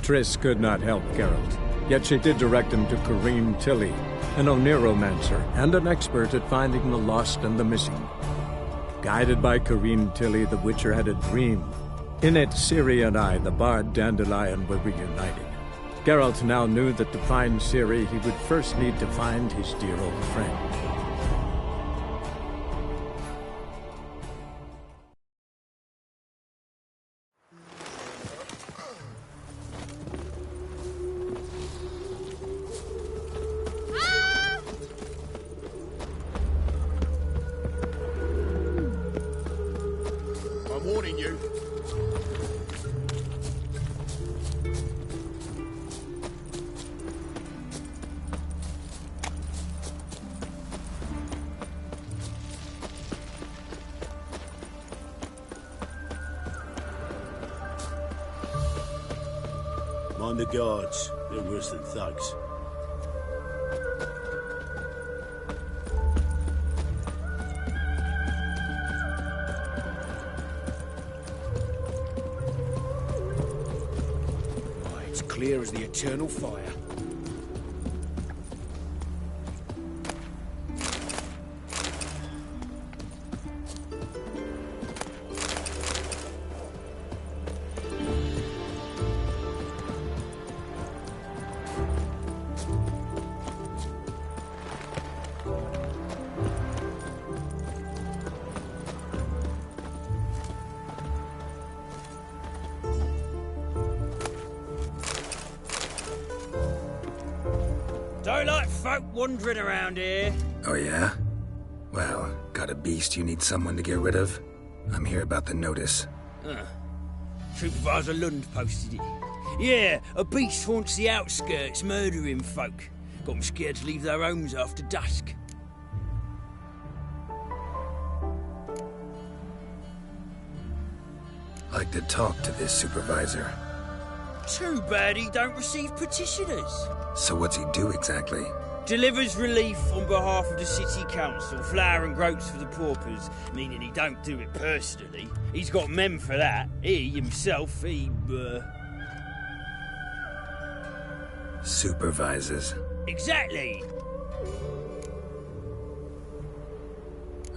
Triss could not help Geralt, yet she did direct him to Kareem Tilly, an Oniromancer and an expert at finding the lost and the missing. Guided by Kareem Tilly, the Witcher had a dream. In it, Ciri and I, the bard Dandelion, were reunited. Geralt now knew that to find Ciri, he would first need to find his dear old friend. I'm warning you. Mind the guards. They're worse than thugs. It's clear as the eternal fire. Don't like folk wandering around here. Oh yeah? Well, got a beast you need someone to get rid of? I'm here about the notice. Supervisor Lund posted it. Yeah, a beast haunts the outskirts, murdering folk. Got them scared to leave their homes after dusk. Like to talk to this supervisor. Too bad he don't receive petitioners. So what's he do exactly? Delivers relief on behalf of the city council, flour and groats for the paupers, meaning he don't do it personally. He's got men for that. He, himself, Supervises. Exactly.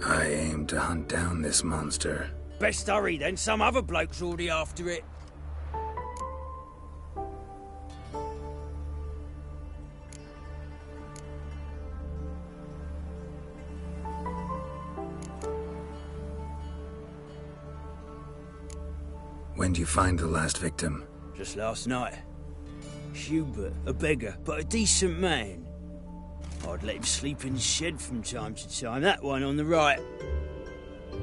I aim to hunt down this monster. Best hurry then, some other bloke's already after it. When do you find the last victim? Just last night. Hubert, a beggar, but a decent man. I'd let him sleep in his shed from time to time, that one on the right.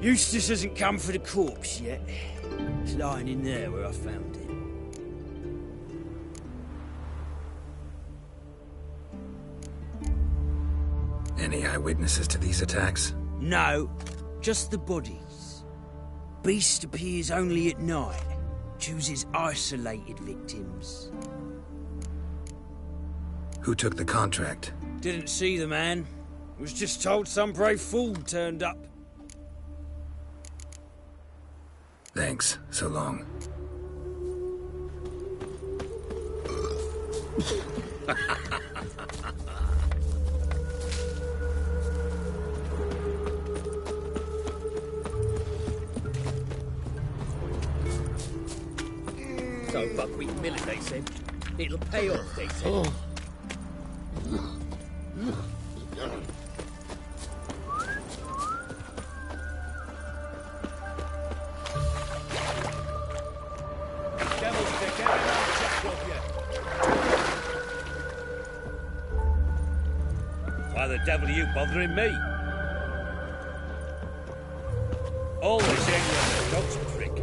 Eustace hasn't come for the corpse yet. It's lying in there where I found it. Any eyewitnesses to these attacks? No, just the bodies. Beast appears only at night. Chooses isolated victims. Who took the contract? Didn't see the man. Was just told some brave fool turned up. Thanks. So long. So buckwheat millet, they said. It'll pay off, they said. Devil's dick, everyone check of you. Why the devil are you bothering me? Always aiming at the dog's prick.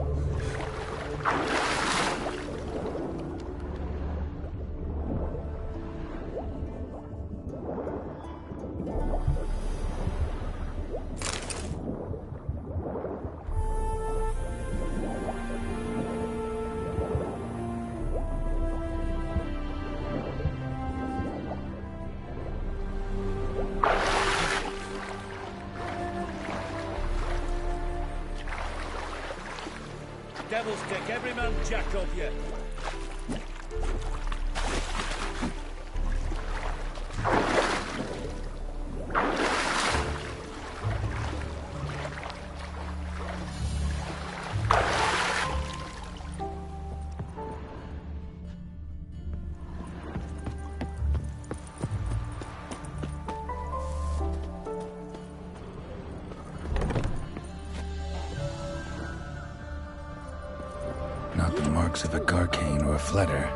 Devil's dick, every man jack of you. marks of a garcane or a fletter.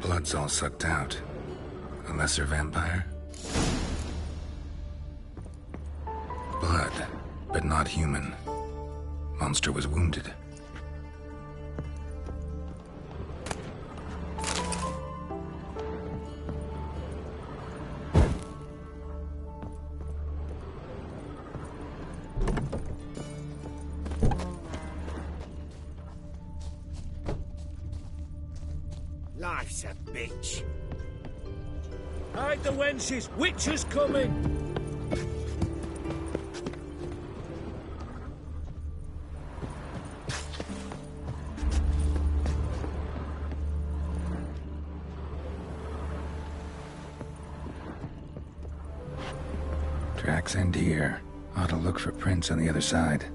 Blood's all sucked out. A lesser vampire? Blood, but not human. Monster was wounded. Life's a bitch. Hide the wenches! Witcher's coming! Tracks end here. Ought to look for prints on the other side.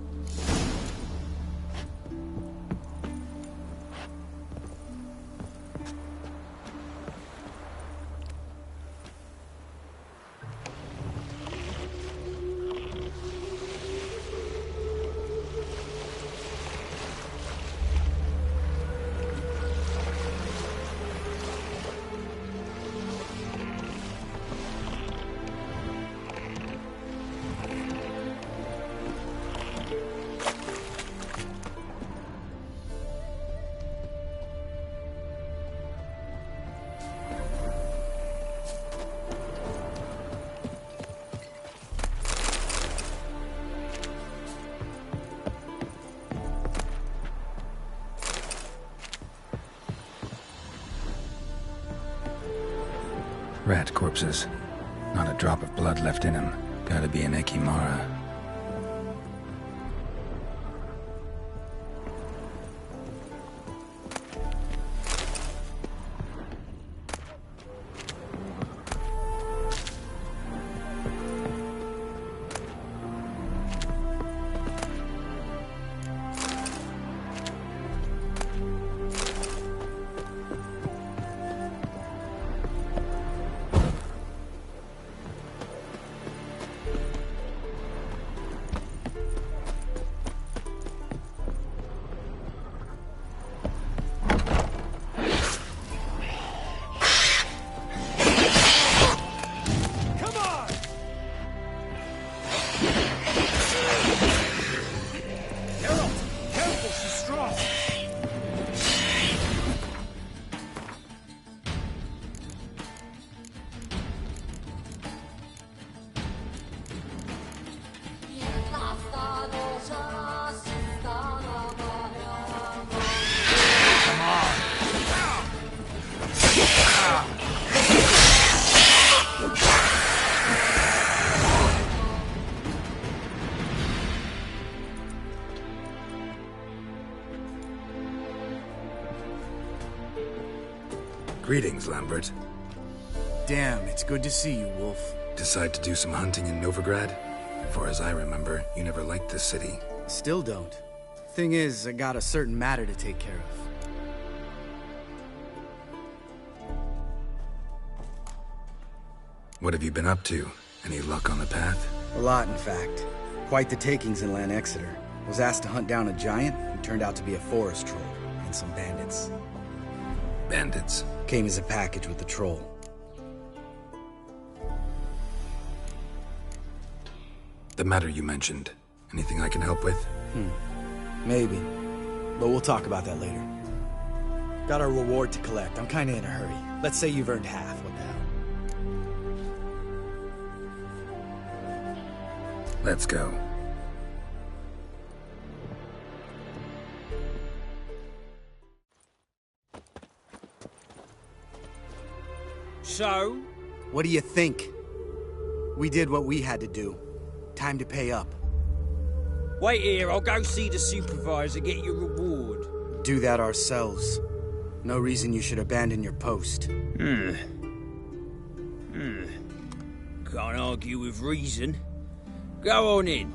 Rat corpses. Not a drop of blood left in him. Gotta be an Ekimara. Greetings, Lambert. Damn, it's good to see you, Wolf. Decide to do some hunting in Novigrad? For as I remember, you never liked this city. Still don't. Thing is, I got a certain matter to take care of. What have you been up to? Any luck on the path? A lot, in fact. Quite the takings in Lan Exeter. Was asked to hunt down a giant, who turned out to be a forest troll, and some bandits. Bandits? Came as a package with the troll. The matter you mentioned. Anything I can help with? Maybe. But we'll talk about that later. Got our reward to collect. I'm kinda in a hurry. Let's say you've earned half. What the hell? Let's go. So? What do you think? We did what we had to do. Time to pay up. Wait here, I'll go see the supervisor, get your reward. Do that ourselves. No reason you should abandon your post. Can't argue with reason. Go on in.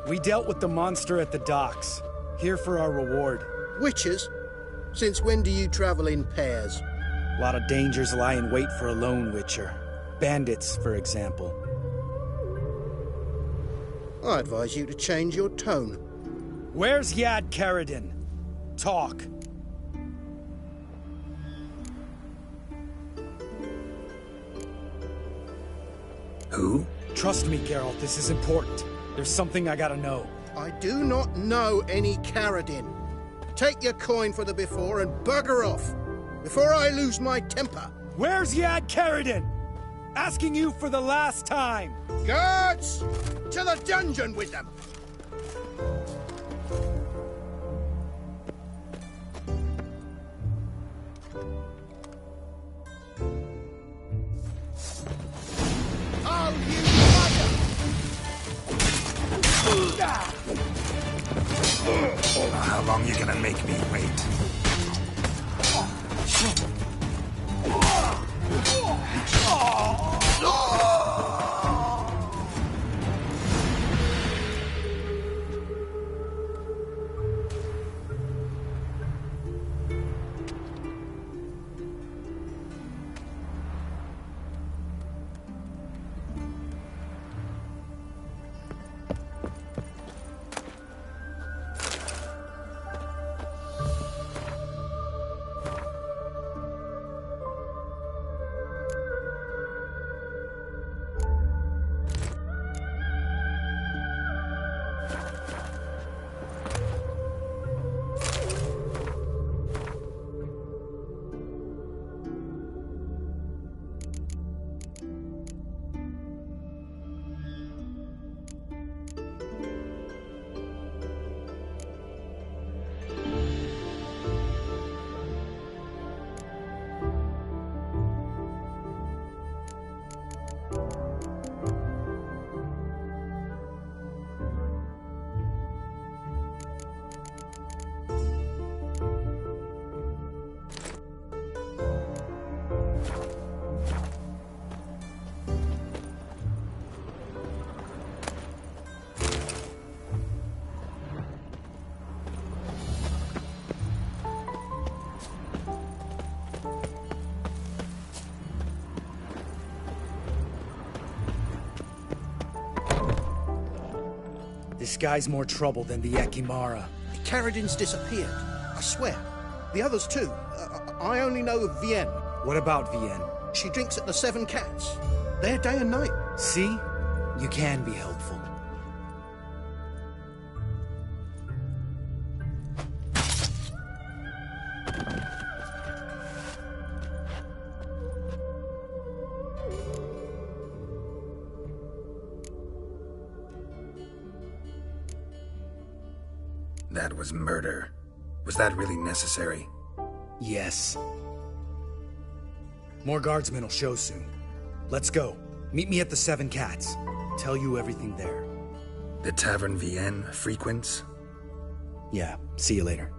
We dealt with the monster at the docks. Here for our reward. Witches? Since when do you travel in pairs? A lot of dangers lie in wait for a lone witcher. Bandits, for example. I advise you to change your tone. Where's Yad Karadin? Talk. Who? Trust me, Geralt, this is important. There's something I gotta know. I do not know any Karadin. Take your coin for the before and bugger off, before I lose my temper. Where's Yad Karadin? Asking you for the last time. Guards! To the dungeon with them! Oh, you How long you gonna make me wait? This guy's more trouble than the Ekimara. Karadin's disappeared. I swear. The others too. I only know of Vienne. What about Vienne? She drinks at the Seven Cats. There day and night. See? You can be helpful. That was murder. Was that really necessary? Yes. More guardsmen will show soon. Let's go. Meet me at the Seven Cats. Tell you everything there. The Tavern Vienne frequents? Yeah, see you later.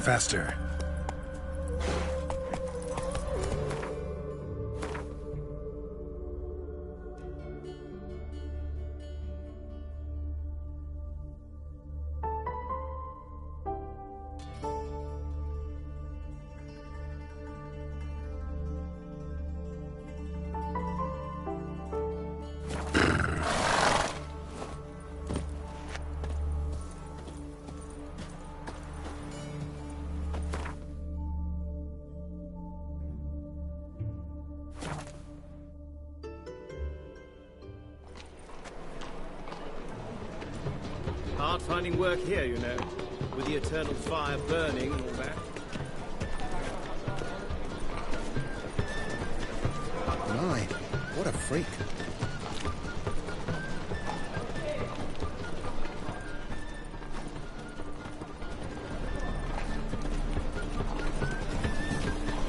Faster. Hard finding work here, you know, with the eternal fire burning and all that. My, what a freak.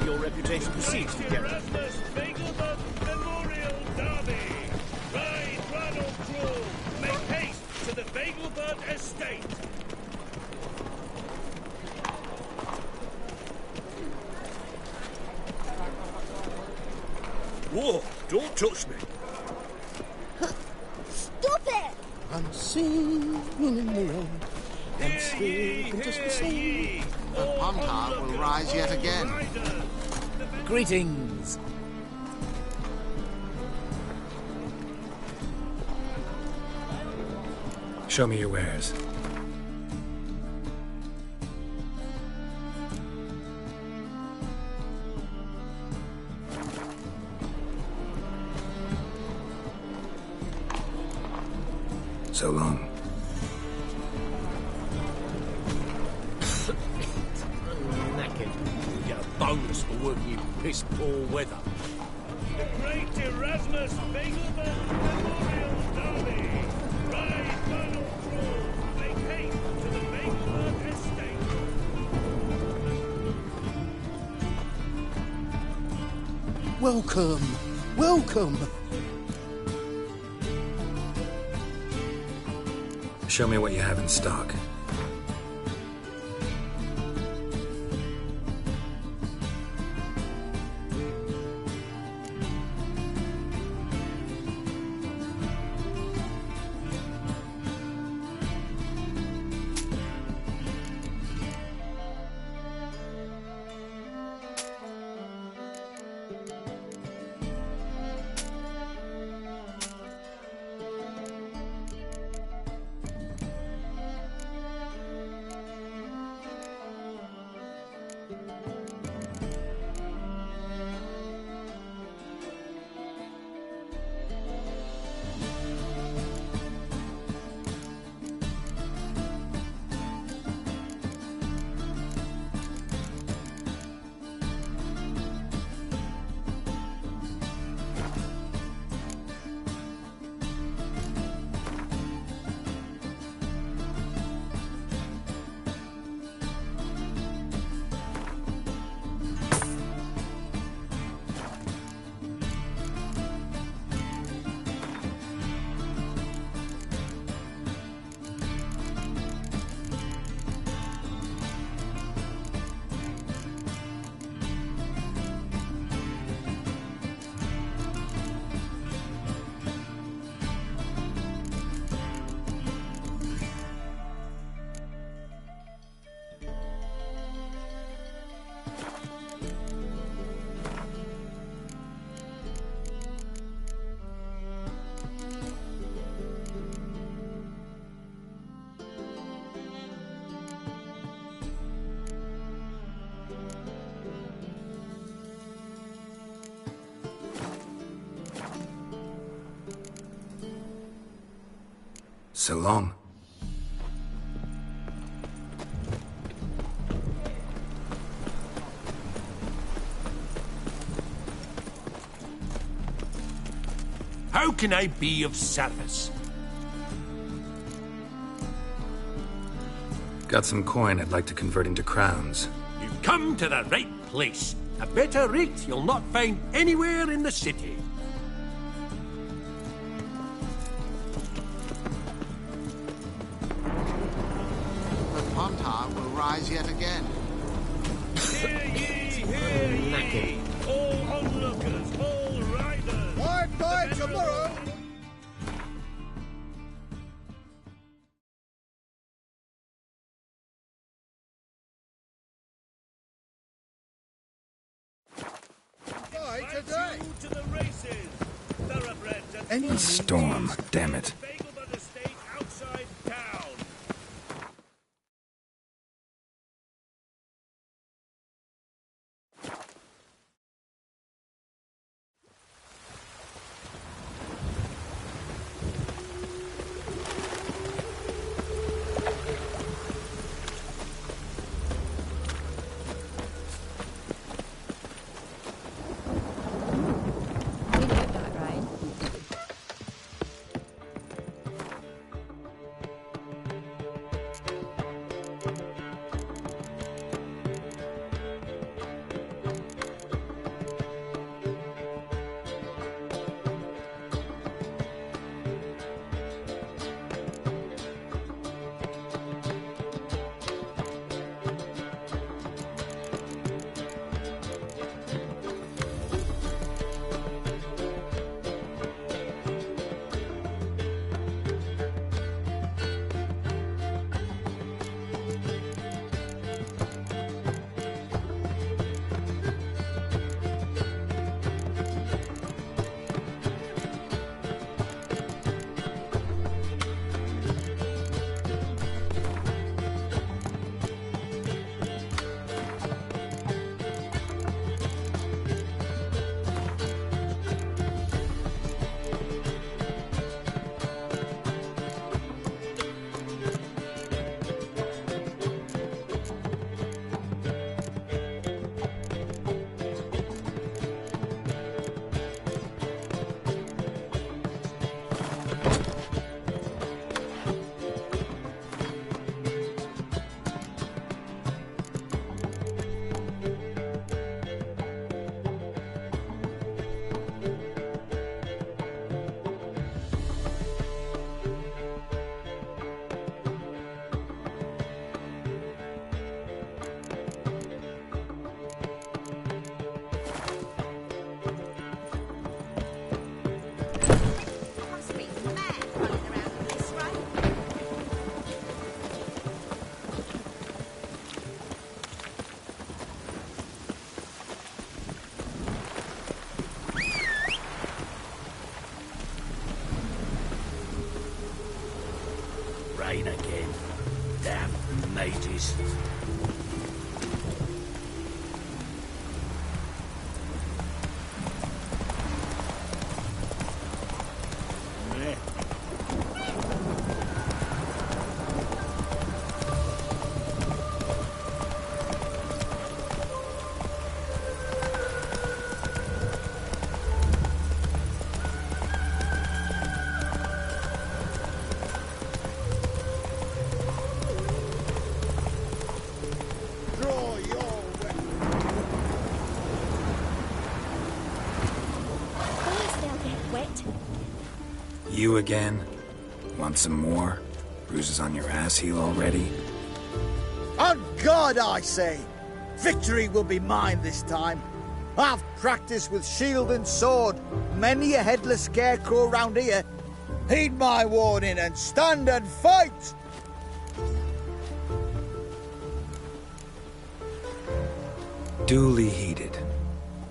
Your reputation precedes you, Geralt. Erasmus Begelman Memorial Derby. Ride, run or crawl. Make haste to the Begelbert estate. Whoa, don't touch me. Stop it! I'm singing in the rain. I'm sleeping just the same. The Pontar will rise yet again. Greetings. Show me your wares. So long. Knackered. You get a bonus for working in piss poor weather. The great Erasmus Begelman Memorial Derby. Ride, run or crawl. Make haste to the Begelbert estate. Welcome, welcome. Show me what you have in stock. So long. How can I be of service? Got some coin I'd like to convert into crowns. You've come to the right place. A better rate you'll not find anywhere in the city. The Pontar will rise yet again. Hear ye, hear ye! All onlookers, all riders! Bye tomorrow! Bye today! To the races! Thoroughbreds and Any storm, damn it. Bagelbud Estate outside town! You know that, right? Must be mad running around in this rain. Rain again. Damn mages. Draw your weapon. First they'll get wet. You again? Want some more? Bruises on your ass heel already? On God, I say! Victory will be mine this time. I've practiced with shield and sword. Many a headless scarecrow round here. Heed my warning and stand and fight! Duly heeded.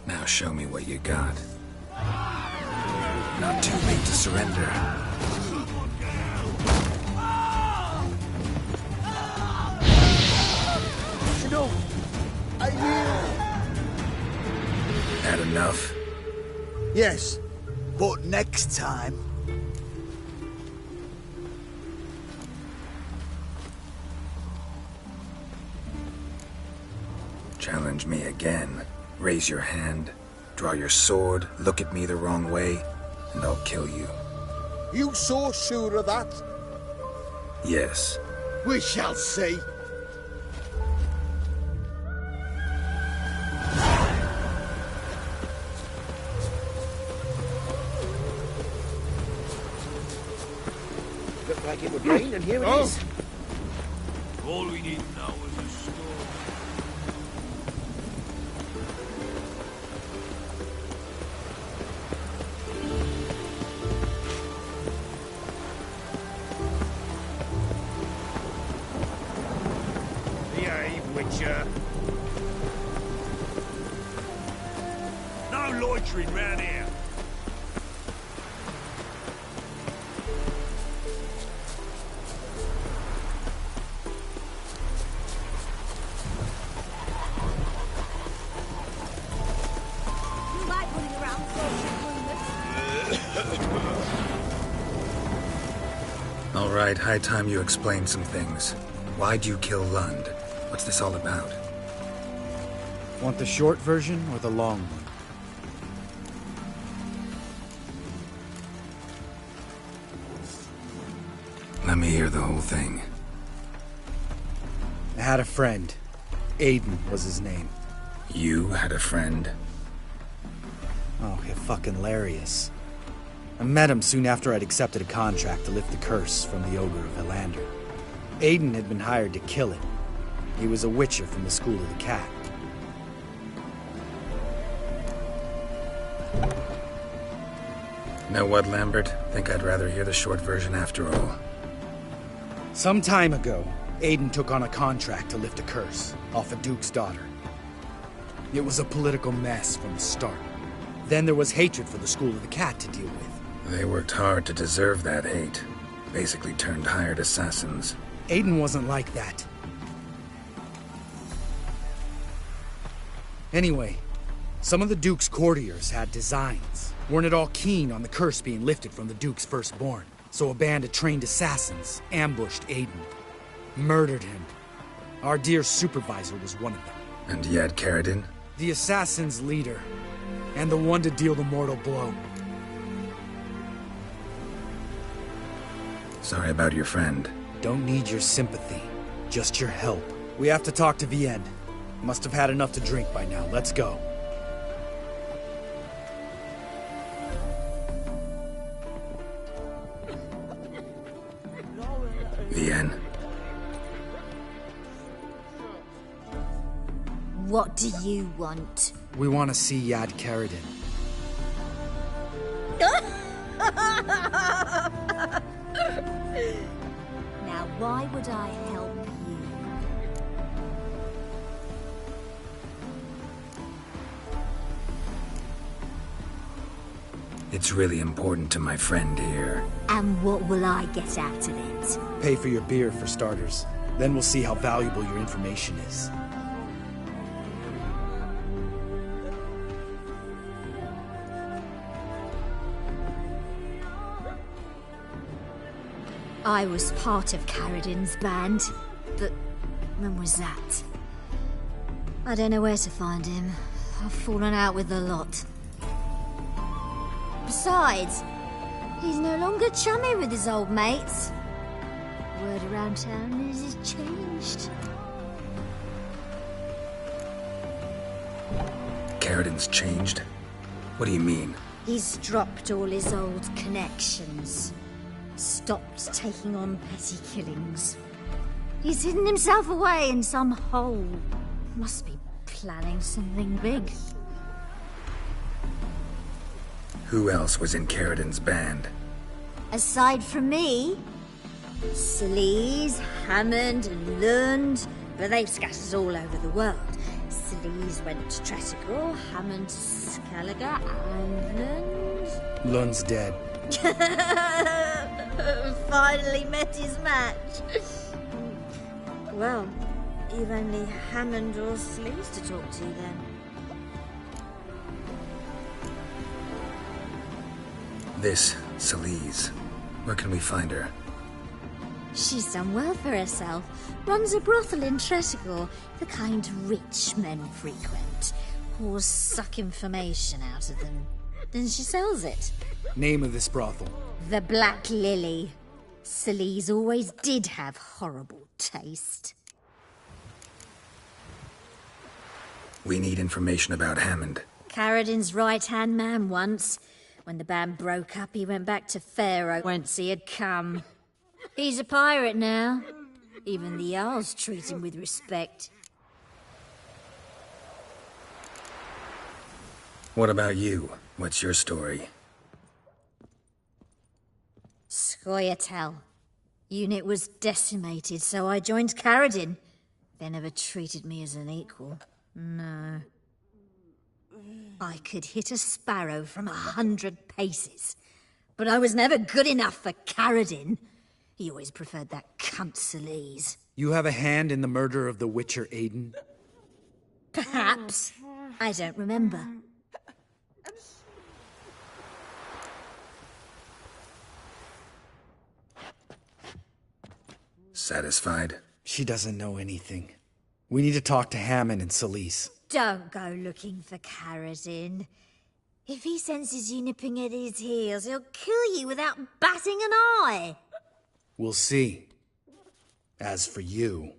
Now show me what you got. Not too late to surrender. No, I yield. Had enough? Yes, but next time. Challenge me again. Raise your hand, draw your sword, look at me the wrong way, and I'll kill you. You so sure of that? Yes. We shall see. Looked like it would rain, and here it is. All we need now is a storm. Gotcha! No loitering round here. You like running around social movements? All right, high time you explained some things. Why'd you kill Lund? What's this all about? Want the short version or the long one? Let me hear the whole thing. I had a friend. Aiden was his name. You had a friend? Oh, fucking hilarious. I met him soon after I'd accepted a contract to lift the curse from the Ogre of Elander. Aiden had been hired to kill it. He was a witcher from the School of the Cat. Know what, Lambert? Think I'd rather hear the short version after all. Some time ago, Aiden took on a contract to lift a curse off a duke's daughter. It was a political mess from the start. Then there was hatred for the School of the Cat to deal with. They worked hard to deserve that hate. Basically turned hired assassins. Aiden wasn't like that. Anyway, some of the Duke's courtiers had designs. Weren't at all keen on the curse being lifted from the Duke's firstborn. So a band of trained assassins ambushed Aiden. Murdered him. Our dear supervisor was one of them. And Yad Karadin? The assassin's leader. And the one to deal the mortal blow. Sorry about your friend. Don't need your sympathy. Just your help. We have to talk to Vienne. Must have had enough to drink by now. Let's go. Vienne. What do you want? We want to see Yad Karadin. Now, why would I help you? It's really important to my friend here. And what will I get out of it? Pay for your beer, for starters. Then we'll see how valuable your information is. I was part of Karadin's band, but when was that? I don't know where to find him. I've fallen out with the lot. Besides, he's no longer chummy with his old mates. Word around town is he's changed. Karadin's changed? What do you mean? He's dropped all his old connections. Stopped taking on petty killings. He's hidden himself away in some hole. Must be planning something big. Who else was in Karadin's band? Aside from me, Sleaze, Hammond and Lund, but they've scattered all over the world. Sleaze went to Tresigor, Hammond to Skellige, and Lund... Lund's dead. Finally met his match. Well, you've only Hammond or Sleaze to talk to then. This Sleaze. Where can we find her? She's done well for herself. Runs a brothel in Tresigor, the kind rich men frequent. Whores suck information out of them. Then she sells it. Name of this brothel? The Black Lily. Sleaze always did have horrible taste. We need information about Hammond. Karadin's right-hand man once. When the band broke up, he went back to Pharaoh whence he had come. He's a pirate now. Even the Jarls treat him with respect. What about you? What's your story? Scoia'tael. Unit was decimated, so I joined Karadin. They never treated me as an equal. No. I could hit a sparrow from 100 paces, but I was never good enough for Carradine. He always preferred that cunt Celise. You have a hand in the murder of the Witcher, Aiden? Perhaps. I don't remember. Satisfied? She doesn't know anything. We need to talk to Hammond and Celise. Don't go looking for Carradine. If he senses you nipping at his heels, he'll kill you without batting an eye. We'll see. As for you...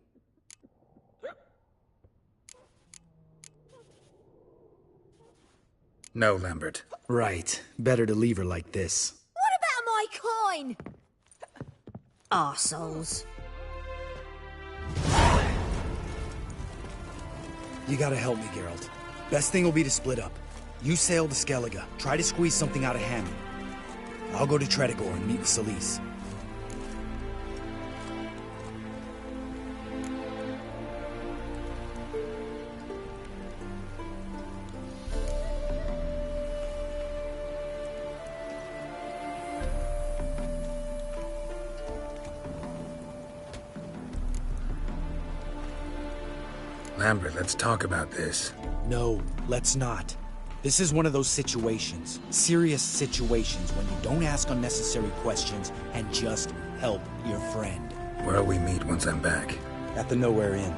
No, Lambert. Right. Better to leave her like this. What about my coin? Arseholes. You gotta help me, Geralt. Best thing will be to split up. You sail to Skellige. Try to squeeze something out of Hammond. I'll go to Tretogor and meet with Celise. Lambert, let's talk about this. No, let's not. This is one of those situations, serious situations, when you don't ask unnecessary questions and just help your friend. Where'll we meet once I'm back? At the Nowhere Inn.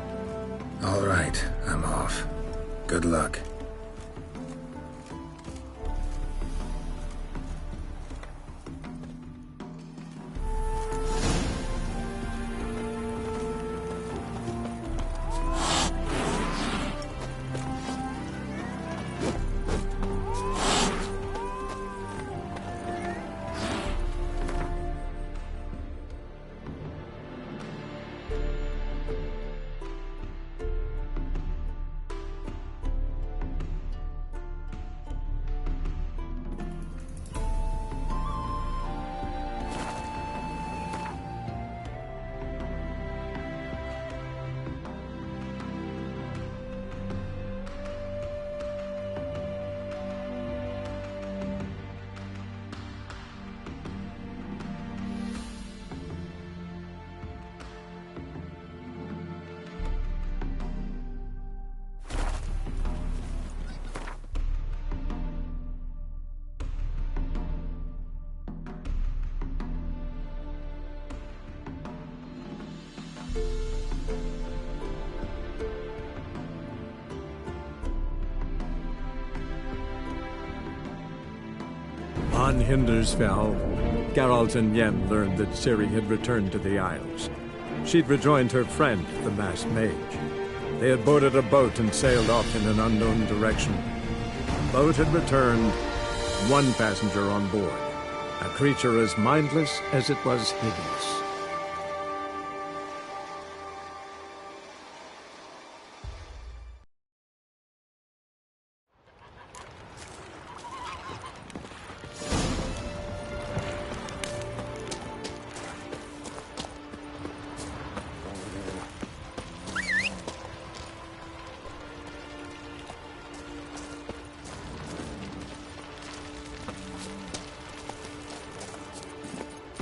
All right, I'm off. Good luck. On Hindersfell, Geralt and Yen learned that Ciri had returned to the Isles. She'd rejoined her friend, the masked mage. They had boarded a boat and sailed off in an unknown direction. The boat had returned, one passenger on board, a creature as mindless as it was hideous.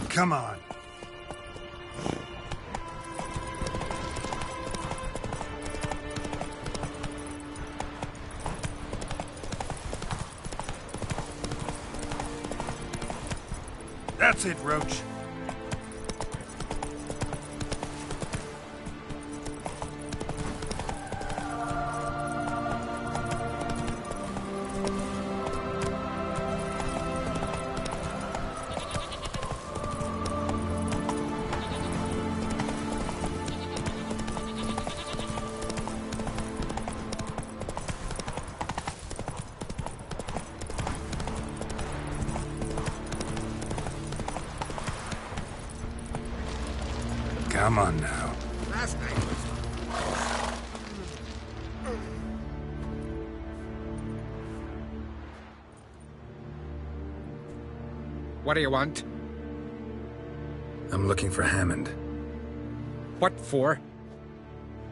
Come on. That's it, Roach. Come on now. Last night What do you want? I'm looking for Hammond. What for?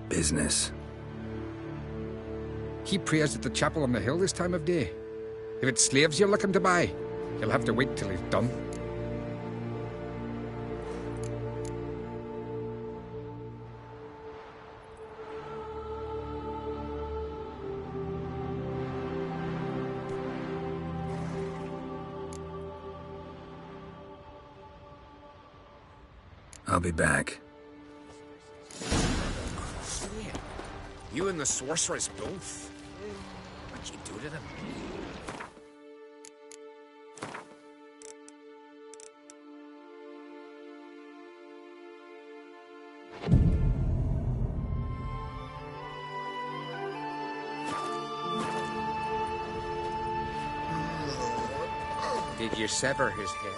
Business. He prays at the chapel on the hill this time of day. If it's slaves you're looking to buy, you'll have to wait till he's done. I'll be back. You and the sorceress both? What'd you do to them? Did you sever his head?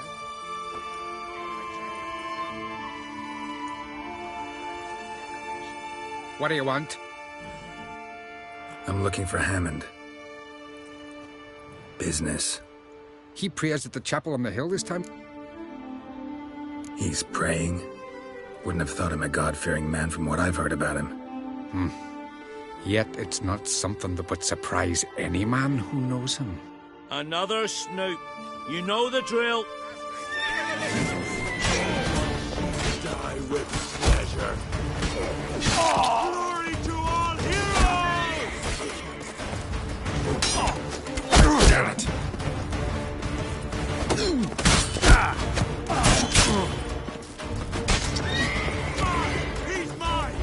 What do you want? I'm looking for Hammond. Business. He prays at the chapel on the hill this time? He's praying? Wouldn't have thought him a God-fearing man from what I've heard about him. Yet it's not something that would surprise any man who knows him. Another snoop. You know the drill. Die with pleasure. Glory to all heroes! Damn it! He's mine!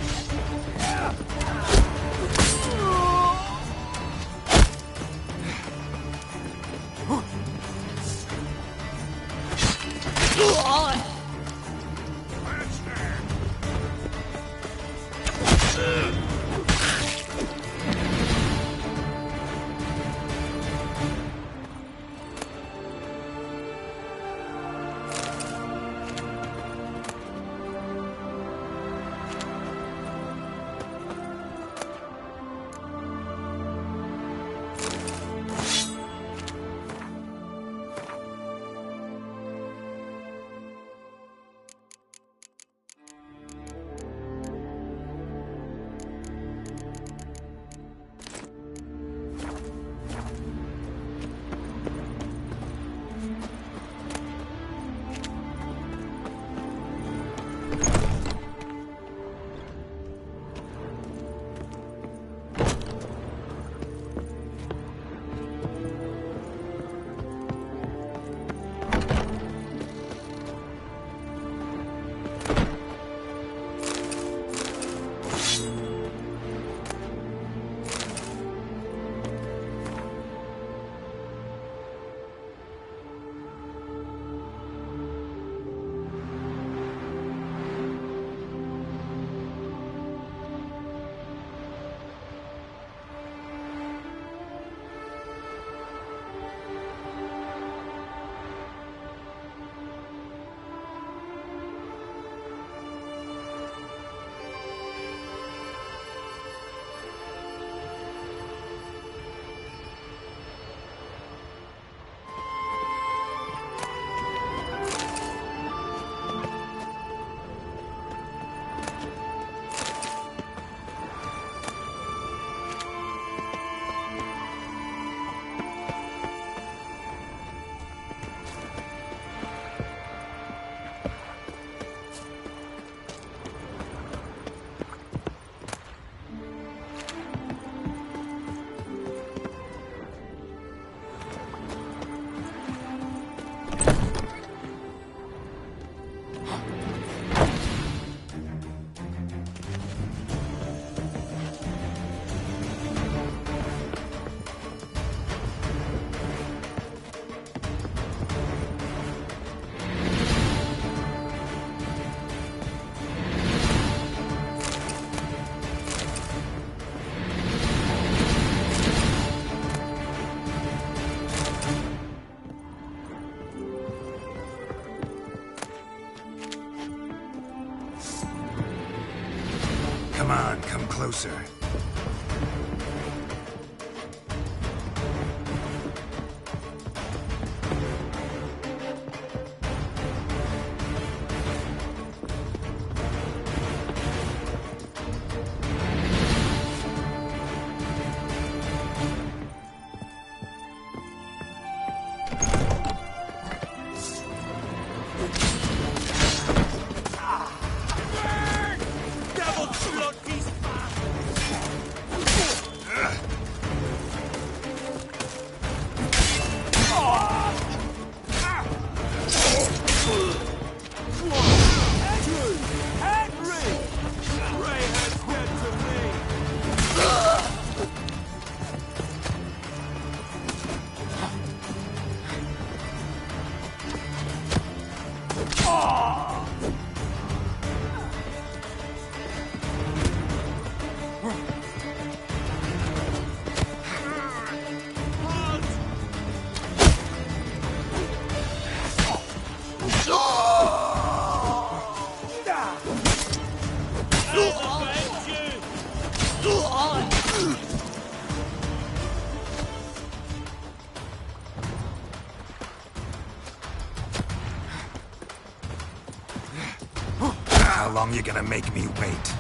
Come on, come closer. How long you gonna make me wait?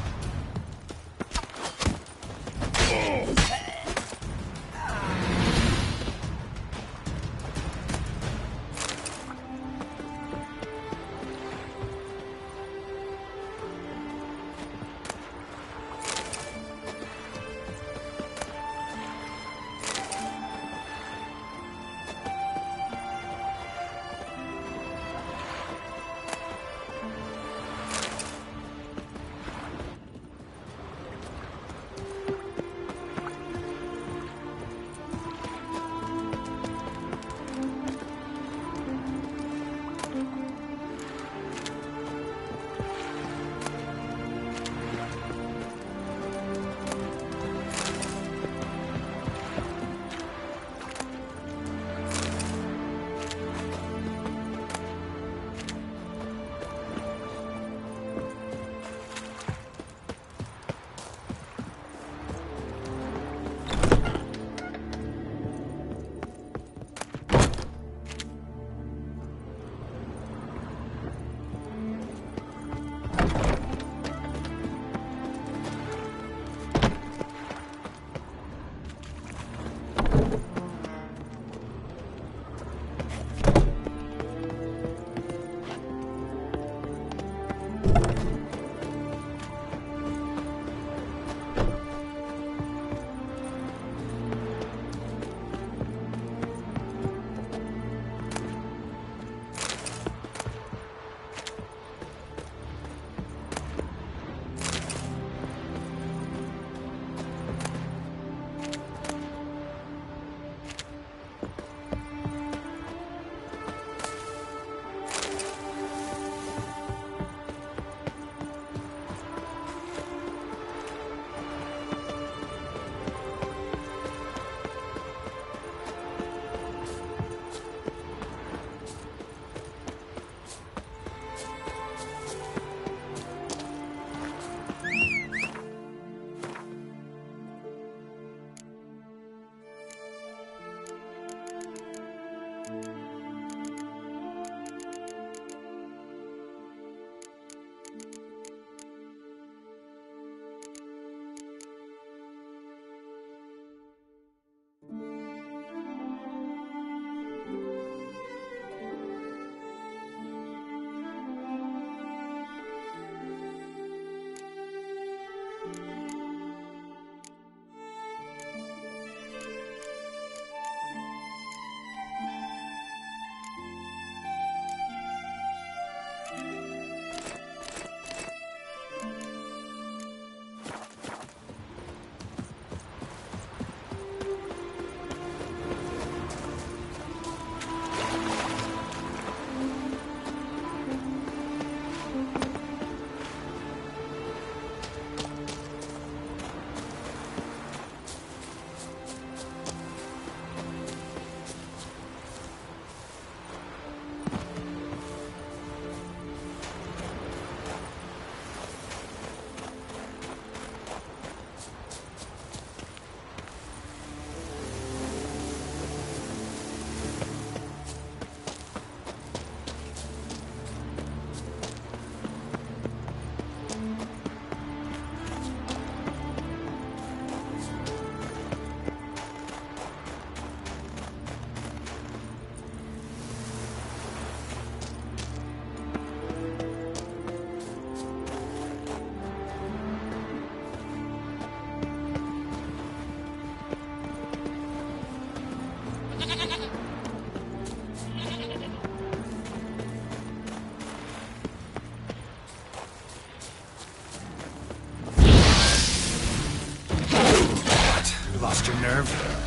Lost your nerve?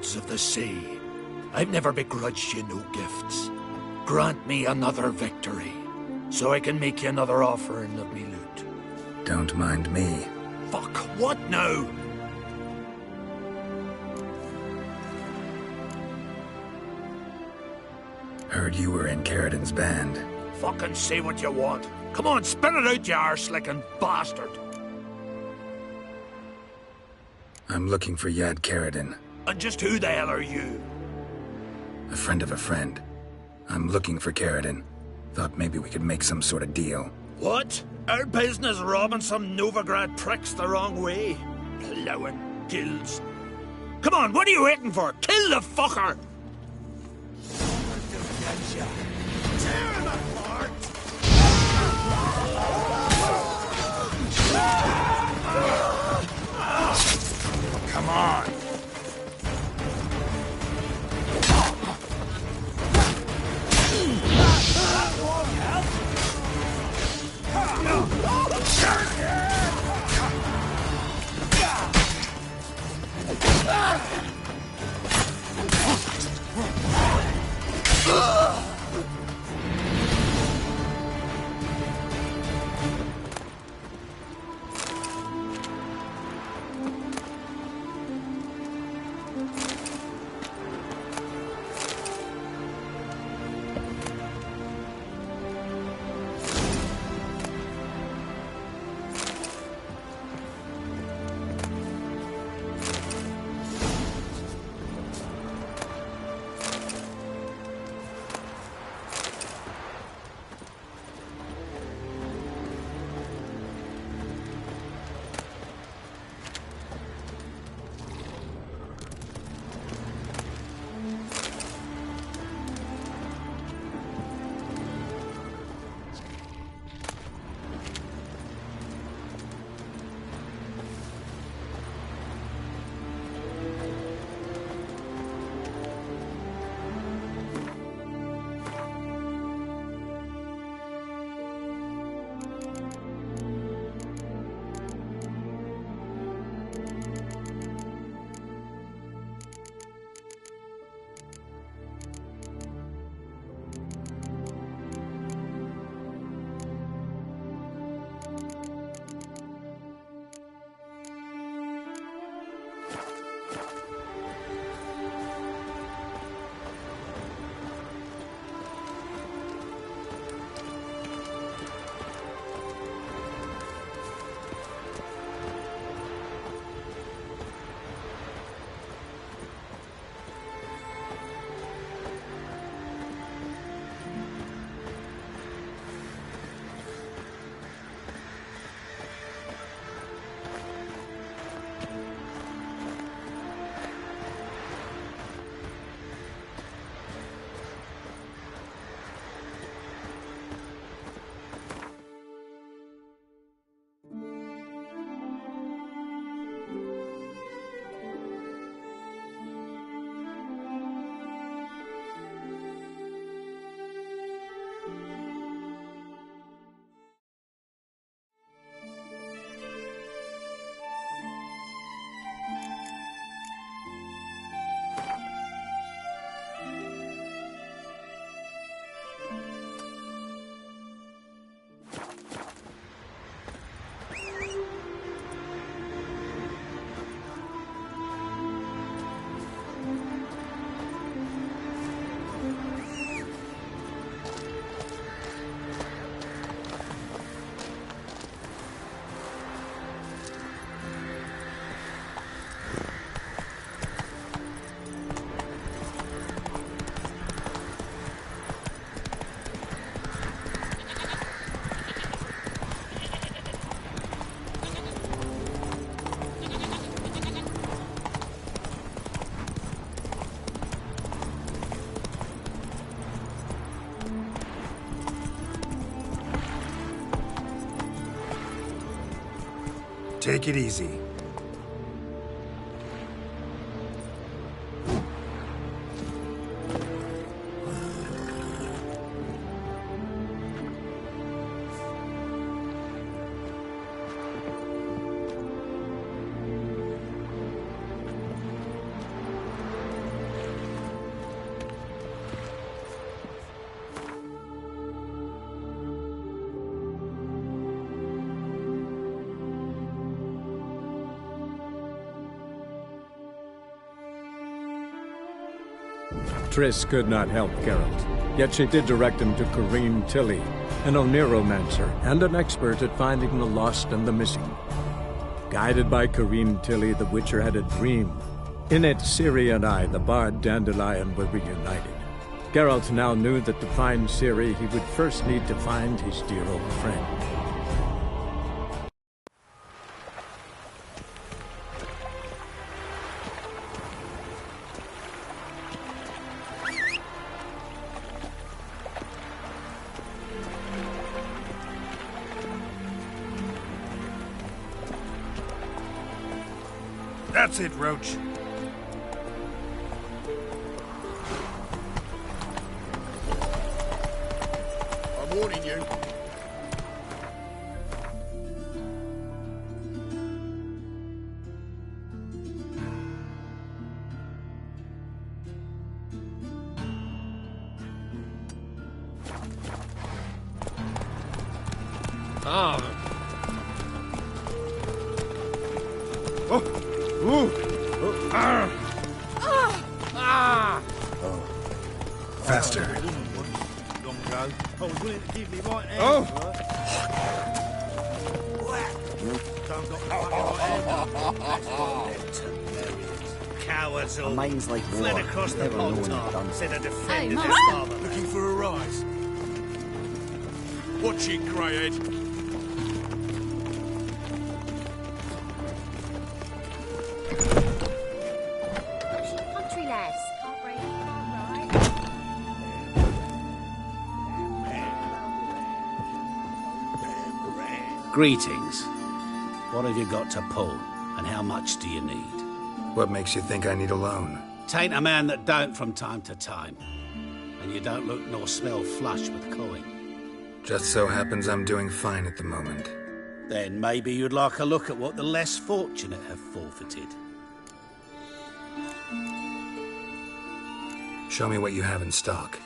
gods of the sea, I've never begrudged you no gifts. Grant me another victory, so I can make you another offering of me loot. Don't mind me. Fuck, what now? Heard you were in Carradin's band. Fucking say what you want. Come on, spit it out, you arse-licking bastard. I'm looking for Yad Carradin. And just who the hell are you? A friend of a friend. I'm looking for Carradin. Thought maybe we could make some sort of deal. What? Our business robbing some Novigrad pricks the wrong way? Plowing guilds. Come on, what are you waiting for? Kill the fucker! Tear him apart! Come on! Take it easy. Triss could not help Geralt, yet she did direct him to Corrine Tilly, an Oniromancer and an expert at finding the lost and the missing. Guided by Corrine Tilly, the Witcher had a dream. In it, Ciri and I, the bard Dandelion, were reunited. Geralt now knew that to find Ciri, he would first need to find his dear old friend. That's it, Roach. I'm warning you. Faster. Long ago, I was willing to give me right hand. Oh! Don't got the fucking right hand. Cowards all. Mine's like Fled water. across the Never know when pond, they're Tom. done. Said I defended Hey, their Mum. father. Looking for a rise. Watch it, Greyhead. Country lass. Greetings. What have you got to pull, and how much do you need? What makes you think I need a loan? Tain't a man that don't from time to time. And you don't look nor smell flush with coin. Just so happens I'm doing fine at the moment. Then maybe you'd like a look at what the less fortunate have forfeited. Show me what you have in stock.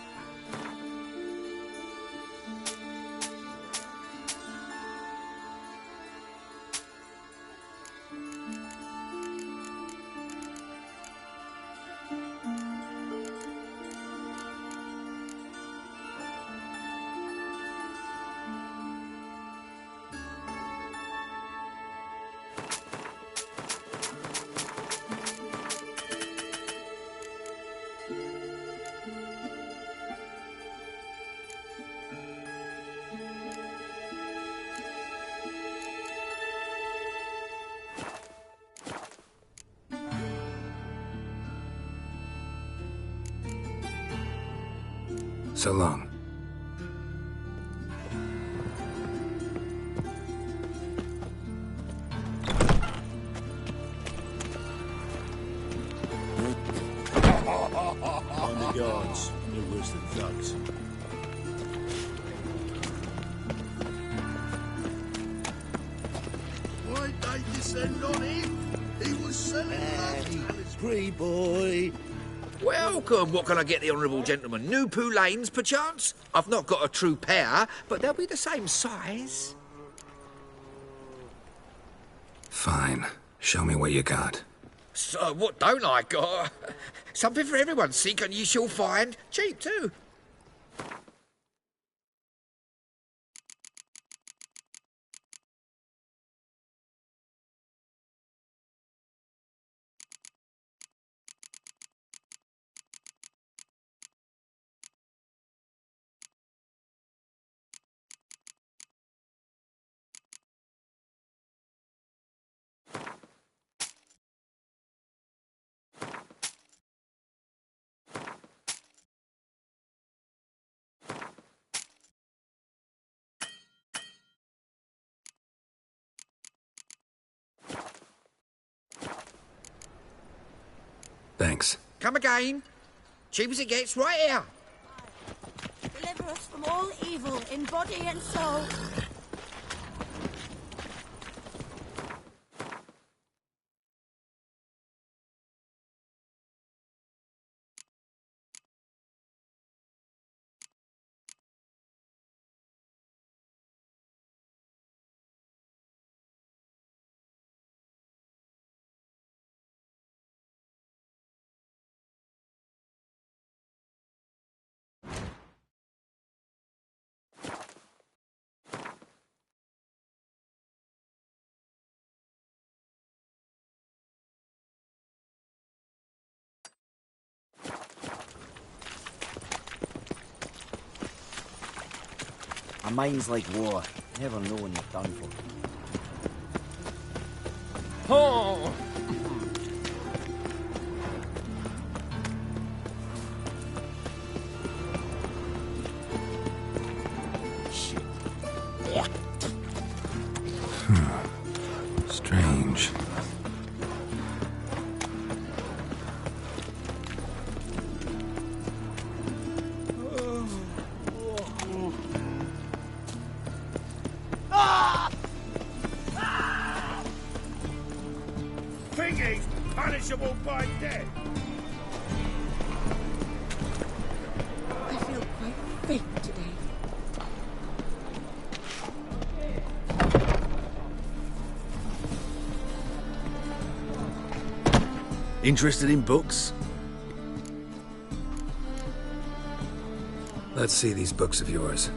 So long. On the guards. No worse than thugs. Why'd they descend on him? He was selling Free boy. Welcome. What can I get the honourable gentleman? New poulaines, perchance? I've not got a true pair, but they'll be the same size. Fine. Show me what you got. So, what don't I got? Something for everyone. Seek and ye shall find. Cheap, too. Thanks. Come again. Cheap as it gets, right here. Deliver us from all evil in body and soul. A mind's like water. Never know when you're done for. Oh! Strange. Thingy's punishable by death. I feel quite faint today. Interested in books? Let's see these books of yours.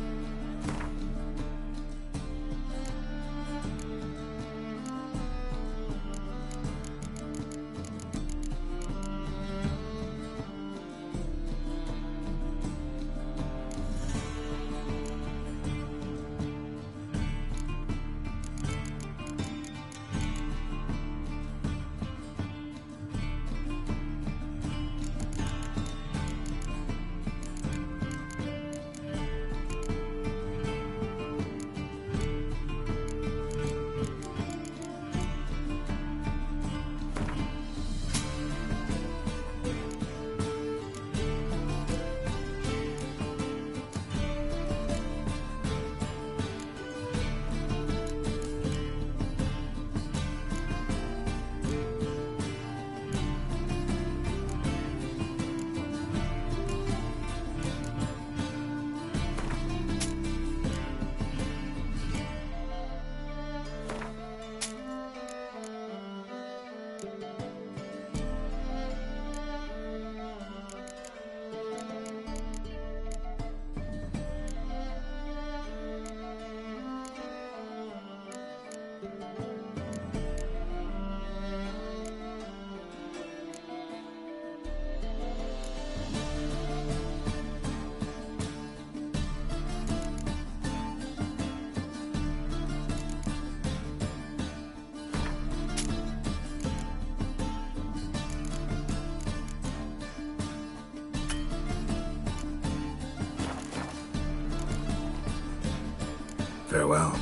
Farewell.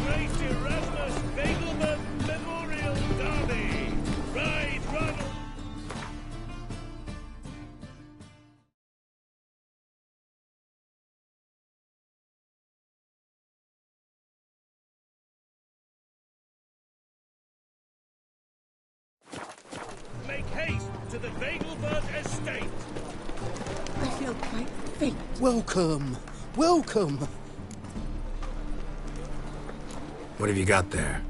Great Erasmus Begelman Memorial Derby. Ride, Ronald. Make haste to the Vegelbert estate. I feel quite faint. Welcome. Welcome. What have you got there?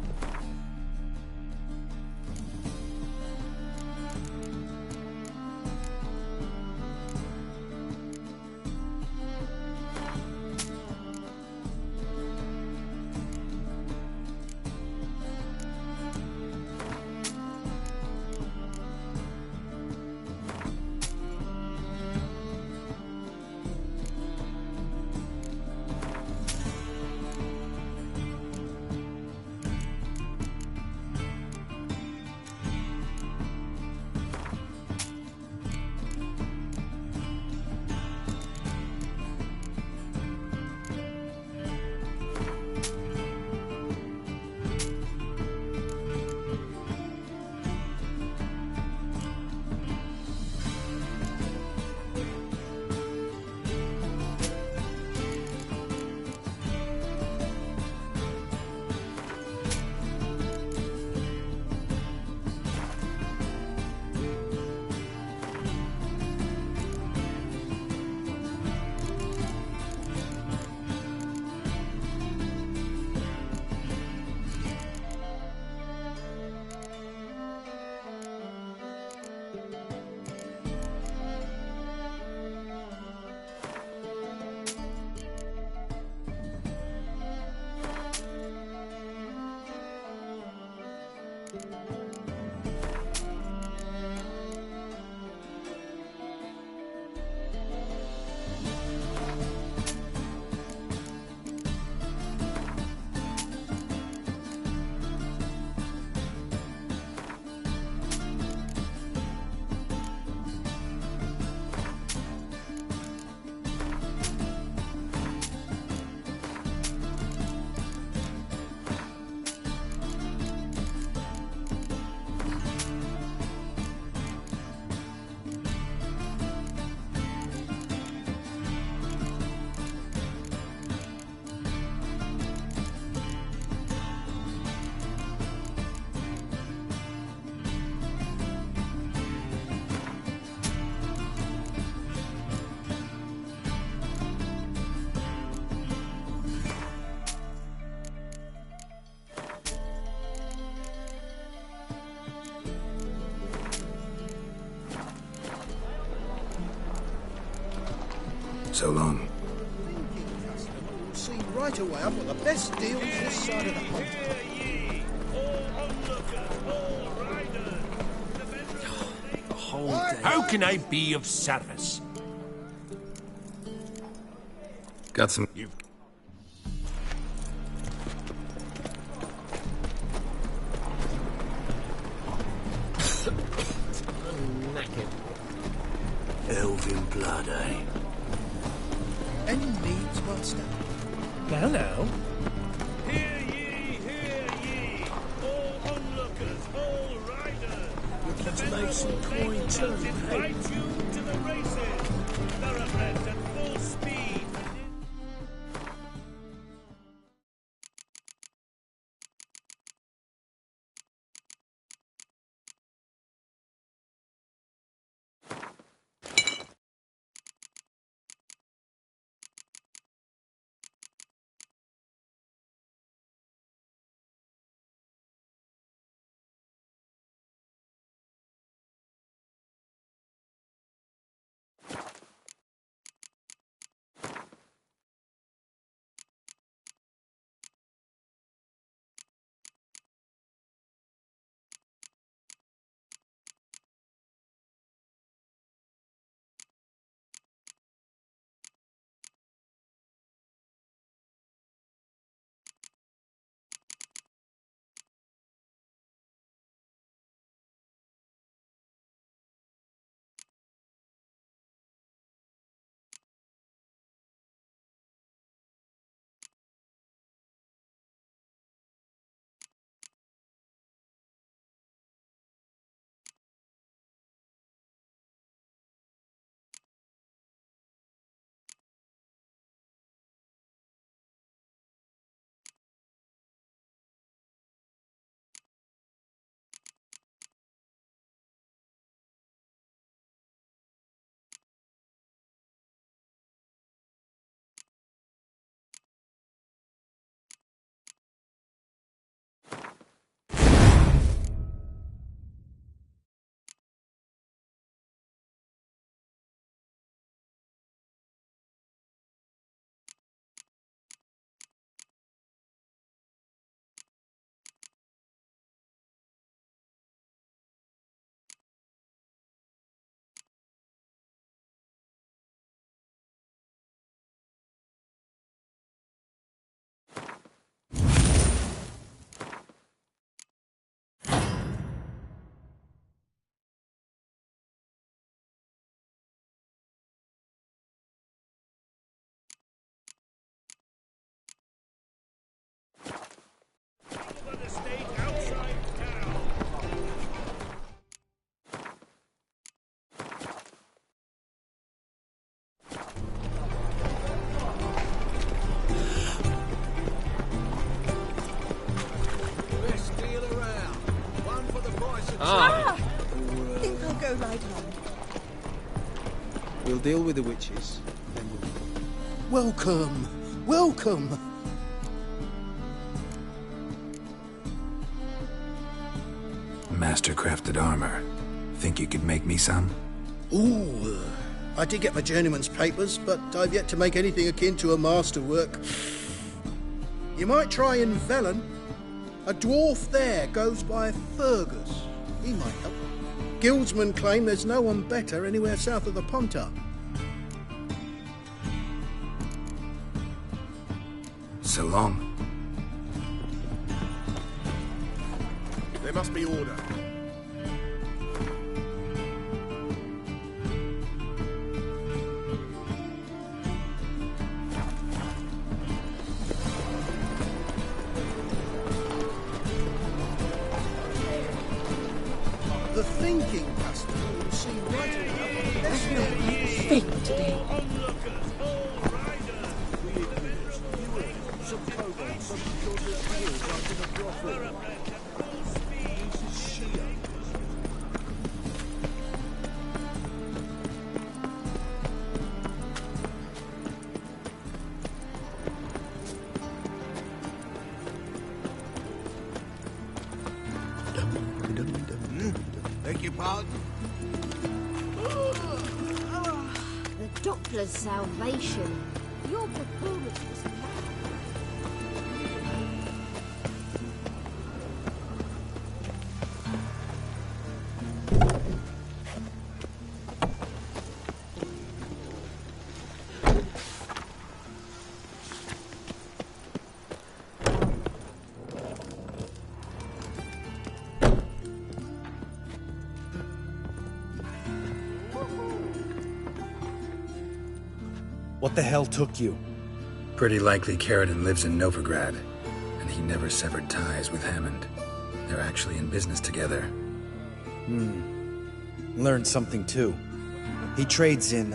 So long. You'll see right away I've got the best deals this side of the pond. The whole day. How can I be of service? Got some... Elven blood, eh? Any needs, master? Now. Hear ye, all onlookers, all riders. Looking to make some coin too, Invite you to the races. Thoroughbreds at full speed. Think I'll go right on. We'll deal with the witches, then we'll... Welcome! Welcome! Master-crafted armor. Think you could make me some? Ooh, I did get my journeyman's papers, but I've yet to make anything akin to a masterwork. You might try in Velen. A dwarf there goes by Fergus. He might help. Guildsmen claim there's no one better anywhere south of the Pontar. So long. There must be order. The thinking customer will see right away. Let's Fake today. some kobolds, some children's heels after the brothel. This is Shia. Beg your pardon? Doppler's salvation. Your performance was What the hell took you? Pretty likely Carradine lives in Novigrad, and he never severed ties with Hammond. They're actually in business together. Learned something too. He trades in,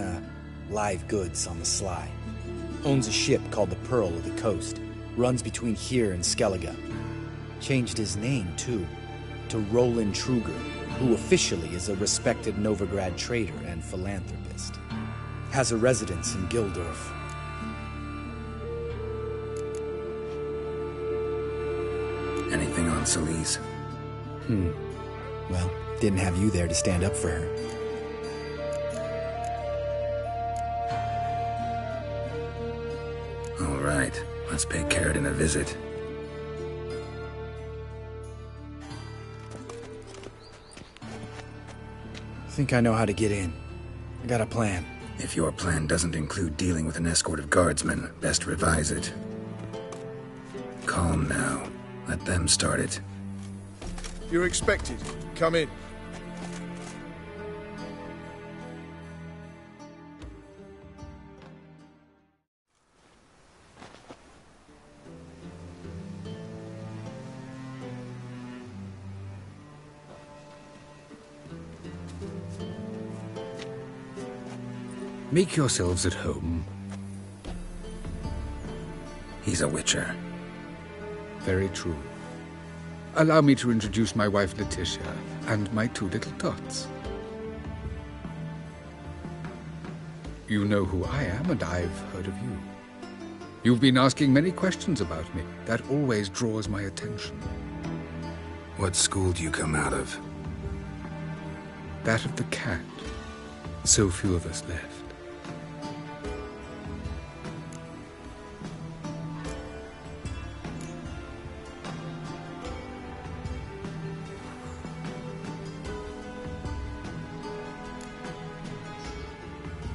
live goods on the sly. Owns a ship called the Pearl of the Coast. Runs between here and Skellige. Changed his name, too, to Roland Truger, who officially is a respected Novigrad trader and philanthropist. Has a residence in Gildorf. Anything on Celise? Well, didn't have you there to stand up for her. All right, let's pay Carradine a visit. Think I know how to get in. I got a plan. If your plan doesn't include dealing with an escort of guardsmen, best revise it. Calm now. Let them start it. You're expected. Come in. Make yourselves at home. He's a witcher. Very true. Allow me to introduce my wife Letitia and my two little tots. You know who I am, and I've heard of you. You've been asking many questions about me. That always draws my attention. What school do you come out of? That of the cat. So few of us left.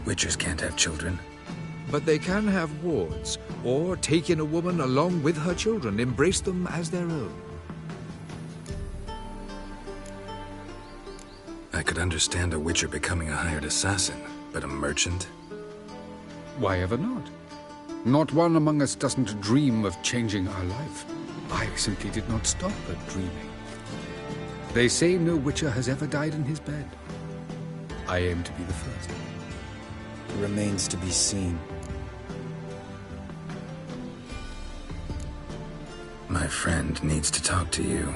Witchers can't have children. But they can have wards, or take in a woman along with her children, embrace them as their own. I could understand a witcher becoming a hired assassin, but a merchant? Why ever not? Not one among us doesn't dream of changing our life. I simply did not stop at dreaming. They say no witcher has ever died in his bed. I aim to be the first. Remains to be seen. My friend needs to talk to you.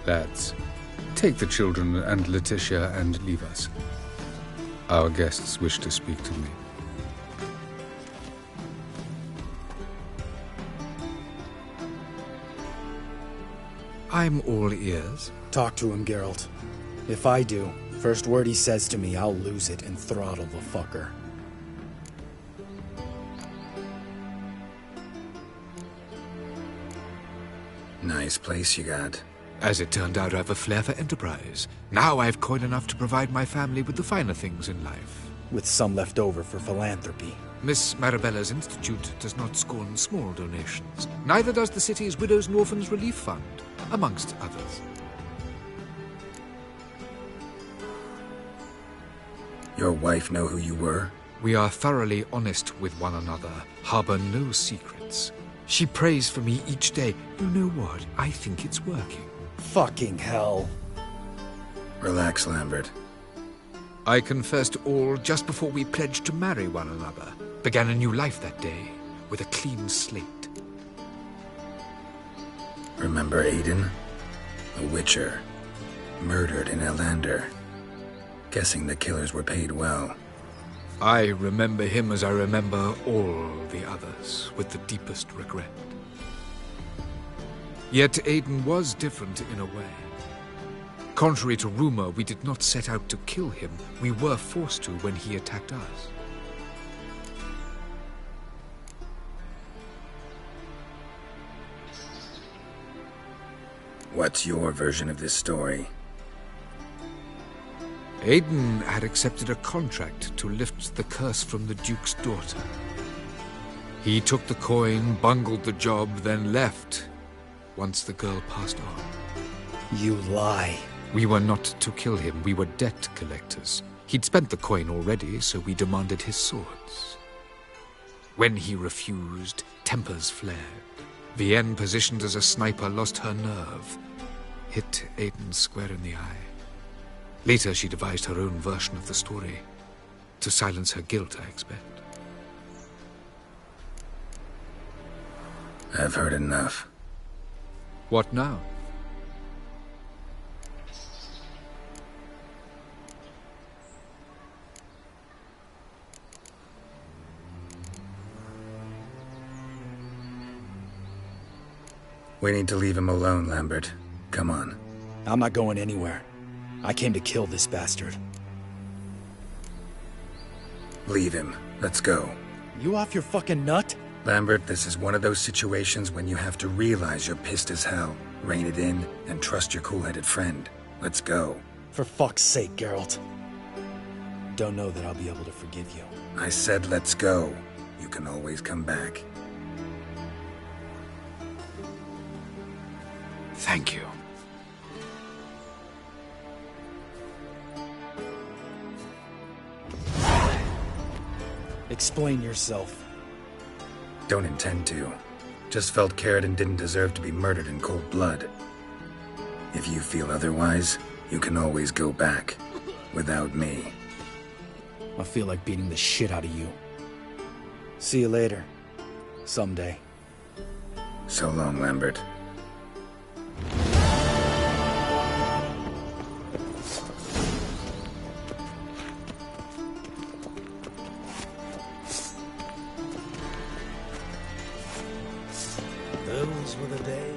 Lads, take the children and Letitia and leave us. Our guests wish to speak to me. I'm all ears. Talk to him, Geralt. If I do, first word he says to me, I'll lose it and throttle the fucker. Nice place you got. As it turned out, I have a flair for enterprise. Now I have coin enough to provide my family with the finer things in life. With some left over for philanthropy. Miss Marabella's institute does not scorn small donations. Neither does the city's Widows and Orphans Relief Fund, amongst others. Your wife know who you were? We are thoroughly honest with one another, harbor no secrets. She prays for me each day. You know what? I think it's working. Fucking hell. Relax, Lambert. I confessed all just before we pledged to marry one another. Began a new life that day, with a clean slate. Remember Aiden? A witcher. Murdered in Elander. Guessing the killers were paid well. I remember him as I remember all the others, with the deepest regret. Yet Aiden was different in a way. Contrary to rumor, we did not set out to kill him. We were forced to when he attacked us. What's your version of this story? Aiden had accepted a contract to lift the curse from the Duke's daughter. He took the coin, bungled the job, then left once the girl passed on. You lie. We were not to kill him. We were debt collectors. He'd spent the coin already, so we demanded his swords. When he refused, tempers flared. Vienne, positioned as a sniper, lost her nerve. Hit Aiden square in the eye. Later, she devised her own version of the story. To silence her guilt, I expect. I've heard enough. What now? We need to leave him alone, Lambert. Come on. I'm not going anywhere. I came to kill this bastard. Leave him. Let's go. You off your fucking nut? Lambert, this is one of those situations when you have to realize you're pissed as hell, rein it in, and trust your cool-headed friend. Let's go. For fuck's sake, Geralt. Don't know that I'll be able to forgive you. I said let's go. You can always come back. Thank you. Explain yourself. Don't intend to. Just felt Carradine didn't deserve to be murdered in cold blood. If you feel otherwise, you can always go back. Without me. I feel like beating the shit out of you. See you later. Someday. So long, Lambert. Those were the days.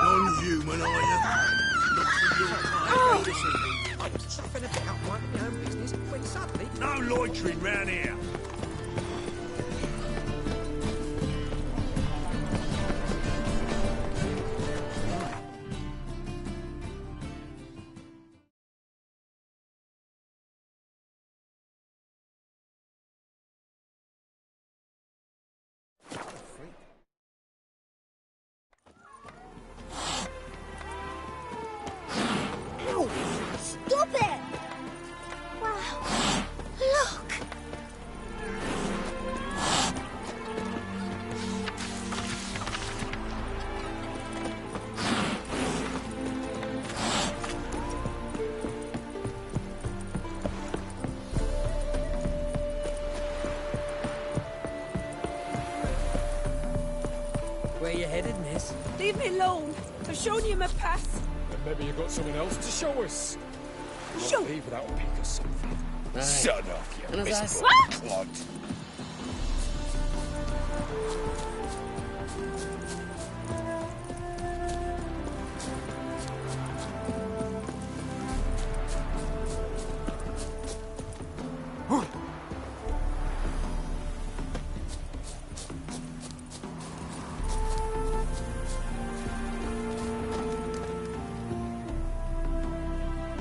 Non-human, are you? Not for your kind. I was chuffing about minding my own business when suddenly... No loitering round here. Stop it! Wow. Look! Where you headed, miss? Leave me alone. I've shown you my pass. Then maybe you've got something else to show us. Show. Leave without a peek or something. Aye. Shut up, you And as I miserable said- clod.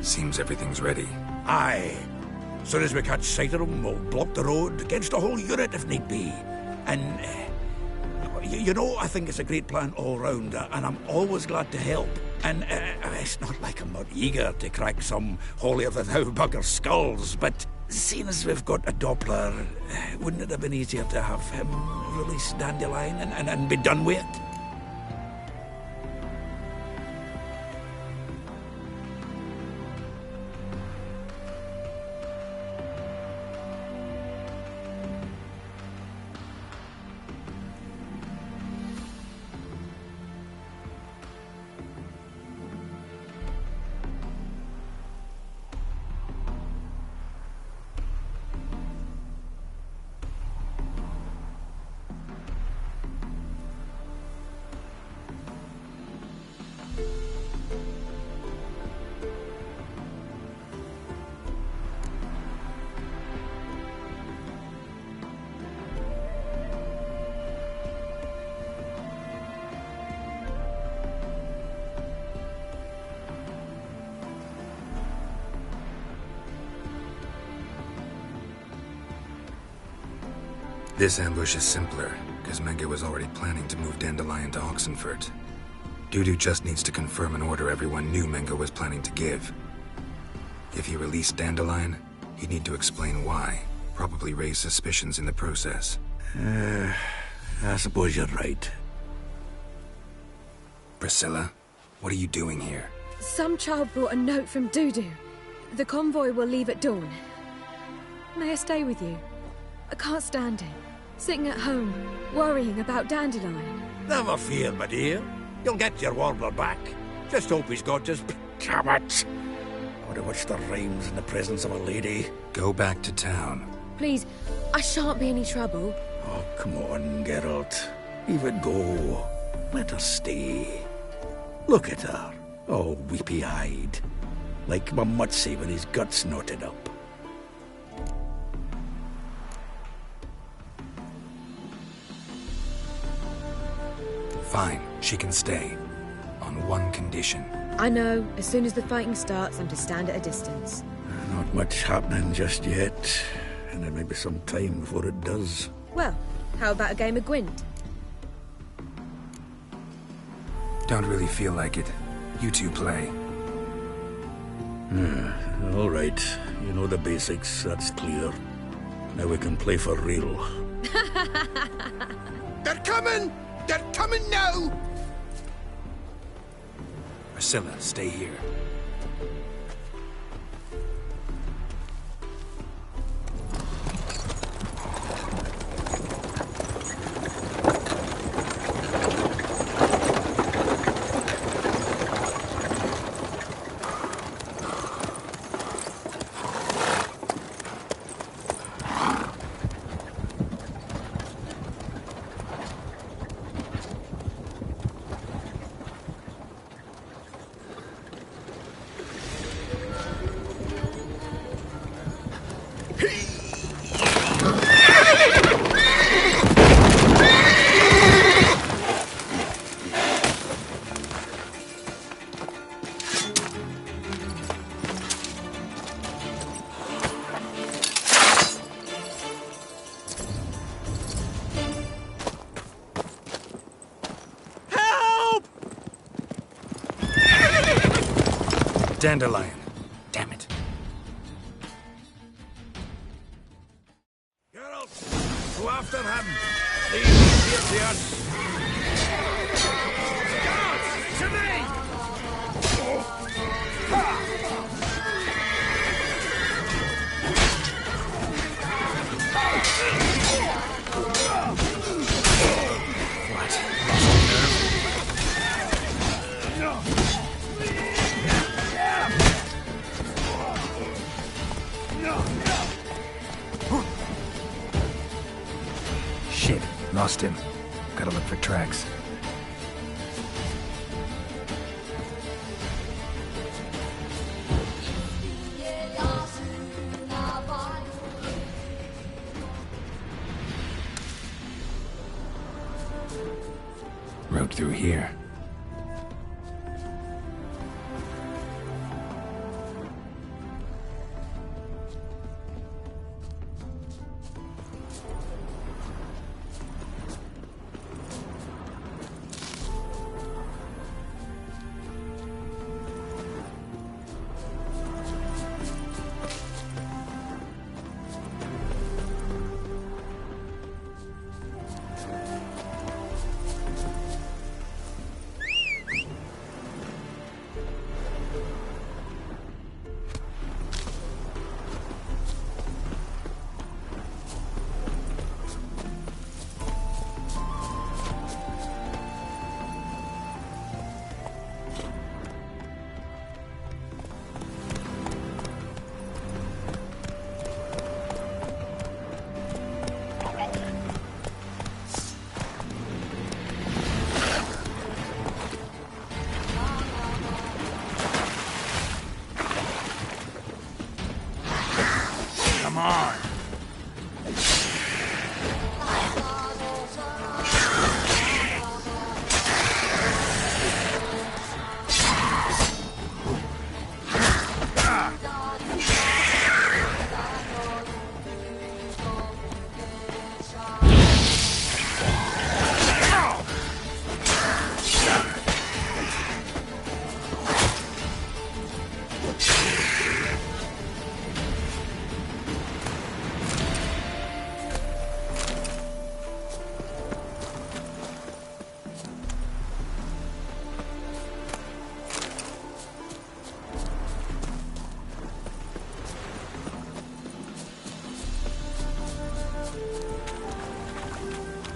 Seems everything's ready. Aye. Soon as we catch sight of them, we'll block the road against a whole unit if need be. And, you know, I think it's a great plan all round, and I'm always glad to help. And it's not like I'm not eager to crack some holier-than-thou bugger skulls, but seeing as we've got a Doppler, wouldn't it have been easier to have him release Dandelion and be done with it? This ambush is simpler, because Menge was already planning to move Dandelion to Oxenfurt. Dudu just needs to confirm an order everyone knew Menge was planning to give. If he released Dandelion, he'd need to explain why, probably raise suspicions in the process. I suppose you're right. Priscilla, what are you doing here? Some child brought a note from Dudu. The convoy will leave at dawn. May I stay with you? I can't stand it. Sitting at home, worrying about Dandelion. Never fear, my dear. You'll get your warbler back. Just hope he's got his... Damn it! I wonder what's the rhymes in the presence of a lady. Go back to town. Please, I shan't be any trouble. Oh, come on, Geralt. Leave it go. Let her stay. Look at her, all weepy-eyed. Like Mamutsi with his guts knotted up. Fine, she can stay. On one condition. I know, as soon as the fighting starts, I'm to stand at a distance. Not much happening just yet. And there may be some time before it does. Well, how about a game of Gwent? Don't really feel like it. You two play. All right. You know the basics, that's clear. Now we can play for real. They're coming! They're coming now! Priscilla, stay here. Dandelion. Damn it. Geralt, go after him. Leave him here to us. Guards, to me! Shit, lost him. Gotta look for tracks. Road through here. on!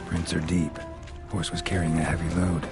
Prints are deep. Horse was carrying a heavy load.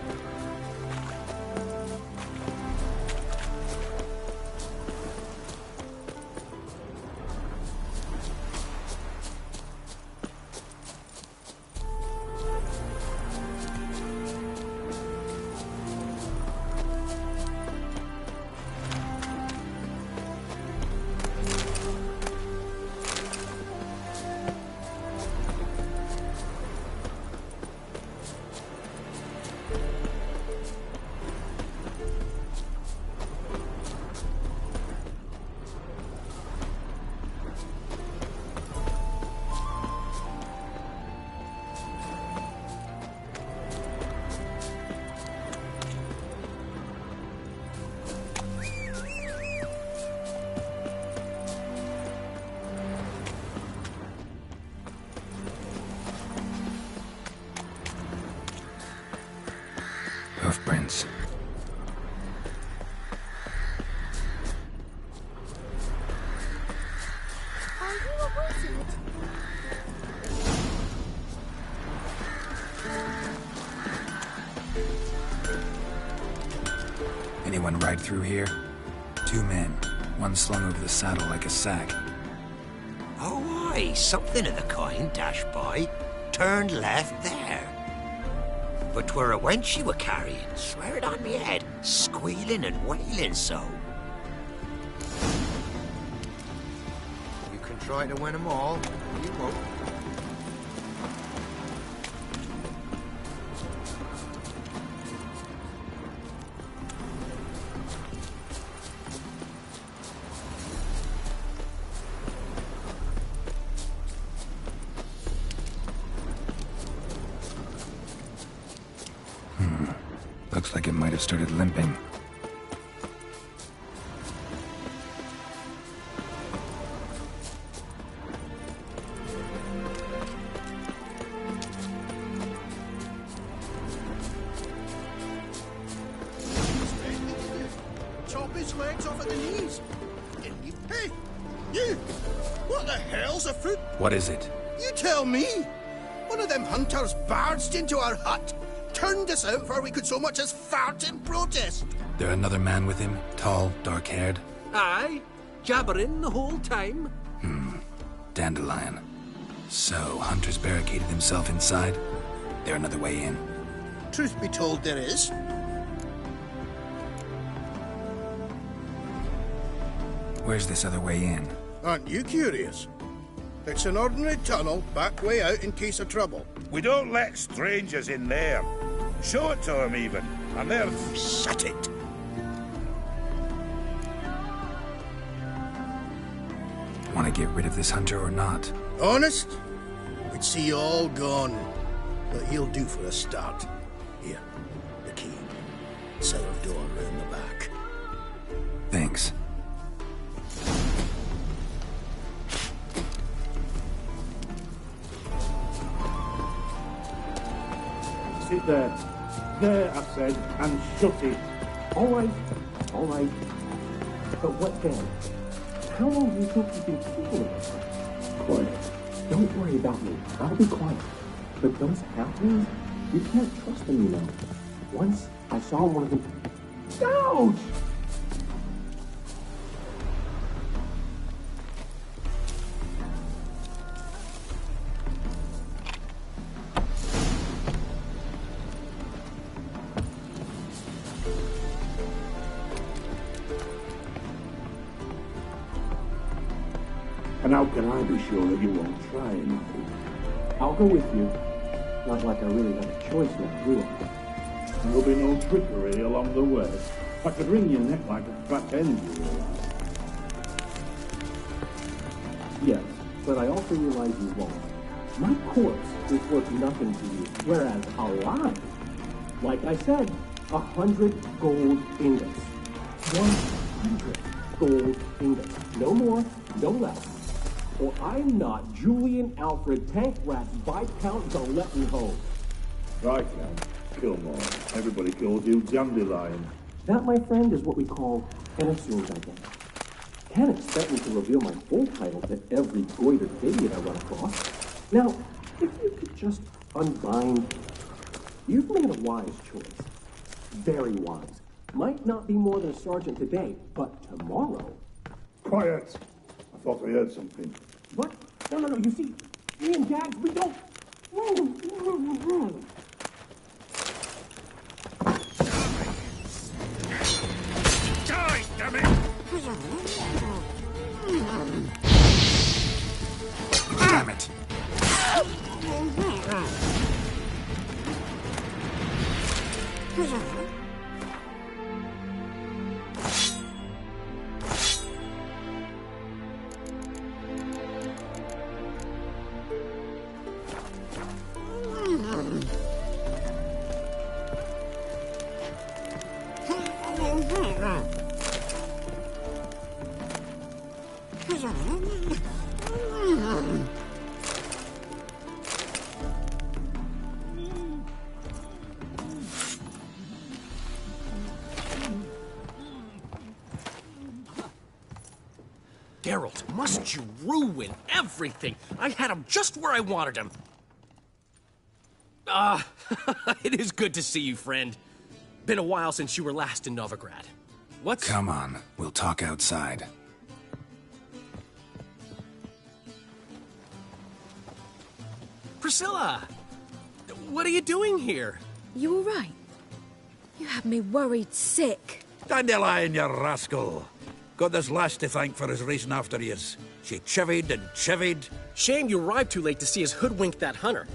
Hoofprints. Are you a wizard? Anyone ride through here? 2 men. One slung over the saddle like a sack. Oh, aye, something of the kind dashed by. Turned left there. But 'twere a wench she were carrying, swear it on me head, squealing and wailing so. You can try to win 'em all, you won't. Looks like it might have started limping. Chop his legs off at the knees. Hey, you! What the hell's afoot? What is it? You tell me! One of them hunters barged into our hut, turned us out before we could so much as fart in protest. There another man with him? Tall, dark-haired? Aye, jabbering the whole time. Dandelion. So, Hunter's barricaded himself inside? There another way in? Truth be told, there is. Where's this other way in? Aren't you curious? It's an ordinary tunnel, back way out in case of trouble. We don't let strangers in there. Show it to them, even. And they'll... Shut it! Want to get rid of this hunter or not? Honest? We'd see you all gone. But he'll do for a start. Here, the key. Cellar door round the back. Thanks. Sit there. There, I said, and shut it. All right. All right. But what then? How long do you think you've been keeping it? Quiet. Don't worry about me. I'll be quiet. But those halflings, you can't trust them, you know. Once I saw one of them... Ouch! And how can I be sure that you won't try anything? I'll go with you. Not like I really have a choice now, do I? There'll be no trickery along the way. I could wring your neck like a fat hen, you realize. Yes, but I also realize you won't. My corpse is worth nothing to you, whereas alive, like I said, 100 gold ingots. 100 gold ingots. No more, no less. Or I'm not Julian Alfred Tank Rat Viscount Galetten Home. Right now, kill more. Everybody calls you Dandelion. That, my friend, is what we call an assumed identity. Can't expect me to reveal my full title to every goitered idiot I run across. Now, if you could just unbind... You've made a wise choice. Very wise. Might not be more than a sergeant today, but tomorrow... Quiet! I thought I heard something. What? No, you see, me and Jags, we don't... Die, damn it! Damn it. Geralt, must you ruin everything? I had him just where I wanted him. It is good to see you, friend. Been a while since you were last in Novigrad. What's... Come on, we'll talk outside. Priscilla! What are you doing here? You all right? You had me worried sick. Dandelion, you rascal. Got this lass to thank for his racing after yous. She chivied and chivied. Shame you arrived too late to see us hoodwink that hunter.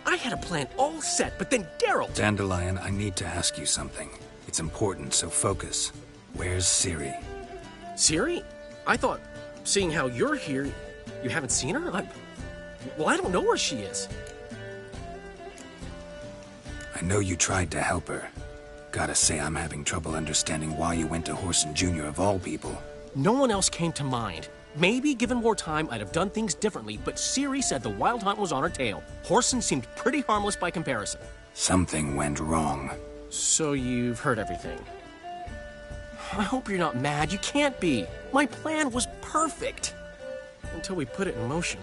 I had a plan all set, but then Geralt... Dandelion, I need to ask you something. It's important, so focus. Where's Ciri? Ciri? I thought, seeing how you're here, you haven't seen her? Well, I don't know where she is. I know you tried to help her. Gotta say, I'm having trouble understanding why you went to Whoreson Jr. of all people. No one else came to mind. Maybe, given more time, I'd have done things differently, but Ciri said the Wild Hunt was on her tail. Whoreson seemed pretty harmless by comparison. Something went wrong. So you've heard everything. I hope you're not mad. You can't be. My plan was perfect. Until we put it in motion.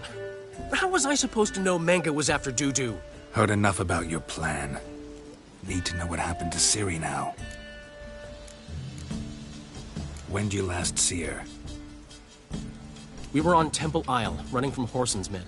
How was I supposed to know Menge was after Dudu? Heard enough about your plan. Need to know what happened to Ciri now. When did you last see her? We were on Temple Isle, running from Whoreson's men.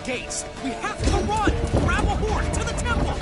Gates! We have to run! Grab a horse to the temple!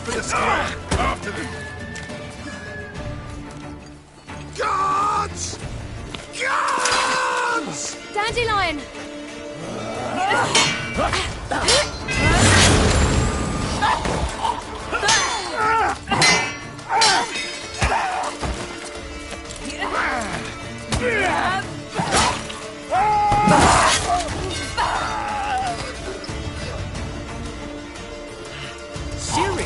for the sky! After them! Guards! Guards! Dandelion! Siri!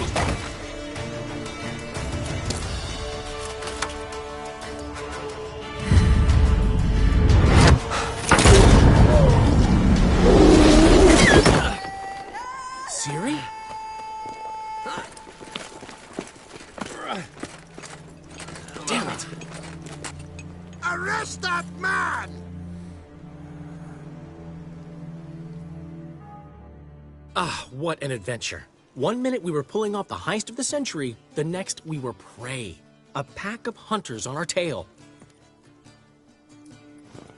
Siri? Damn it! Arrest that man! Ah, what an adventure. 1 minute we were pulling off the heist of the century, the next we were prey. A pack of hunters on our tail.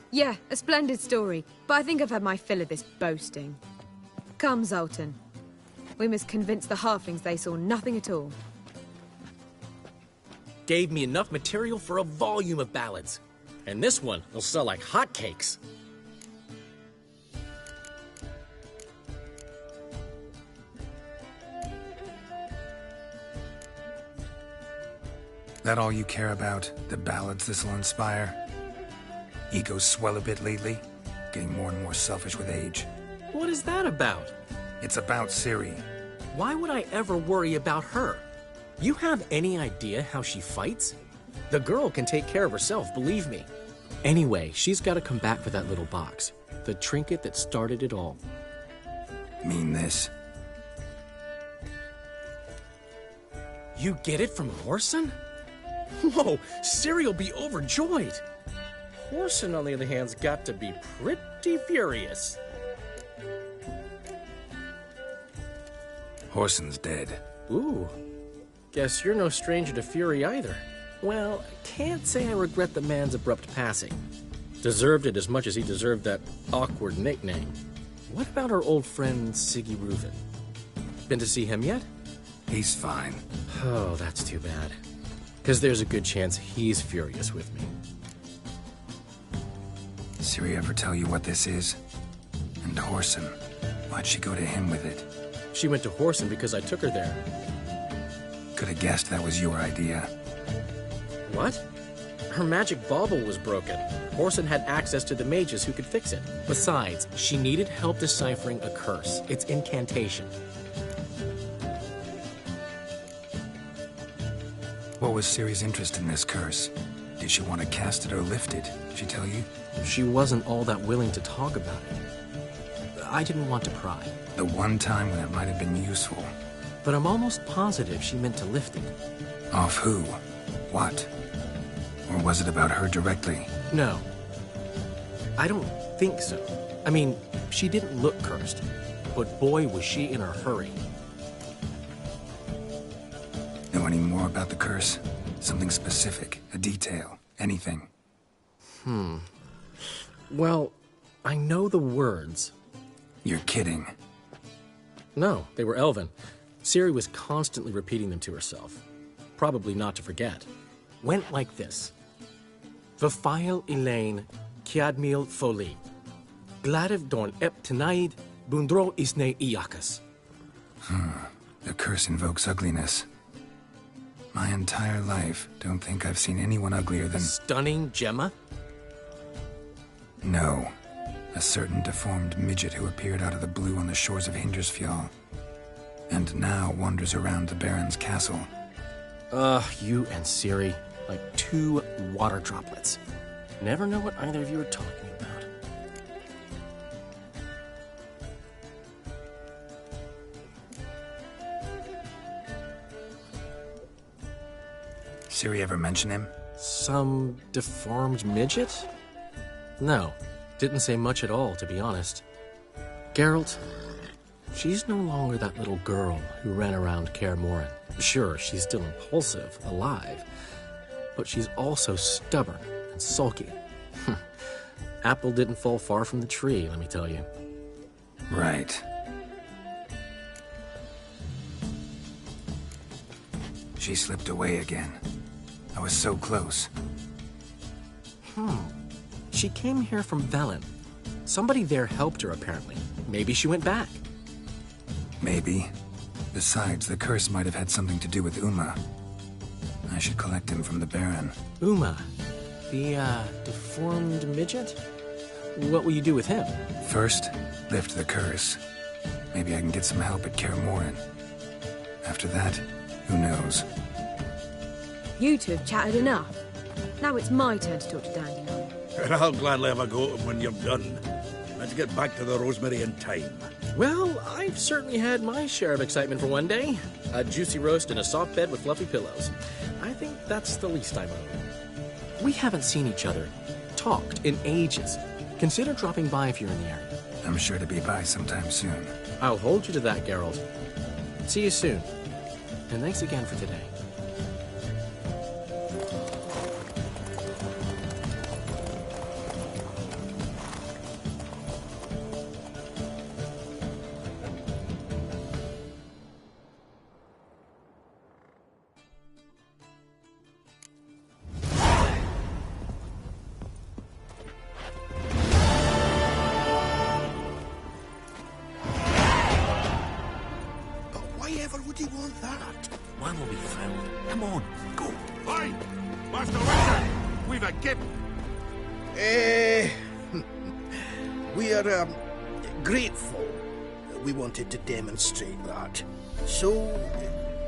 Yeah, a splendid story, but I think I've had my fill of this boasting. Come, Zoltan. We must convince the halflings they saw nothing at all. Gave me enough material for a volume of ballads. And this one will sell like hotcakes. That all you care about? The ballads this'll inspire? Egos swell a bit lately? Getting more and more selfish with age. What is that about? It's about Ciri. Why would I ever worry about her? You have any idea how she fights? The girl can take care of herself, believe me. Anyway, she's got to come back for that little box. The trinket that started it all. Mean this? You get it from Whoreson? Whoa, Ciri'll be overjoyed. Whoreson, on the other hand, has got to be pretty furious. Whoreson's dead. Ooh, guess you're no stranger to fury either. Well, can't say I regret the man's abrupt passing. Deserved it as much as he deserved that awkward nickname. What about our old friend Siggy Reuven? Been to see him yet? He's fine. Oh, that's too bad. Because there's a good chance he's furious with me. Ciri ever tell you what this is? And Whoreson, why'd she go to him with it? She went to Whoreson because I took her there. Could have guessed that was your idea. What? Her magic bauble was broken. Whoreson had access to the mages who could fix it. Besides, she needed help deciphering a curse. It's incantation. What was Ciri's interest in this curse? Did she want to cast it or lift it? Did she tell you? She wasn't all that willing to talk about it. I didn't want to pry. The one time when it might have been useful. But I'm almost positive she meant to lift it. Off who? What? Or was it about her directly? No. I don't think so. I mean, she didn't look cursed. But boy, was she in a hurry. Know any more about the curse? Something specific, a detail, anything? Well, I know the words. You're kidding. No, they were Elven. Ciri was constantly repeating them to herself. Probably not to forget. Went like this. Vafile Elaine, Kiadmil Foli. Gladiv Dorn Ep Tenaid, Bundro Isne Iakas. The curse invokes ugliness. My entire life, don't think I've seen anyone uglier than... Stunning Gemma? No. A certain deformed midget who appeared out of the blue on the shores of Hindersfjall. And now wanders around the Baron's castle. You and Ciri, like two water droplets. Never know what either of you are talking about. Ciri ever mention him? Some deformed midget? No, didn't say much at all, to be honest. Geralt, she's no longer that little girl who ran around Kaer Morhen. Sure, she's still impulsive, alive, but she's also stubborn and sulky. Apple didn't fall far from the tree, let me tell you. Right. She slipped away again. I was so close. She came here from Velen. Somebody there helped her, apparently. Maybe she went back. Maybe. Besides, the curse might have had something to do with Uma. I should collect him from the Baron. Uma, the, deformed midget? What will you do with him? First, lift the curse. Maybe I can get some help at Kaer Morhen. After that, who knows? You two have chatted enough. Now it's my turn to talk to Dandelion. And I'll gladly have a go at him when you're done. Let's get back to the Rosemary in time. Well, I've certainly had my share of excitement for one day. A juicy roast and a soft bed with fluffy pillows. I think that's the least I'm owed. We haven't seen each other, talked in ages. Consider dropping by if you're in the area. I'm sure to be by sometime soon. I'll hold you to that, Geralt. See you soon. And thanks again for today. Would he want that? One will be found. Come on, go. Hey! Master Wizard! We've a gift! We are, grateful. We wanted to demonstrate that. So,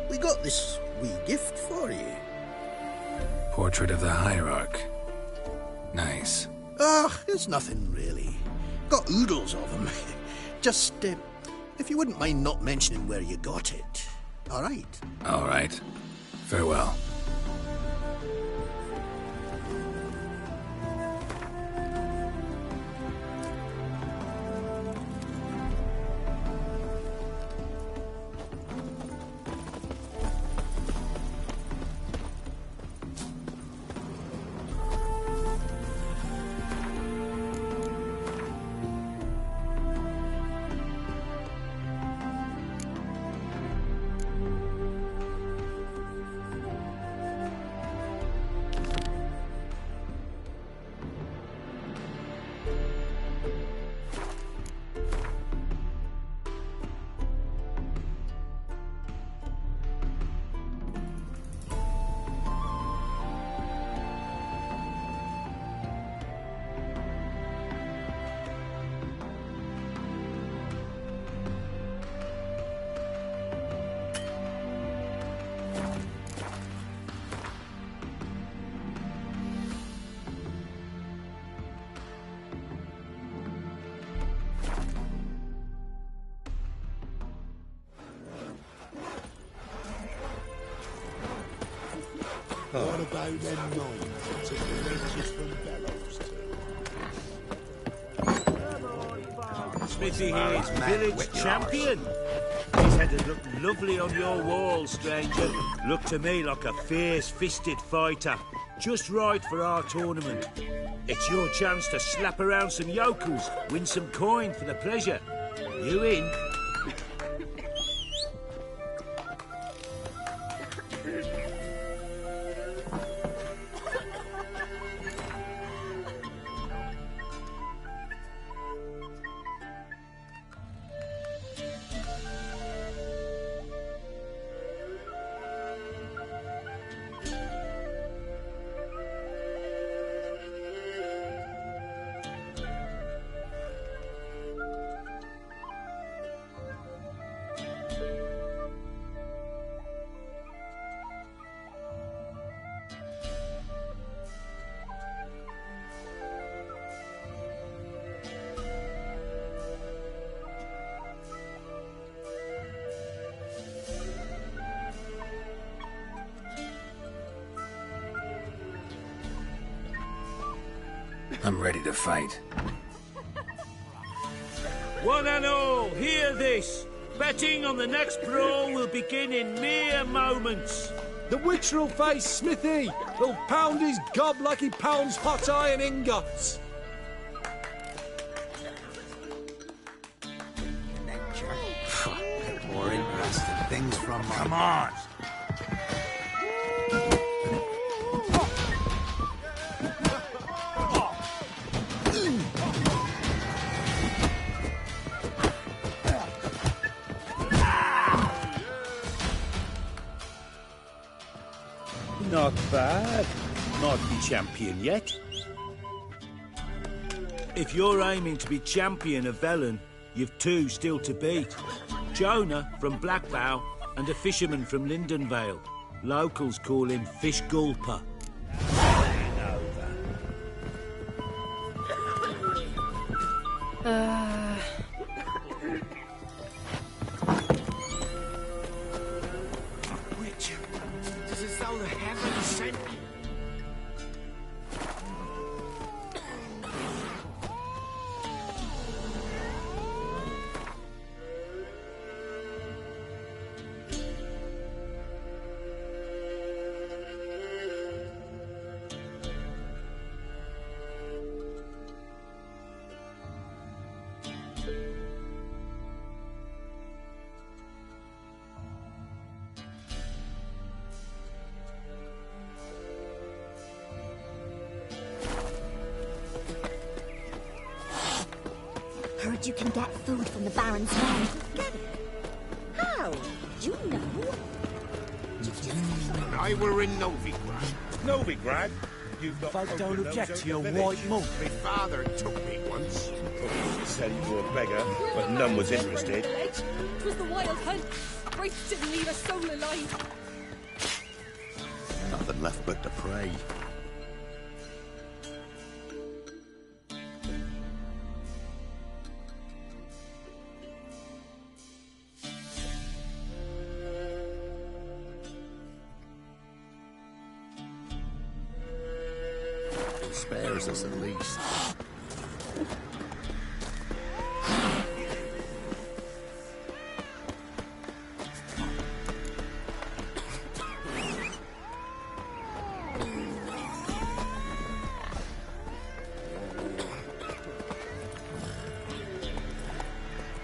we got this wee gift for you. Portrait of the Hierarch. Nice. It's nothing really. Got oodles of them. Just, if you wouldn't mind not mentioning where you got it. All right. All right. Farewell. What about them knights that took the wrenches from Bellows to? Smithy here is village champion. His head would look lovely on your wall, stranger. Look to me like a fierce-fisted fighter. Just right for our tournament. It's your chance to slap around some yokels, win some coin for the pleasure. You in? I'm ready to fight. One and all, hear this. Betting on the next brawl will begin in mere moments. The Witcher will face Smithy. He'll pound his gob like he pounds hot iron ingots. More interesting things from my... Come on! Not bad. Might be champion yet. If you're aiming to be champion of Velen, you've two still to beat. Jonah from Blackbow and a fisherman from Lindenvale. Locals call him Fish Gulper. Witch, it is as though the heavens sent me. Heard you can get food from the Baron's men. Get it? How? You know? I were in Novigrad. Novigrad? You've got Folk don't open object nose to your over white village. monk. My father took me once. He said he were a beggar, but none was interested. Twas the wild hunt. Grace didn't leave a soul alive. Nothing left but to pray. It spares us at least.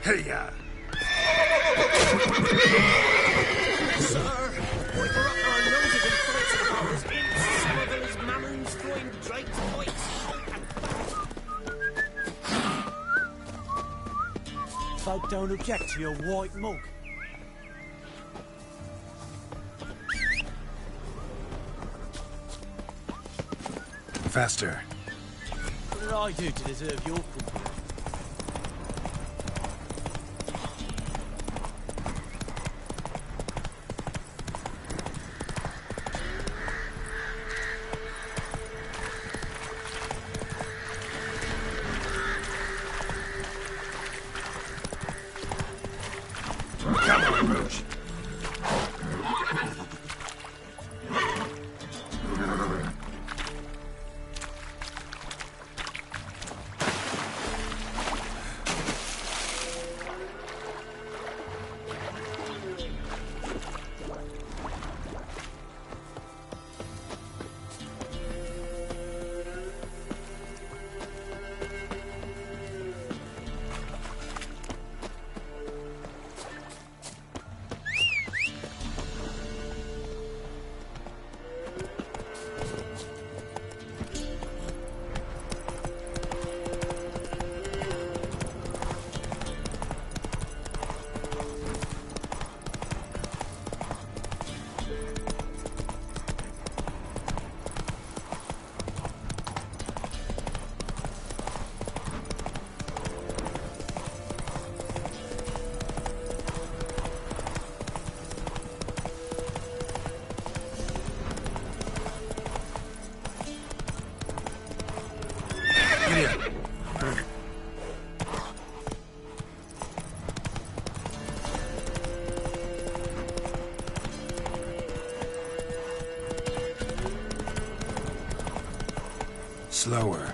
Hey-ya! Sir, we were up our noses in fights about his imps, some of his mammons throwing Drake's points. Folk don't object to your white monk. Faster. What did I do to deserve your company? Come on, Roach. Slower.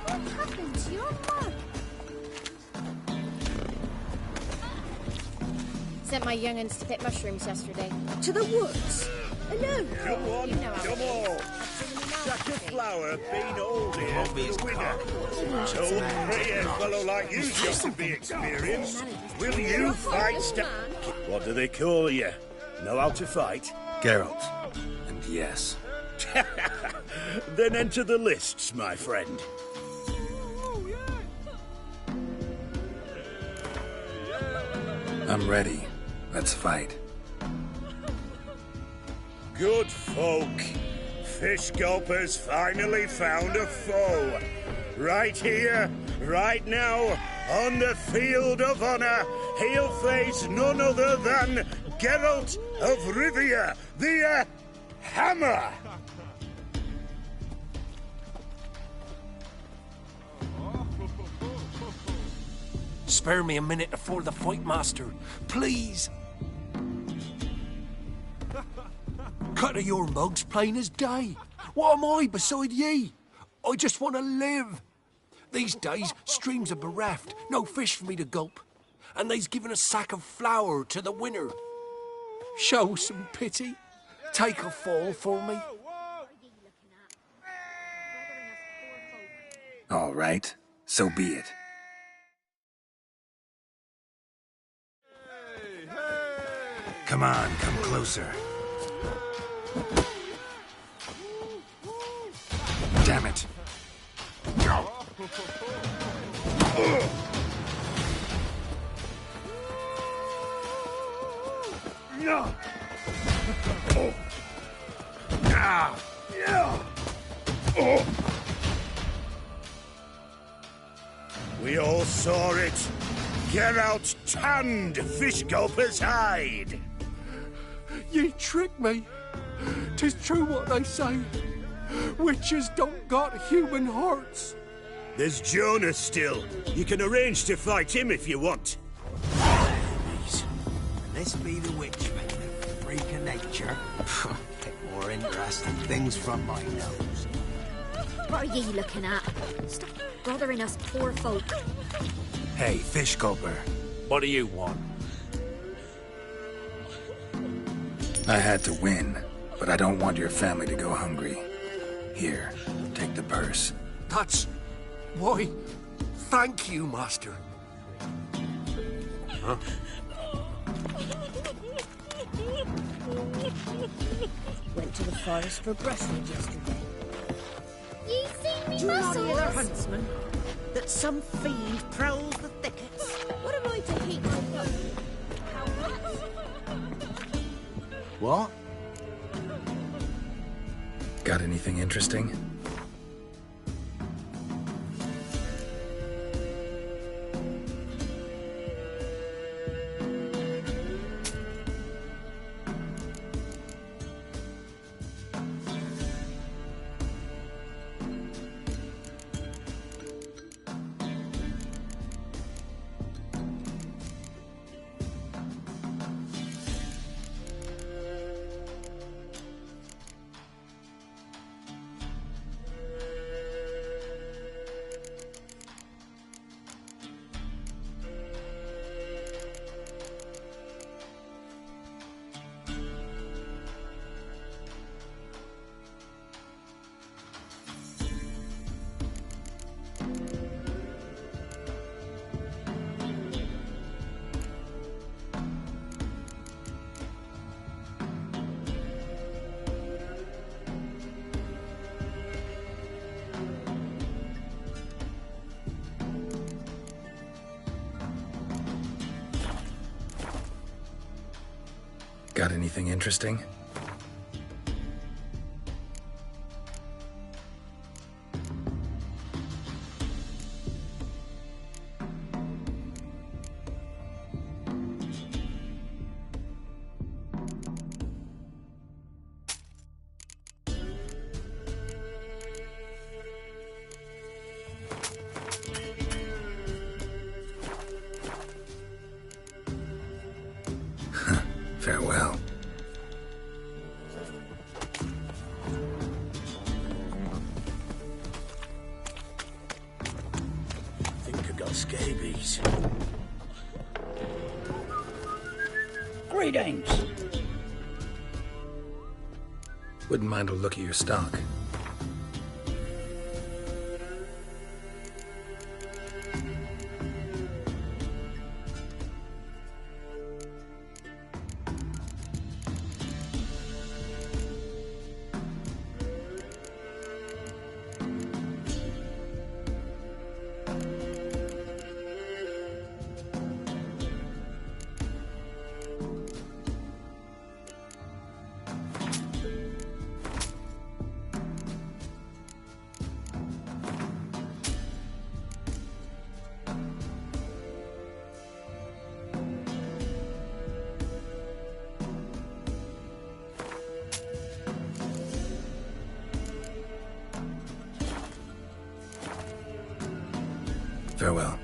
What happened to your mug? Sent my young'uns to pick mushrooms yesterday. To the woods? Alone? Come on, You know how come it is. on. Jack of flour, bean old here for the winner. So pretty a fellow like you's got to be experienced. Will you fight What do they call you? Know how to fight? Geralt. And yes. Then enter the lists, my friend. I'm ready. Let's fight. good folk. Fish gulpers finally found a foe. Right here, right now, on the field of honor, he'll face none other than Geralt of Rivia, the Hammer. Spare me a minute before the fight, Master. Please. Cut of your mug's plain as day. What am I beside ye? I just want to live. These days, streams are bereft, no fish for me to gulp. And they's given a sack of flour to the winner. Show some pity. Take a fall for me. All right, so be it. Come on, come closer. Damn it. We all saw it. Geralt tanned Fish Gulper's hide. Ye tricked me. 'Tis true what they say. Witches don't got human hearts. There's Jonas still. You can arrange to fight him if you want. This be the witch man, freak of nature. Get more interesting things from my nose. What are ye looking at? Stop bothering us poor folk. Hey, Fish Gulper. What do you want? I had to win, but I don't want your family to go hungry. Here, take the purse. That's... why, thank you, Master. Huh? Went to the forest for brushwood yesterday. Ye seen me Do you not hear the muscles? huntsman? That some fiend prowls the thickets. What am I to heed from you? What? Got anything interesting? Got anything interesting? Farewell. Think I got scabies. Greetings. Wouldn't mind a look at your stock. Farewell.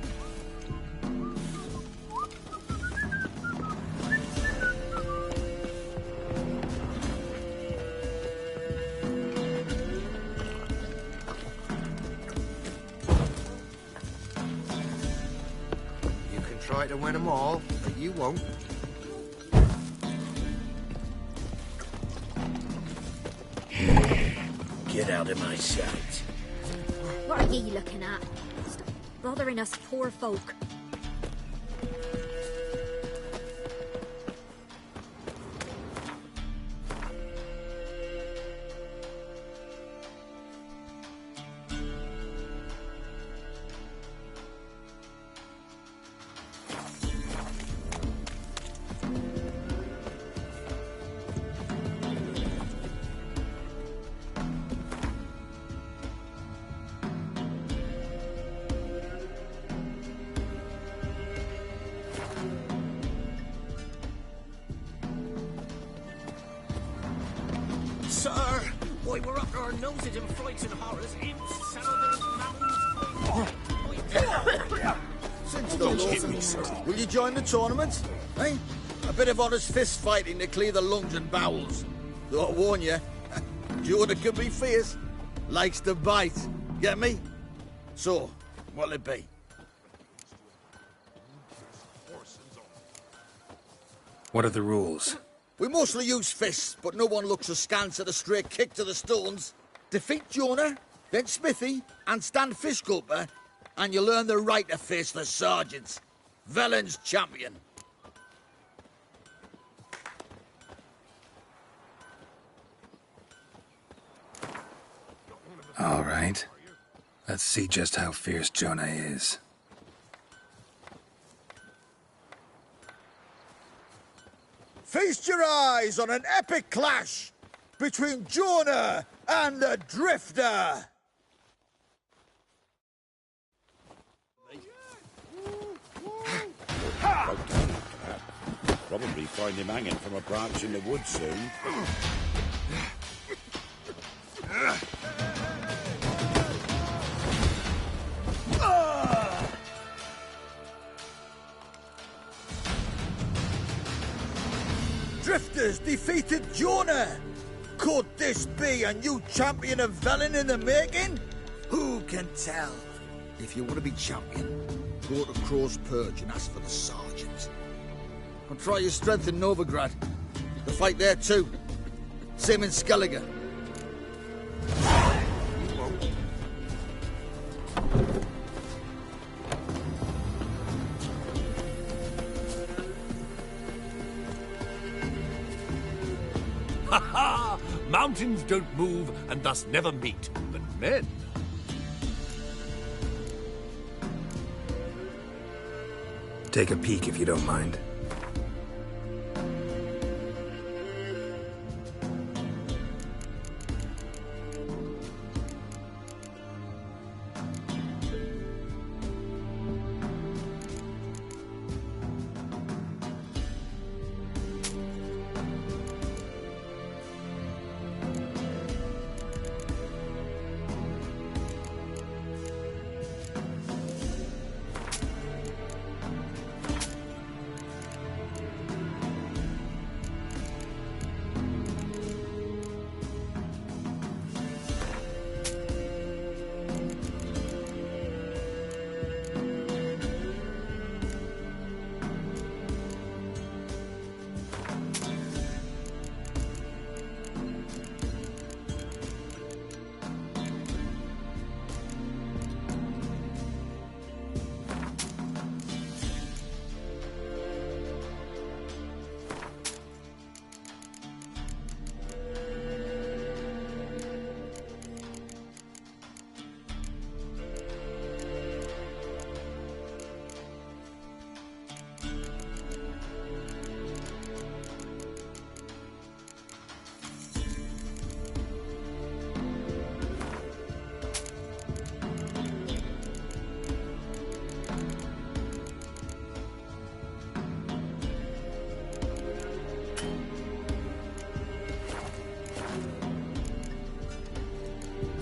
You can try to win them all, but you won't. Get out of my sight. What are ye looking at? Stop bothering us poor folk. Sir, why we're up to our noses in frights and horrors, imps, salamanders, mammals... Since the Lord, will you join the tournament? Eh? A bit of honest fist fighting to clear the lungs and bowels. Though I warn you, Jordan can be fierce. Likes to bite. Get me? So, what'll it be? What are the rules? We mostly use fists, but no one looks askance at a straight kick to the stones. Defeat Jonah, then Smithy, and stand fish gulper, and you'll earn the right to face the sergeants. Velen's champion. All right. Let's see just how fierce Jonah is. Feast your eyes on an epic clash between Jonah and the Drifter. Probably find him hanging from a branch in the woods soon. Drifters defeated Jonah. Could this be a new champion of Velen in the making? Who can tell? If you want to be champion, go to Crow's Purge and ask for the sergeant. Or try your strength in Novigrad. The fight there too. Same in Skellige. Ha ha! Mountains don't move and thus never meet, but men. Take a peek if you don't mind.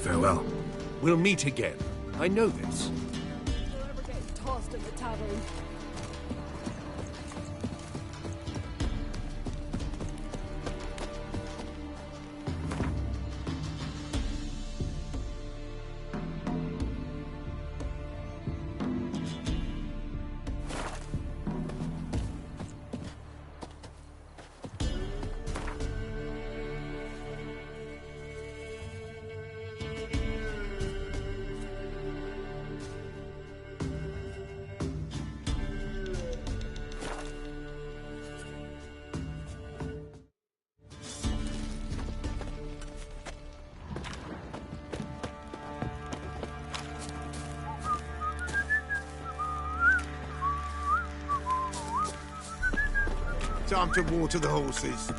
Farewell. We'll meet again. I know this. cost at the tavern. Time to water the horses.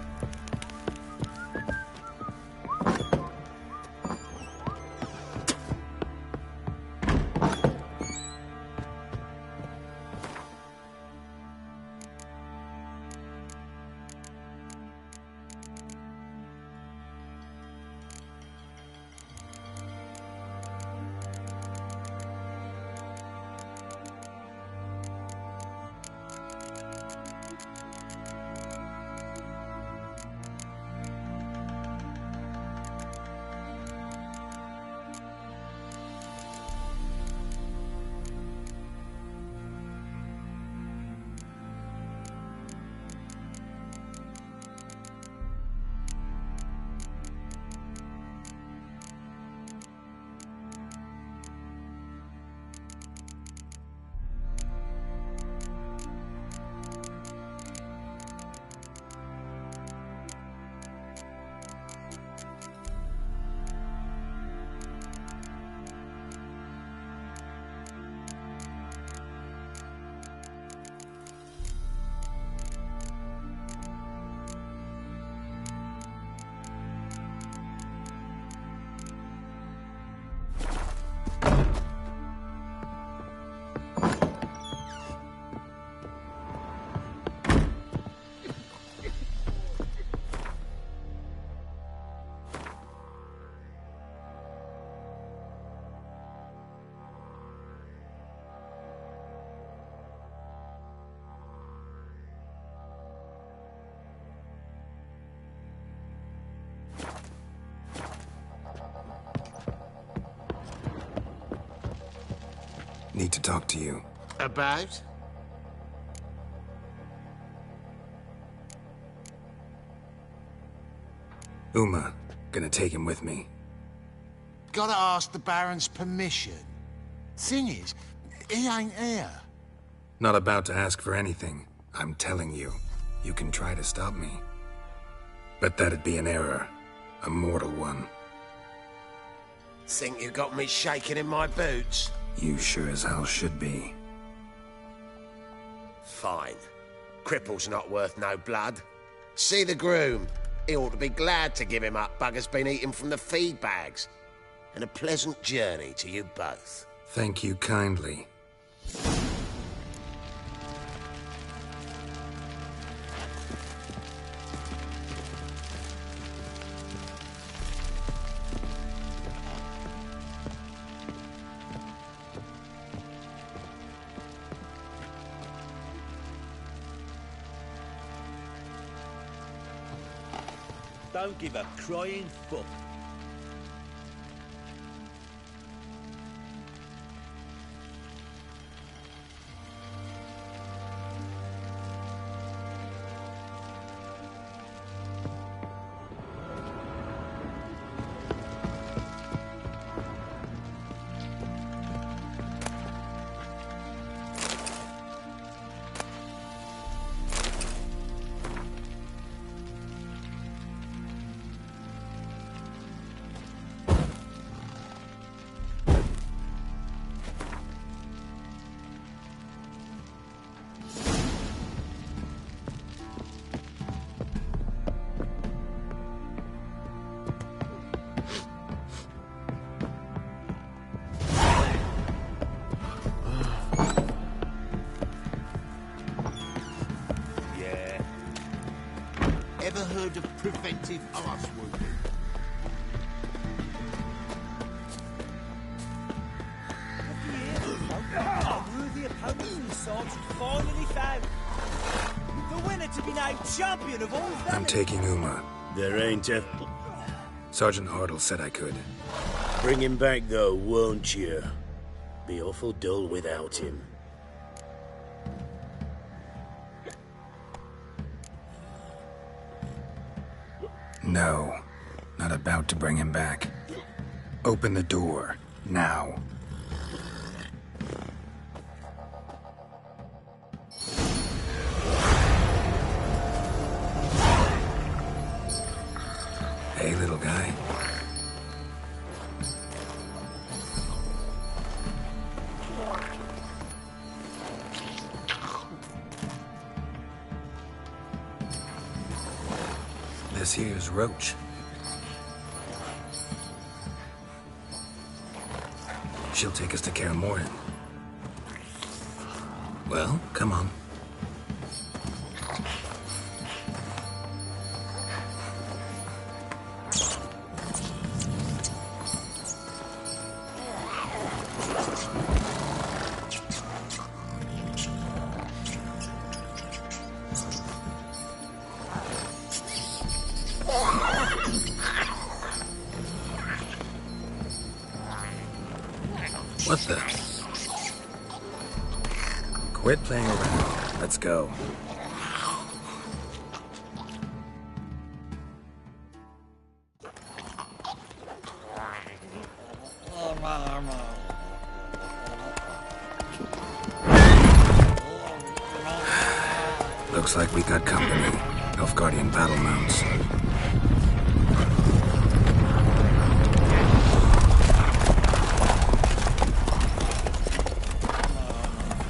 Need to talk to you. About? Uma, gonna take him with me. Gotta ask the Baron's permission. Thing is, he ain't here. Not about to ask for anything. I'm telling you. You can try to stop me. But that'd be an error. A mortal one. Think you got me shaking in my boots? You sure as hell should be. Fine. Cripple's not worth no blood. See the groom. He ought to be glad to give him up. Bugger's been eating from the feed bags. And a pleasant journey to you both. Thank you kindly. Don't give a crying fuck. Ever heard of preventive arse wounding? Unworthy of Our new swords finally found. The winner to be named champion of all I'm taking Uma. There ain't a... Sergeant Hartle said I could. Bring him back, though, won't you? Be awful dull without him. No. Not about to bring him back. Open the door. Now. Hey, little guy. This here's Roach. She'll take us to Kaer Morhen. Well, come on. What the? Quit playing around. Let's go. Looks like we got company. Nilfgaardian battle mounts.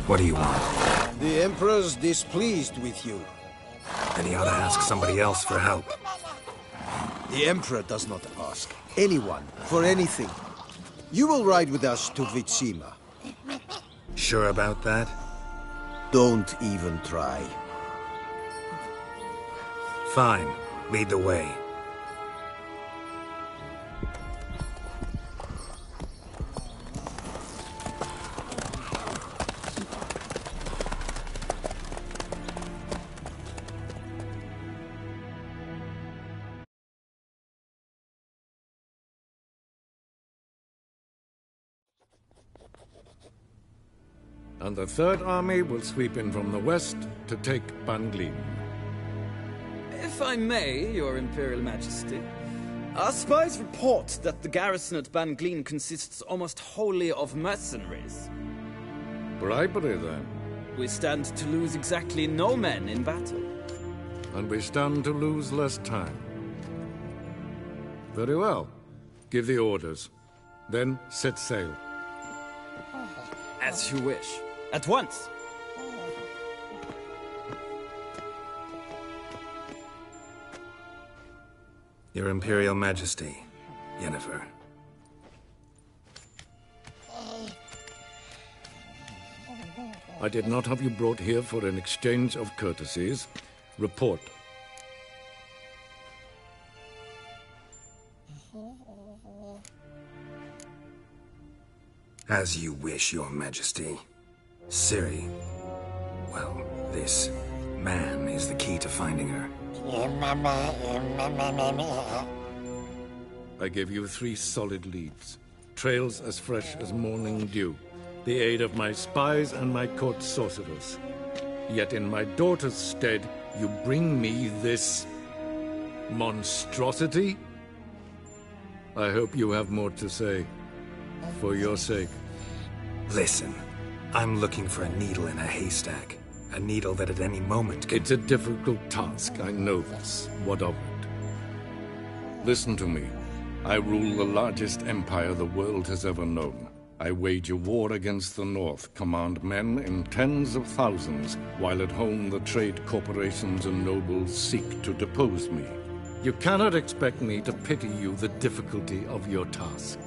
What do you want? The Emperor's displeased with you. Then he ought to ask somebody else for help. The Emperor does not ask anyone for anything. You will ride with us to Vitsima. Sure about that? Don't even try. Fine. Lead the way. And the Third Army will sweep in from the west to take Banglin. If I may, Your Imperial Majesty, our spies report that the garrison at Banglin consists almost wholly of mercenaries. Bribery, then. We stand to lose exactly no men in battle. And we stand to lose less time. Very well. Give the orders. Then set sail. As you wish. At once! Your Imperial Majesty, Yennefer. I did not have you brought here for an exchange of courtesies. Report. As you wish, Your Majesty. Ciri. Well, this man is the key to finding her. I gave you 3 solid leads. Trails as fresh as morning dew. The aid of my spies and my court sorcerers. Yet in my daughter's stead, you bring me this... monstrosity? I hope you have more to say. For your sake. Listen, I'm looking for a needle in a haystack. A needle that at any moment could... It's a difficult task, I know this. What of it? Listen to me. I rule the largest empire the world has ever known. I wage a war against the North, command men in tens of thousands, while at home the trade corporations and nobles seek to depose me. You cannot expect me to pity you the difficulty of your task.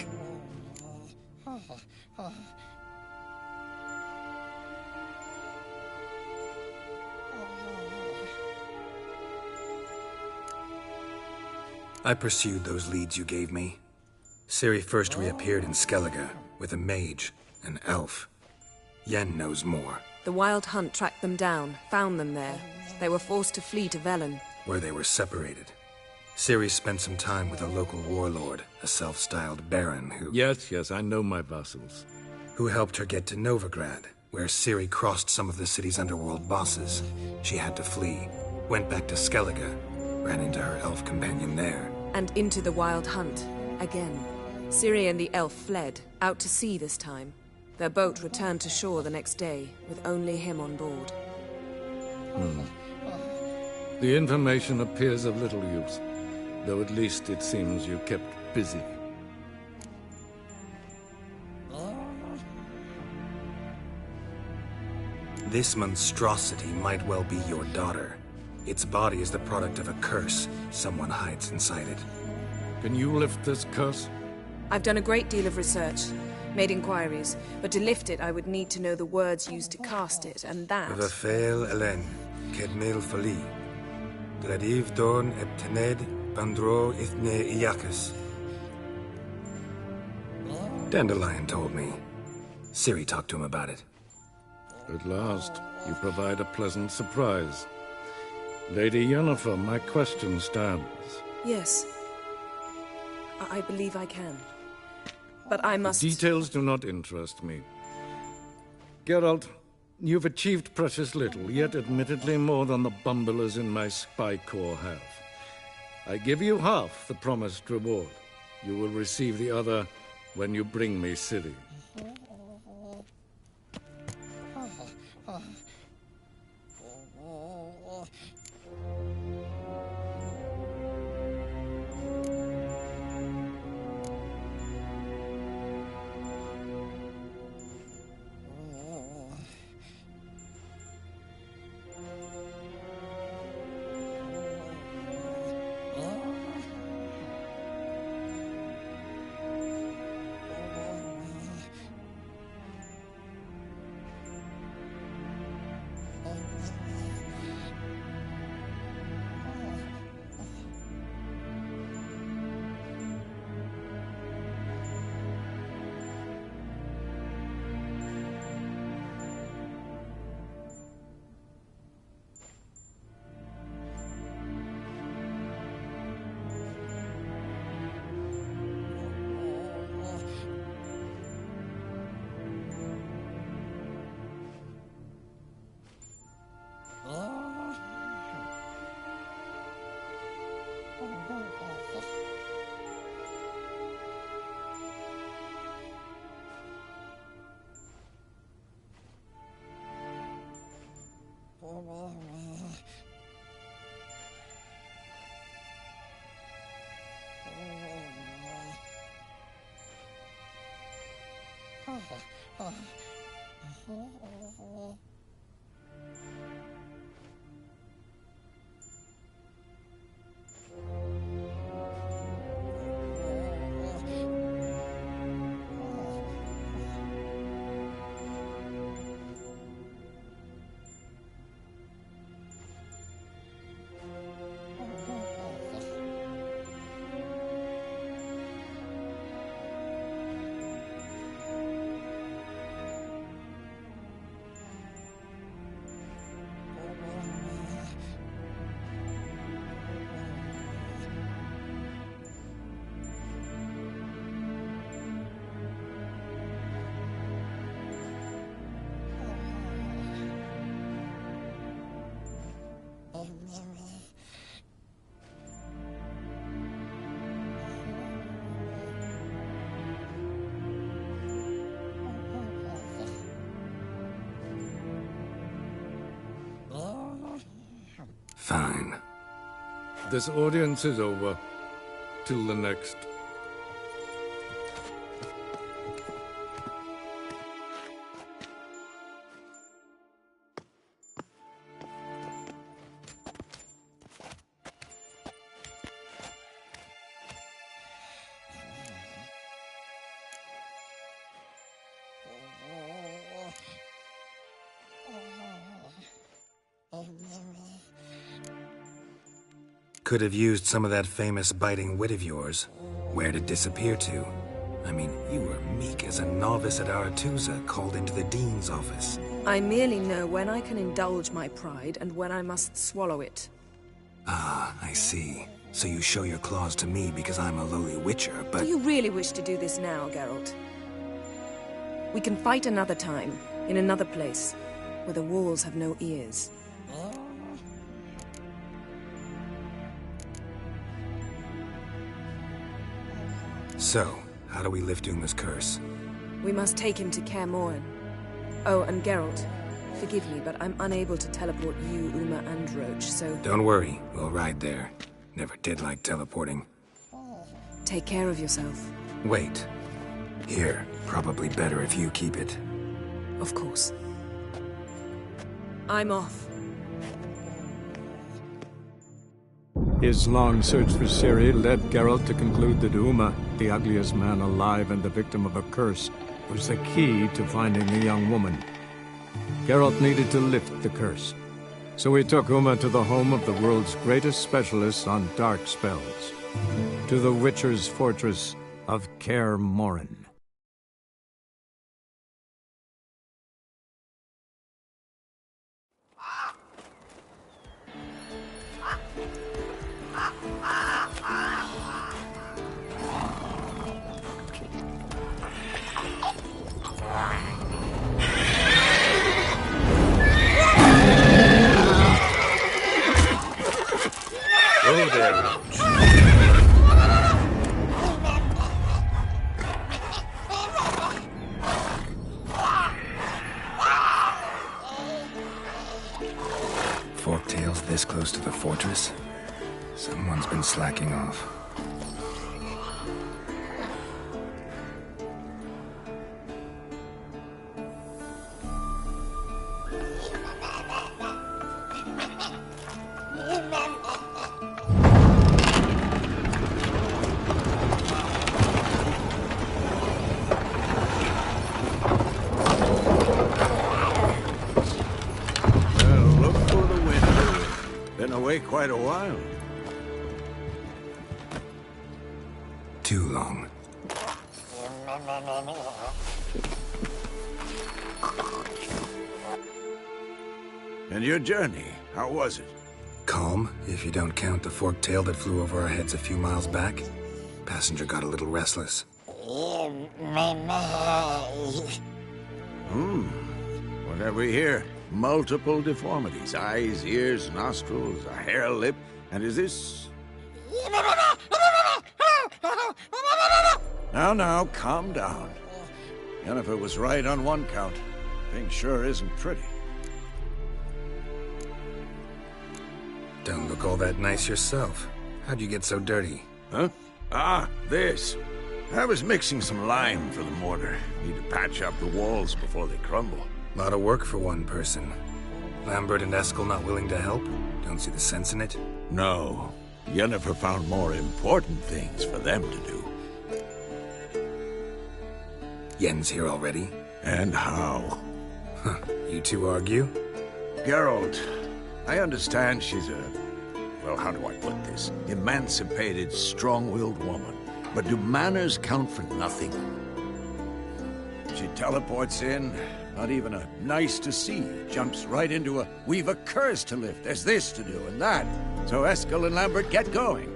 I pursued those leads you gave me. Ciri first reappeared in Skellige with a mage, an elf. Yen knows more. The Wild Hunt tracked them down, found them there. They were forced to flee to Velen. Where they were separated. Ciri spent some time with a local warlord, a self-styled baron who... Yes, I know my vassals. Who helped her get to Novigrad, where Ciri crossed some of the city's underworld bosses. She had to flee, went back to Skellige, ran into her elf companion there. And into the Wild Hunt, again. Ciri and the elf fled, out to sea this time. Their boat returned to shore the next day, with only him on board. The information appears of little use, though at least it seems you kept busy. This monstrosity might well be your daughter. Its body is the product of a curse someone hides inside it. Can you lift this curse? I've done a great deal of research, made inquiries, but to lift it I would need to know the words used to cast it, and that... Vafael Elen, Kedmel Fali, Gladiv Dorn Eptened, Bandro Ithne Iacus. Dandelion told me. Ciri talked to him about it. At last, you provide a pleasant surprise. Lady Yennefer, my question stands. Yes. I believe I can. But I must... Details do not interest me. Geralt, you've achieved precious little, yet admittedly more than the bumblers in my spy corps have. I give you half the promised reward. You will receive the other when you bring me Ciri. Fine. This audience is over. Till the next. Could have used some of that famous biting wit of yours. Where'd it disappear to? I mean, you were meek as a novice at Aretusa called into the Dean's office. I merely know when I can indulge my pride and when I must swallow it. Ah, I see. So you show your claws to me because I'm a lowly witcher, but... Do you really wish to do this now, Geralt? We can fight another time, in another place, where the walls have no ears. So, how do we lift Uma's curse? We must take him to Kaer Morhen. Oh, and Geralt, forgive me, but I'm unable to teleport you, Uma, and Roach, so... Don't worry, we'll ride there. Never did like teleporting. Take care of yourself. Wait. Here, probably better if you keep it. Of course. I'm off. His long search for Ciri led Geralt to conclude that Uma, the ugliest man alive and the victim of a curse, was the key to finding the young woman. Geralt needed to lift the curse, so he took Uma to the home of the world's greatest specialist on dark spells, to the Witcher's fortress of Kaer Morhen. Oh, there, Roach. Forktails this close to the fortress? Someone's been slacking off. Quite a while. Too long. And your journey, how was it? Calm, if you don't count the forked tail that flew over our heads a few miles back. Passenger got a little restless. What have we here? Multiple deformities. Eyes, ears, nostrils, a hair lip. And is this... Now, calm down. Yennefer was right on one count. Thing sure isn't pretty. Don't look all that nice yourself. How'd you get so dirty? Huh? Ah, this. I was mixing some lime for the mortar. Need to patch up the walls before they crumble. Lot of work for one person. Lambert and Eskel not willing to help? Don't see the sense in it? No. Yennefer found more important things for them to do. Yen's here already? And how? Huh. You two argue? Geralt, I understand she's a... well, how do I put this? Emancipated, strong-willed woman. But do manners count for nothing? She teleports in, not even a nice to see, jumps right into a we've a curse to lift, there's this to do and that. So Eskel and Lambert get going.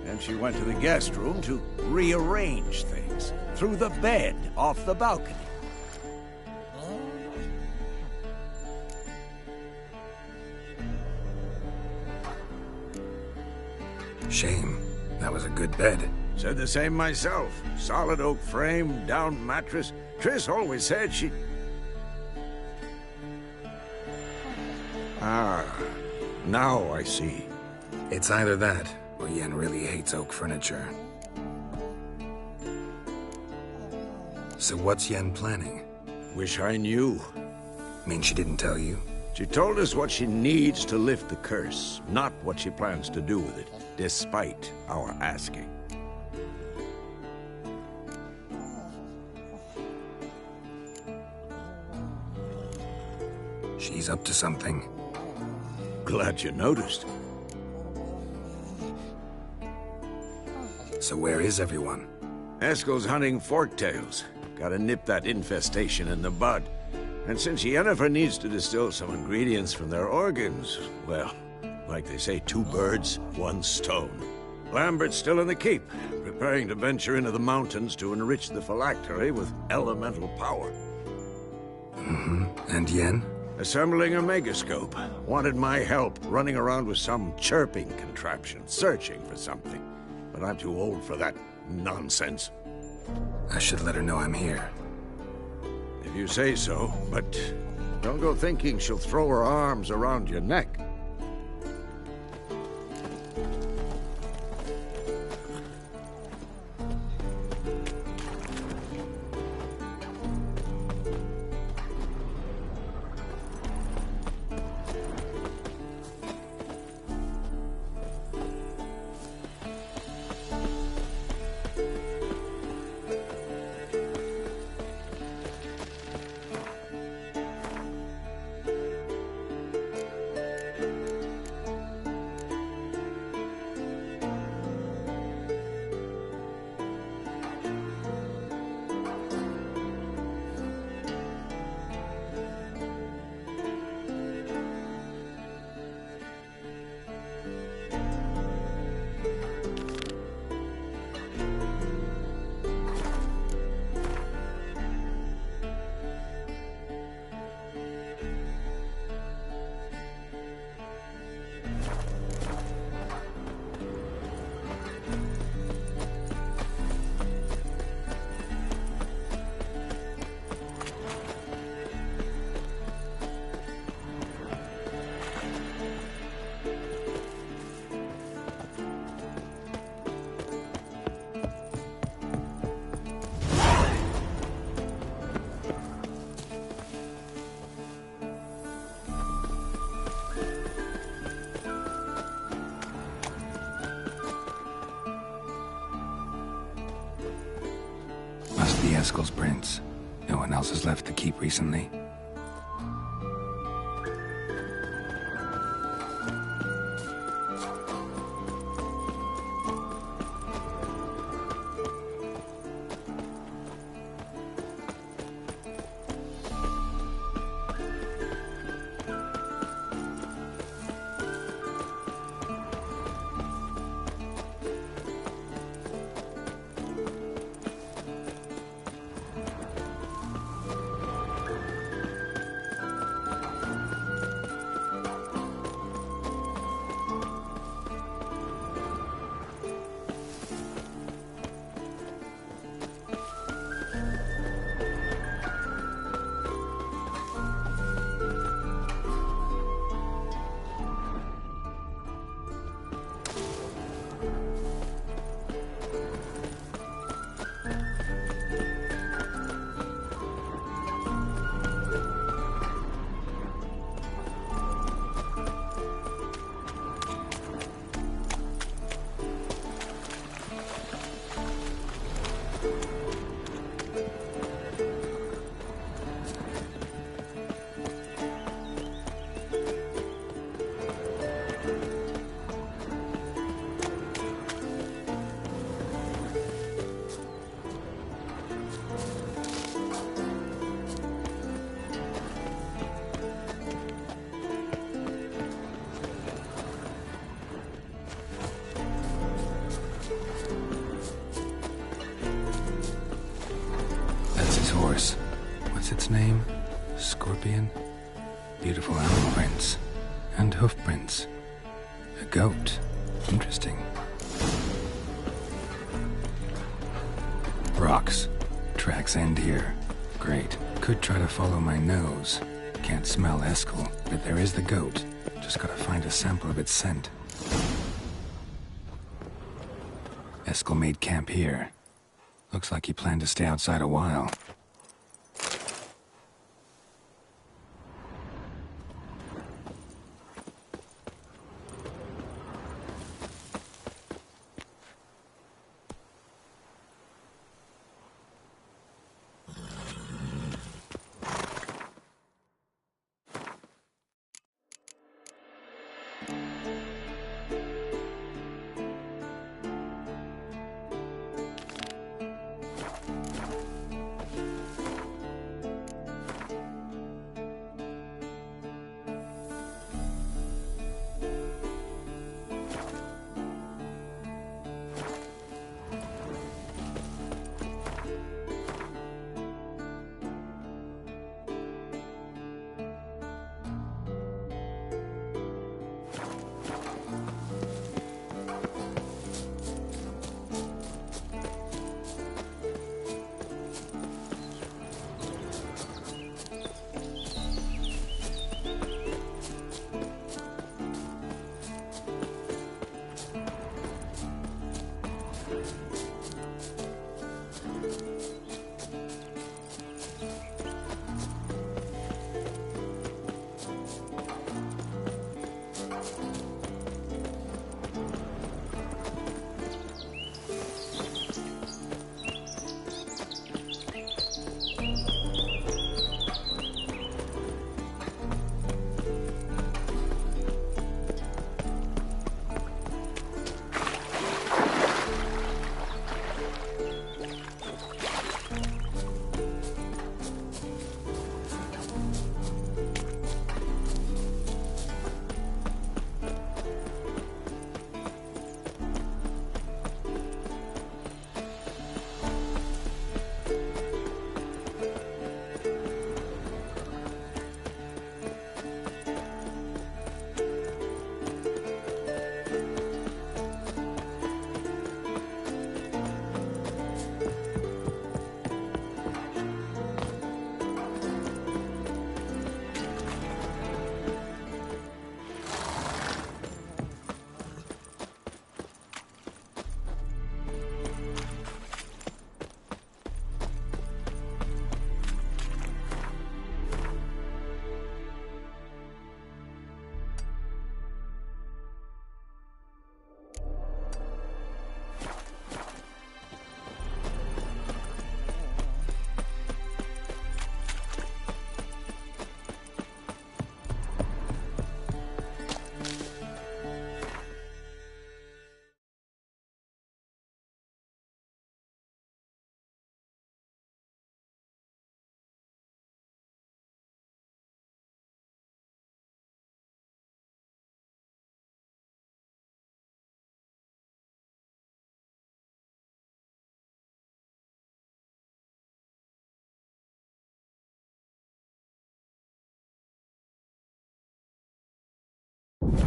Then she went to the guest room to rearrange things. Through the bed, off the balcony. Shame. That was a good bed. Said the same myself. Solid oak frame, down mattress. Triss always said she... Ah, now I see. It's either that, or Yen really hates oak furniture. So what's Yen planning? Wish I knew. Mean she didn't tell you? She told us what she needs to lift the curse, not what she plans to do with it, despite our asking. She's up to something. Glad you noticed. So where is everyone? Eskel's hunting forktails. Gotta nip that infestation in the bud. And since Yennefer needs to distill some ingredients from their organs, well, like they say, 2 birds, 1 stone. Lambert's still in the keep, preparing to venture into the mountains to enrich the phylactery with elemental power. And Yen? Assembling a megascope. Wanted my help running around with some chirping contraption, searching for something. But I'm too old for that nonsense. I should let her know I'm here. If you say so, but don't go thinking she'll throw her arms around your neck. Must be Eskel's prints. No one else has left the keep recently. Horse. What's its name? Scorpion? Beautiful animal prints. And hoof prints. A goat. Interesting. Rocks. Tracks end here. Great. Could try to follow my nose. Can't smell Eskel, but there is the goat. Just gotta find a sample of its scent. Eskel made camp here. Looks like he planned to stay outside a while.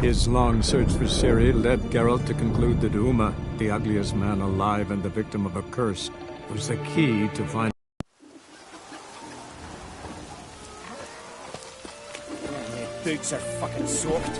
His long search for Ciri led Geralt to conclude that Uma, the ugliest man alive and the victim of a curse, was the key to finding... My boots are fucking soaked.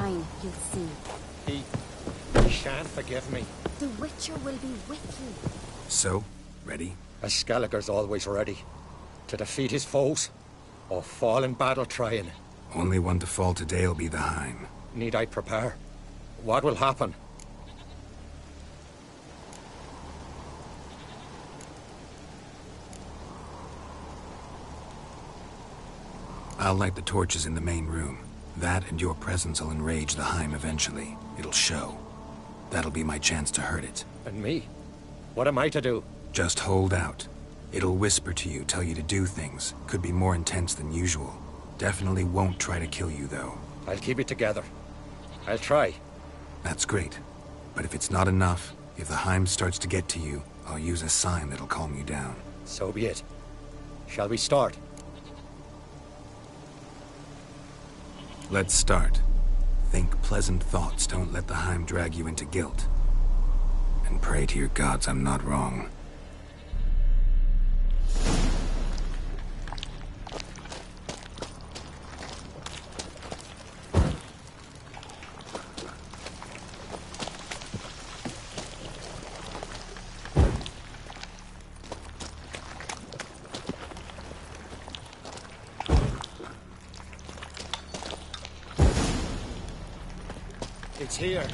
fine, you'll see. He shan't forgive me. The Witcher will be with you. So, ready? As Skelliger's always ready. To defeat his foes, or fall in battle trying. Only one to fall today will be the Heim. Need I prepare? What will happen? I'll light the torches in the main room. That and your presence will enrage the Heim eventually. It'll show. That'll be my chance to hurt it. And me? What am I to do? Just hold out. It'll whisper to you, tell you to do things. Could be more intense than usual. Definitely won't try to kill you, though. I'll keep it together. I'll try. That's great. But if it's not enough, If the Heim starts to get to you, I'll use a sign that'll calm you down. So be it. Shall we start? Let's start. Think pleasant thoughts, don't let the Heim drag you into guilt. And pray to your gods I'm not wrong. It's here.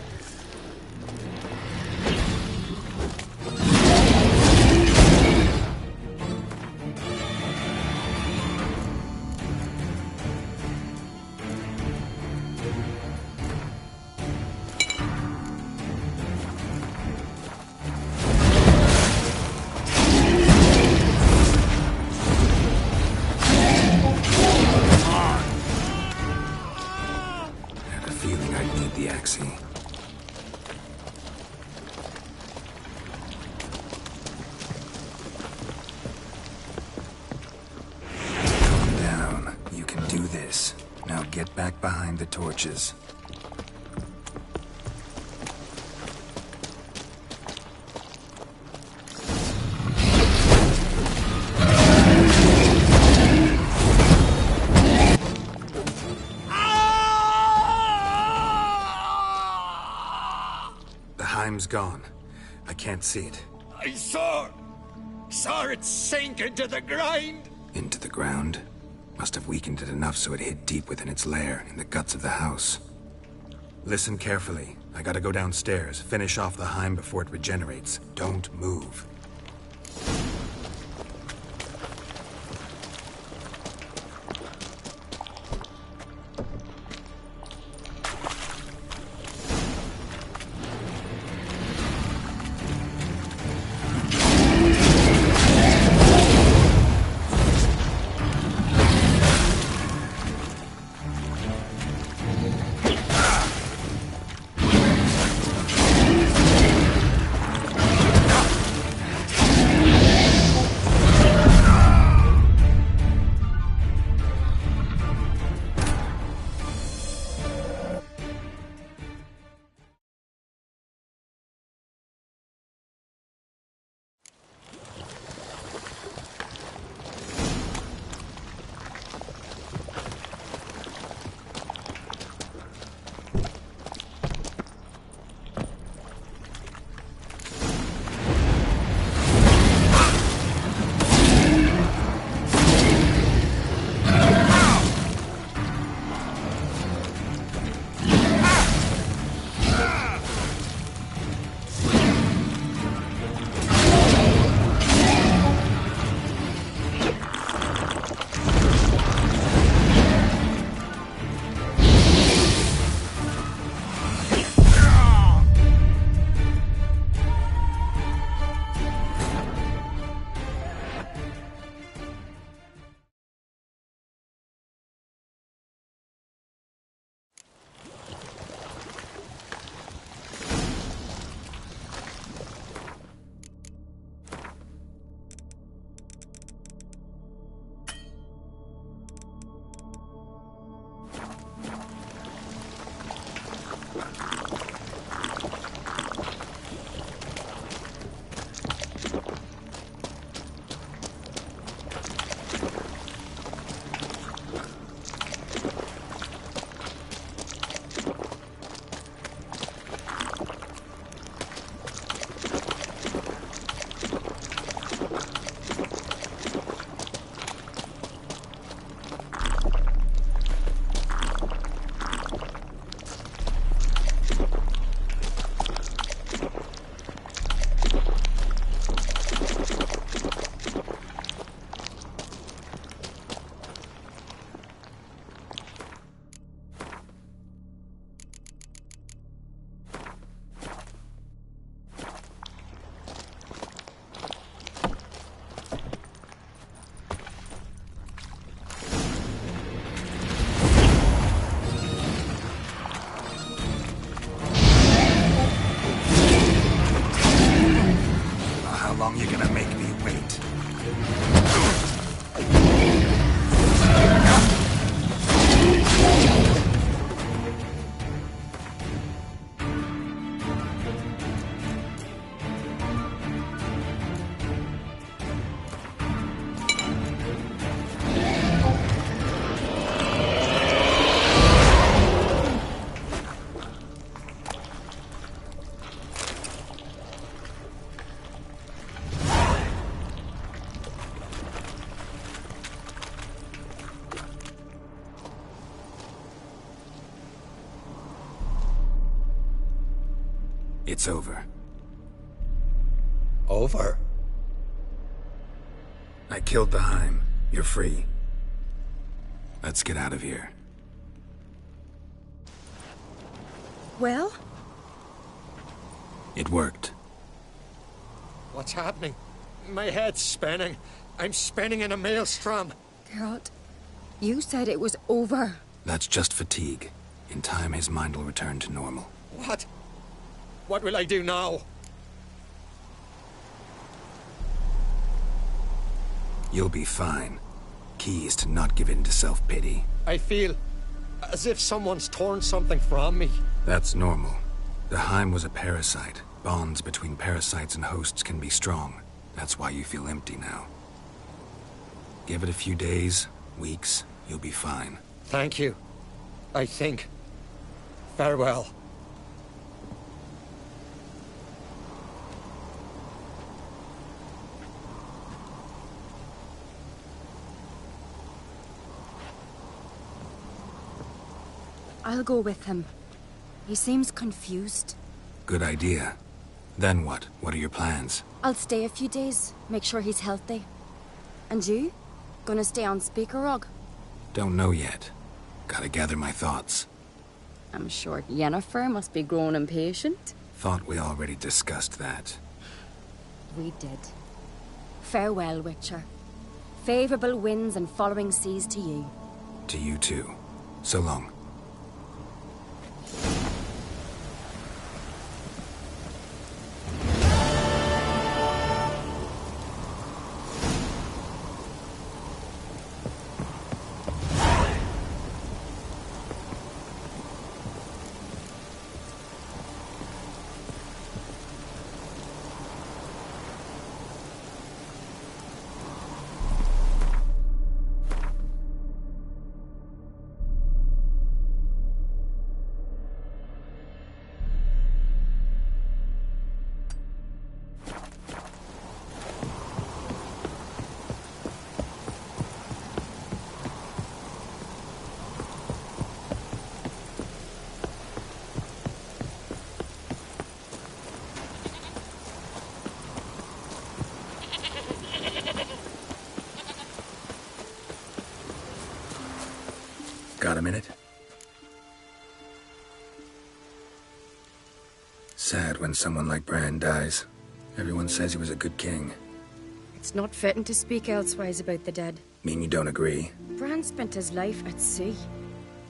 Had a feeling I'd need the axe. Calm down. You can do this. Now get back behind the torches. The Heim's gone. I can't see it. I saw it sink into the ground. Into the ground? Must have weakened it enough so it hid deep within its lair, in the guts of the house. Listen carefully. I gotta go downstairs, finish off the Heim before it regenerates. Don't move. You're gonna make me wait. It's over. Over? I killed the Heim. You're free. Let's get out of here. Well? It worked. What's happening? My head's spinning. I'm spinning in a maelstrom. Geralt, you said it was over. That's just fatigue. In time, his mind will return to normal. What? What will I do now? You'll be fine. Key is to not give in to self-pity. I feel as if someone's torn something from me. That's normal. The Heim was a parasite. Bonds between parasites and hosts can be strong. That's why you feel empty now. Give it a few days, weeks, you'll be fine. Thank you. I think. Farewell. I'll go with him. He seems confused. Good idea. Then what? What are your plans? I'll stay a few days, make sure he's healthy. And you? Gonna stay on Speaker Rog? Don't know yet. Gotta gather my thoughts. I'm sure Yennefer must be growing impatient. Thought we already discussed that. We did. Farewell, Witcher. Favorable winds and following seas to you. To you too. So long. Got a minute? Sad when someone like Bran dies. Everyone says he was a good king. It's not fitting to speak elsewise about the dead. Mean you don't agree? Bran spent his life at sea.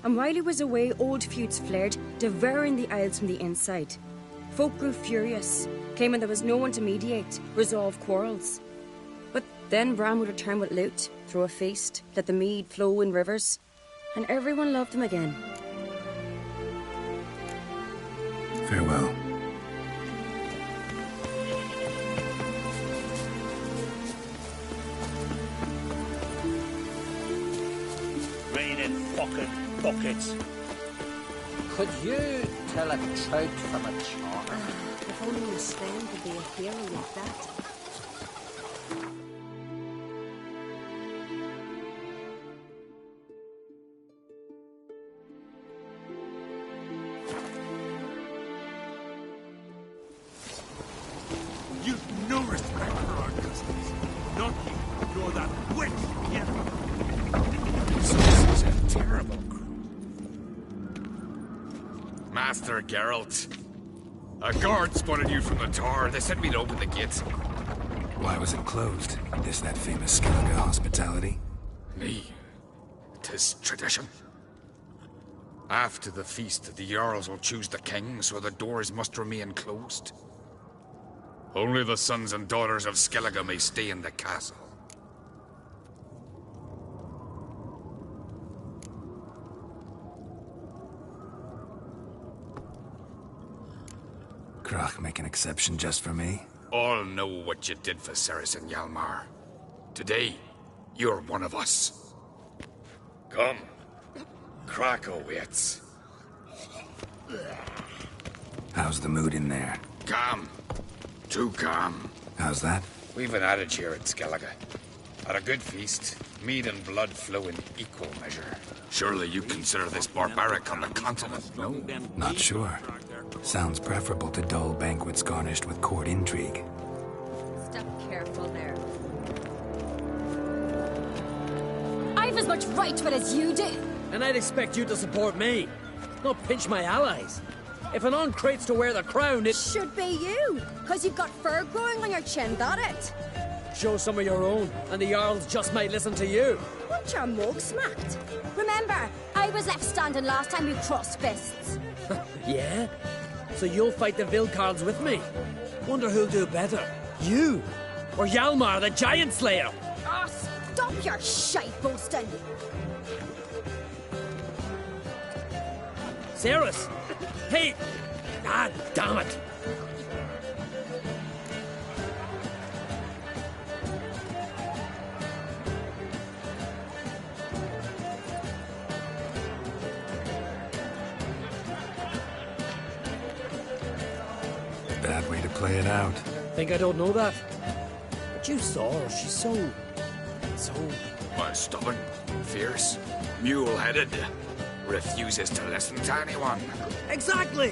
And while he was away, old feuds flared, devouring the Isles from the inside. Folk grew furious, claiming there was no one to mediate, resolve quarrels. But then Bran would return with loot, throw a feast, let the mead flow in rivers, and everyone loved him again. Farewell. Raining fucking buckets. Could you tell a trout from a char? If only Sven could be a hero like that. You've no respect for our justice. Not you, nor that witch Yennefer. This is a terrible crew. Master Geralt. A guard spotted you from the tower. They said we'd open the gate. Why was it closed? Is that famous Skellige hospitality? Me. 'Tis tradition. After the feast, the Jarls will choose the king, so the doors must remain closed. Only the sons and daughters of Skellige may stay in the castle. Krach make an exception just for me? All know what you did for Ceres and Hjalmar. Today, you're one of us. Come. Krakow waits. How's the mood in there? Calm. Too calm. How's that? We've an adage here at Skellige. At a good feast, mead and blood flow in equal measure. Surely you consider this barbaric on the continent, no? Not sure. Sounds preferable to dull banquets garnished with court intrigue. Step careful there. I've as much right to it as you do. And I'd expect you to support me, not pinch my allies. If an uncrate's to wear the crown, it should be you, because you've got fur growing on your chin, that it? Show some of your own, and the Jarls just might listen to you. Want your mug smacked? Remember, I was left standing last time you crossed fists. Yeah? So you'll fight the Vilcards with me? Wonder who'll do better, you or Hjalmar the Giant Slayer? Oh, stop your shite boasting! Ceres! Hey! Ah, damn it! Bad way to play it out. Think I don't know that? But you saw her, she's so... Well, stubborn, fierce, mule-headed. Refuses to listen to anyone. Exactly!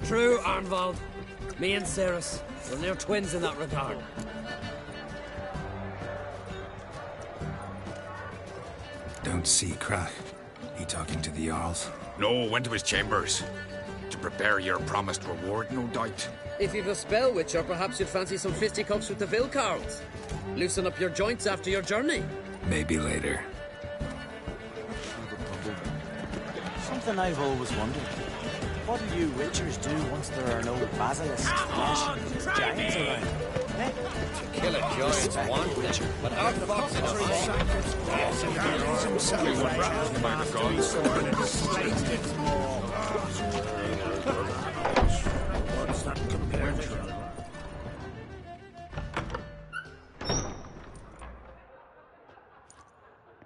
True, Arnvald. Me and Ceres, we're near twins in that regard. Don't see Krach. He talking to the Jarls? No, went to his chambers. To prepare your promised reward, no doubt. If you've a spell witcher, perhaps you'd fancy some fisticuffs with the Vilcards. Loosen up your joints after your journey. Maybe later. Something I've always wondered. What do you witchers do once there are no basilisks, flesh, giants around? Eh? To kill a giant's one witcher, but outfox it What's that compared to?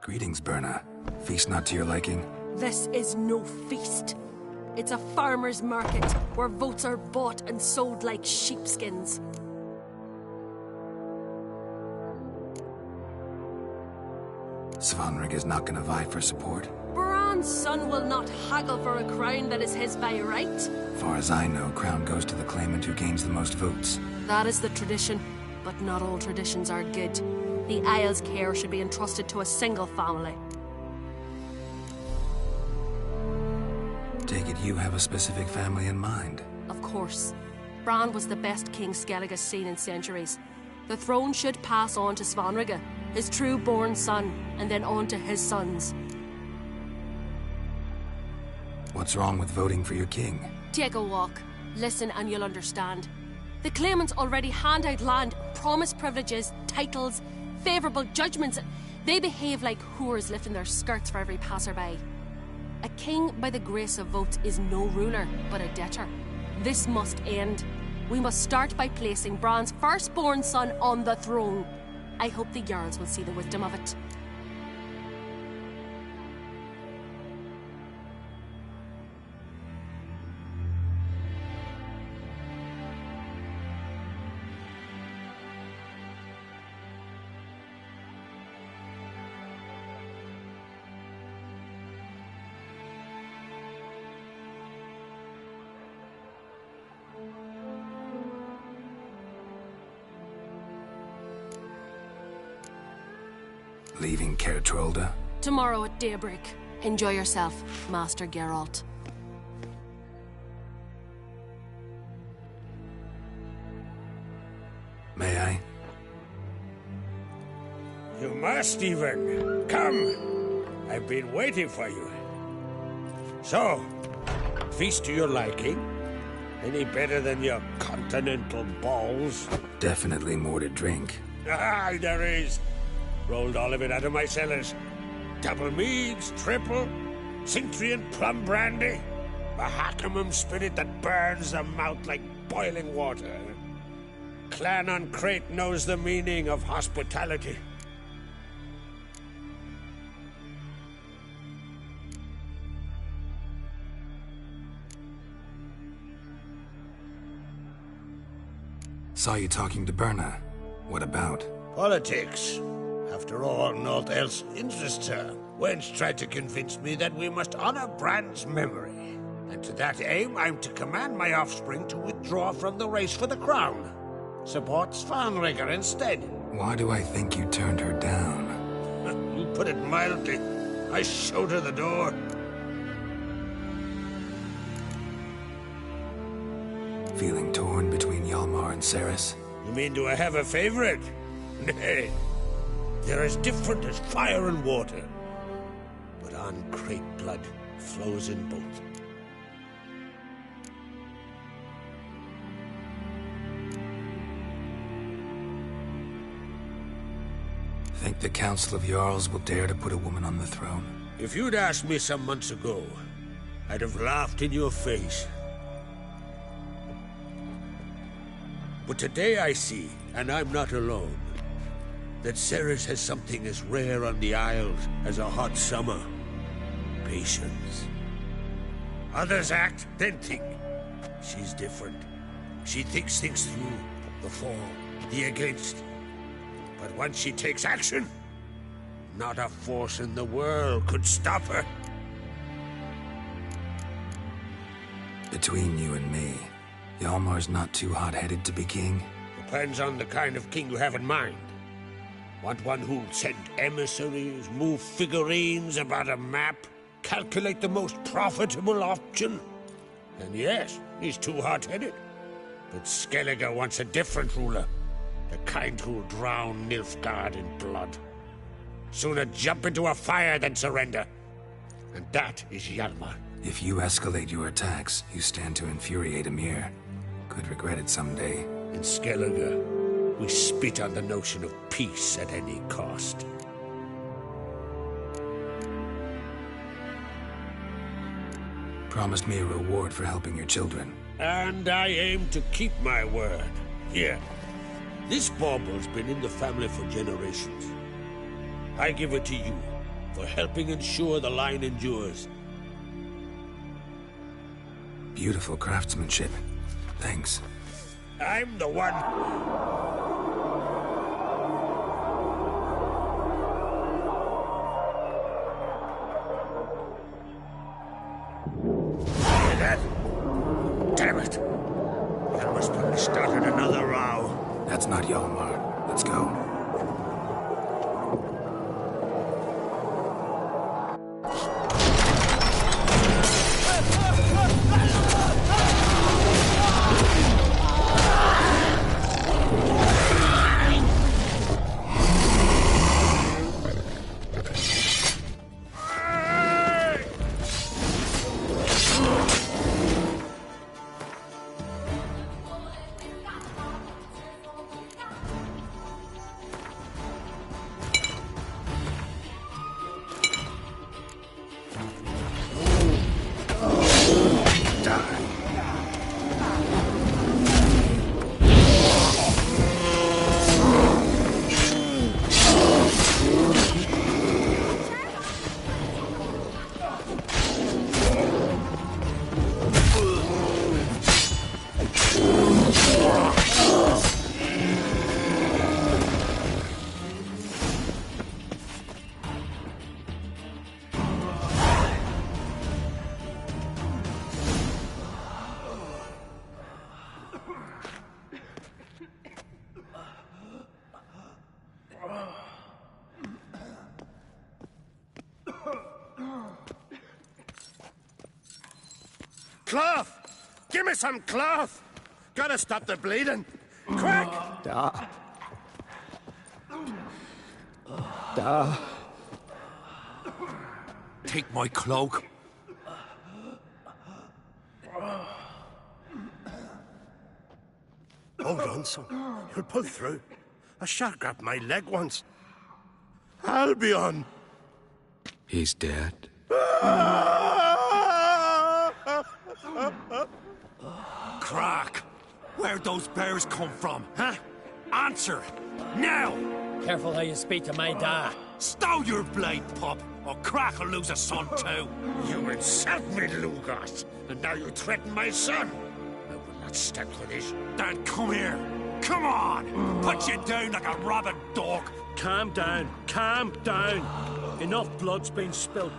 Greetings, Berna. Feast not to your liking? This is no feast. It's a farmer's market where votes are bought and sold like sheepskins. Svanrig is not gonna vie for support? Bran's son will not haggle for a crown that is his by right. Far as I know, crown goes to the claimant who gains the most votes. That is the tradition, but not all traditions are good. The Isle's care should be entrusted to a single family. Take it you have a specific family in mind? Of course. Bran was the best king Skellige's seen in centuries. The throne should pass on to Svanrige, his true-born son, and then on to his sons. What's wrong with voting for your king? Take a walk. Listen and you'll understand. The claimants already hand out land, promise privileges, titles, favourable judgments. They behave like whores lifting their skirts for every passerby. A king by the grace of votes is no ruler, but a debtor. This must end. We must start by placing Bran's firstborn son on the throne. I hope the Jarls will see the wisdom of it. Leaving Caer Trolda? Tomorrow at daybreak. Enjoy yourself, Master Geralt. May I? You must even. Come. I've been waiting for you. So, feast to your liking? Any better than your continental balls? Definitely more to drink. Ah, there is. Rolled all of it out of my cellars. Double meads, triple, Cintrian plum brandy, Mahakimum spirit that burns the mouth like boiling water. Clan on Crate knows the meaning of hospitality. Saw you talking to Berna. What about? Politics. After all, naught else interests her. Wench tried to convince me that we must honor Brand's memory. And to that aim, I'm to command my offspring to withdraw from the race for the crown. Support Svanrigger instead. Why do I think you turned her down? You put it mildly. I showed her the door. Feeling torn between Hjalmar and Ceres? You mean, do I have a favorite? Nay. They're as different as fire and water. But on Crate blood flows in both. Think the Council of Jarls will dare to put a woman on the throne? If you'd asked me some months ago, I'd have laughed in your face. But today I see, and I'm not alone, that Ceres has something as rare on the Isles as a hot summer. Patience. Others act, then think. She's different. She thinks things through. The for, the against. But once she takes action, not a force in the world could stop her. Between you and me, Hjalmar's not too hot-headed to be king? Depends on the kind of king you have in mind. Want one who'll send emissaries, move figurines about a map, calculate the most profitable option? And yes, he's too hot-headed. But Skellige wants a different ruler. The kind who'll drown Nilfgaard in blood. Sooner jump into a fire than surrender. And that is Hjalmar. If you escalate your attacks, you stand to infuriate Emir. Could regret it someday. In Skellige, we spit on the notion of peace at any cost. Promised me a reward for helping your children. And I aim to keep my word. Here. This bauble's been in the family for generations. I give it to you for helping ensure the line endures. Beautiful craftsmanship. Thanks. I'm the one. Hear that? Damn it. That must have started another row. That's not Hjalmar. Let's go. Cloth! Give me some cloth! Gotta stop the bleeding! Quick! Take my cloak. Hold on, son. You'll pull through. A shark grabbed my leg once. Albion! He's dead? Crack! Where'd those bears come from, huh? Answer! Now! Careful how you speak to my dad. Stow your blade, pup, or Crack will lose a son too. You insult me, Lugos, and now you threaten my son. I will not stand for this. Then come here. Come on! Put you down like a rabid dog. Calm down. Calm down. Enough blood's been spilt.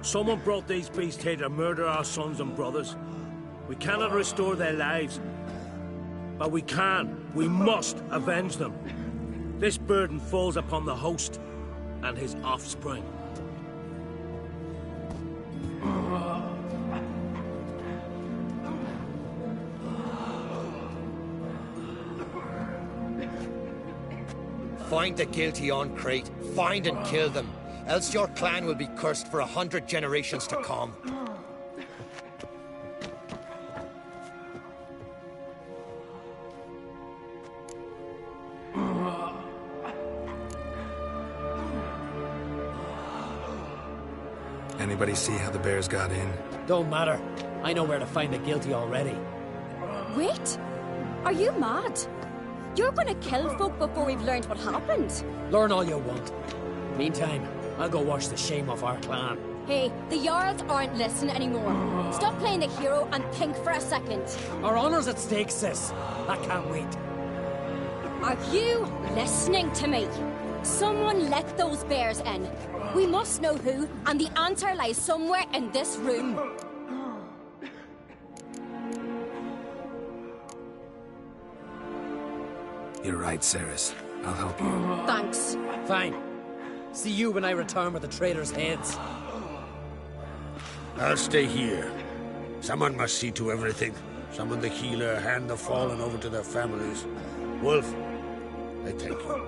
Someone brought these beasts here to murder our sons and brothers. We cannot restore their lives. But we must avenge them. This burden falls upon the host and his offspring. Find the guilty on Crete. Find and kill them. Else your clan will be cursed for 100 generations to come. Anybody see how the bears got in? Don't matter. I know where to find the guilty already. Wait! Are you mad? You're gonna kill folk before we've learned what happened. Learn all you want. Meantime, I'll go wash the shame off our clan. Hey, the Jarls aren't listening anymore. Stop playing the hero and think for a second. Our honor's at stake, sis. I can't wait. Are you listening to me? Someone let those bears in. We must know who, and the answer lies somewhere in this room. You're right, Ceres. I'll help you. Thanks. Fine. See you when I return with the traitors' heads. I'll stay here. Someone must see to everything. Summon the healer, hand the fallen over to their families. Wolf, I thank you.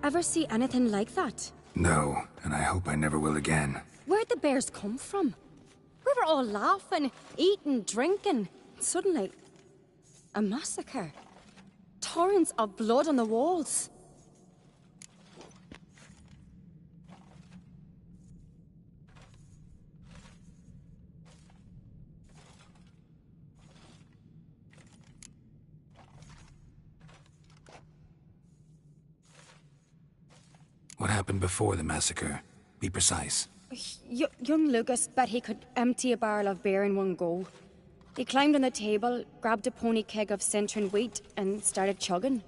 Ever see anything like that? No, and I hope I never will again. Where'd the bears come from? We were all laughing, eating, drinking. Suddenly, a massacre. Torrents of blood on the walls. What happened before the massacre? Be precise. Young Lucas bet he could empty a barrel of beer in one go. He climbed on the table, grabbed a pony keg of centering wheat, and started chugging.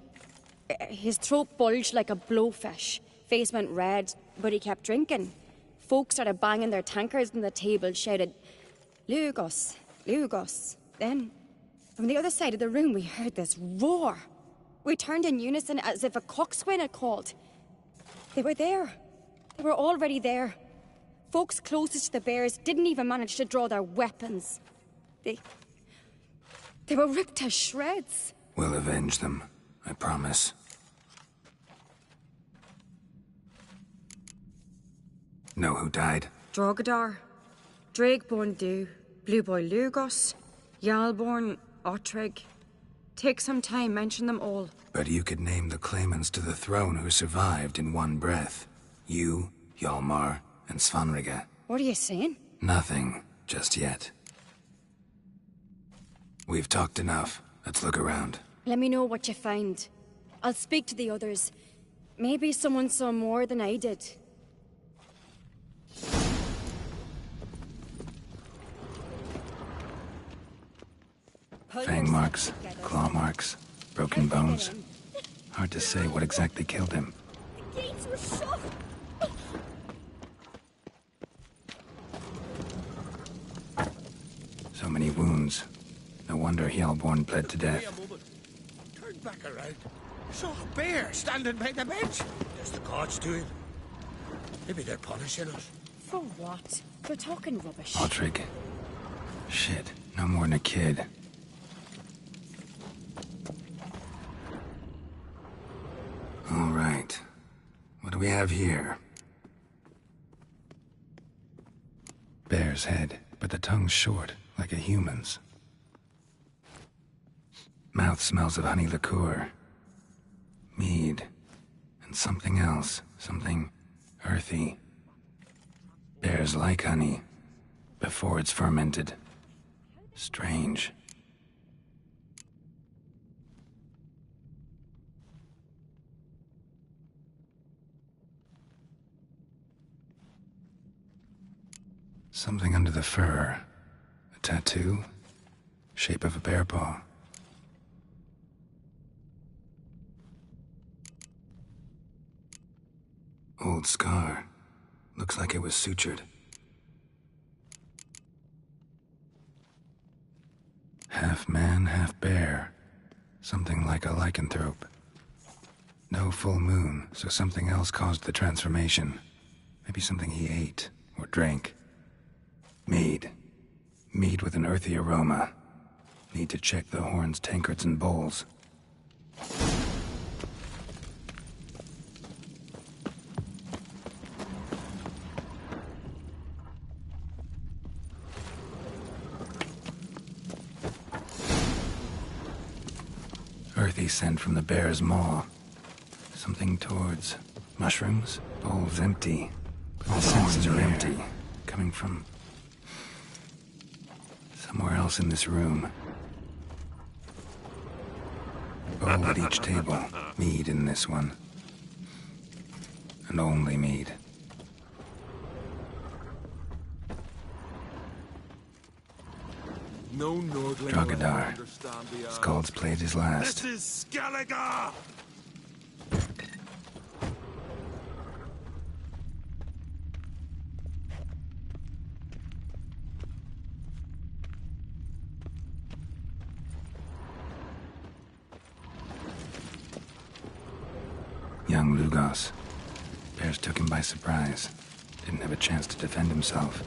His throat bulged like a blowfish. Face went red, but he kept drinking. Folks started banging their tankards on the table, shouted, "Lugos, Lugos." Then, from the other side of the room, we heard this roar. We turned in unison as if a coxswain had called. They were there. They were already there. Folks closest to the bears didn't even manage to draw their weapons. They were ripped to shreds. We'll avenge them, I promise. Know who died? Drogadar, Drakeborn Du, Blue Boy Lugos, Yalborn, Ottrig. Take some time, mention them all. But you could name the claimants to the throne who survived in one breath. You, Hjalmar, and Svanrige. What are you saying? Nothing, just yet. We've talked enough. Let's look around. Let me know what you find. I'll speak to the others. Maybe someone saw more than I did. Fang marks, claw marks, broken bones. Hard to say what exactly killed him. The gates were shut! So many wounds. No wonder Hjalborn bled to death. Turn back around. Saw a bear standing by the bench. There's the guards to him. Maybe they're punishing us. For what? They're talking rubbish. Ottrig. Shit, no more than a kid. All right. What do we have here? Bear's head. but the tongue's short, like a human's. Mouth smells of honey liqueur, mead, and something else, something earthy. Bears like honey, before it's fermented. Strange. Something under the fur. A tattoo? Shape of a bear paw. Old scar. Looks like it was sutured. Half man, half bear. Something like a lycanthrope. No full moon, so something else caused the transformation. Maybe something he ate or drank. Mead. Mead with an earthy aroma. Need to check the horns, tankards, and bowls. Earthy scent from the bear's maw. Something towards mushrooms. Bowl's empty. All senses are empty. Coming from somewhere else in this room. Bowl at each table. Mead in this one. And only mead. No Nordling Drogadar. will understand the Scald's played his last. This is Skellige! Young Lugos. Bears took him by surprise. Didn't have a chance to defend himself.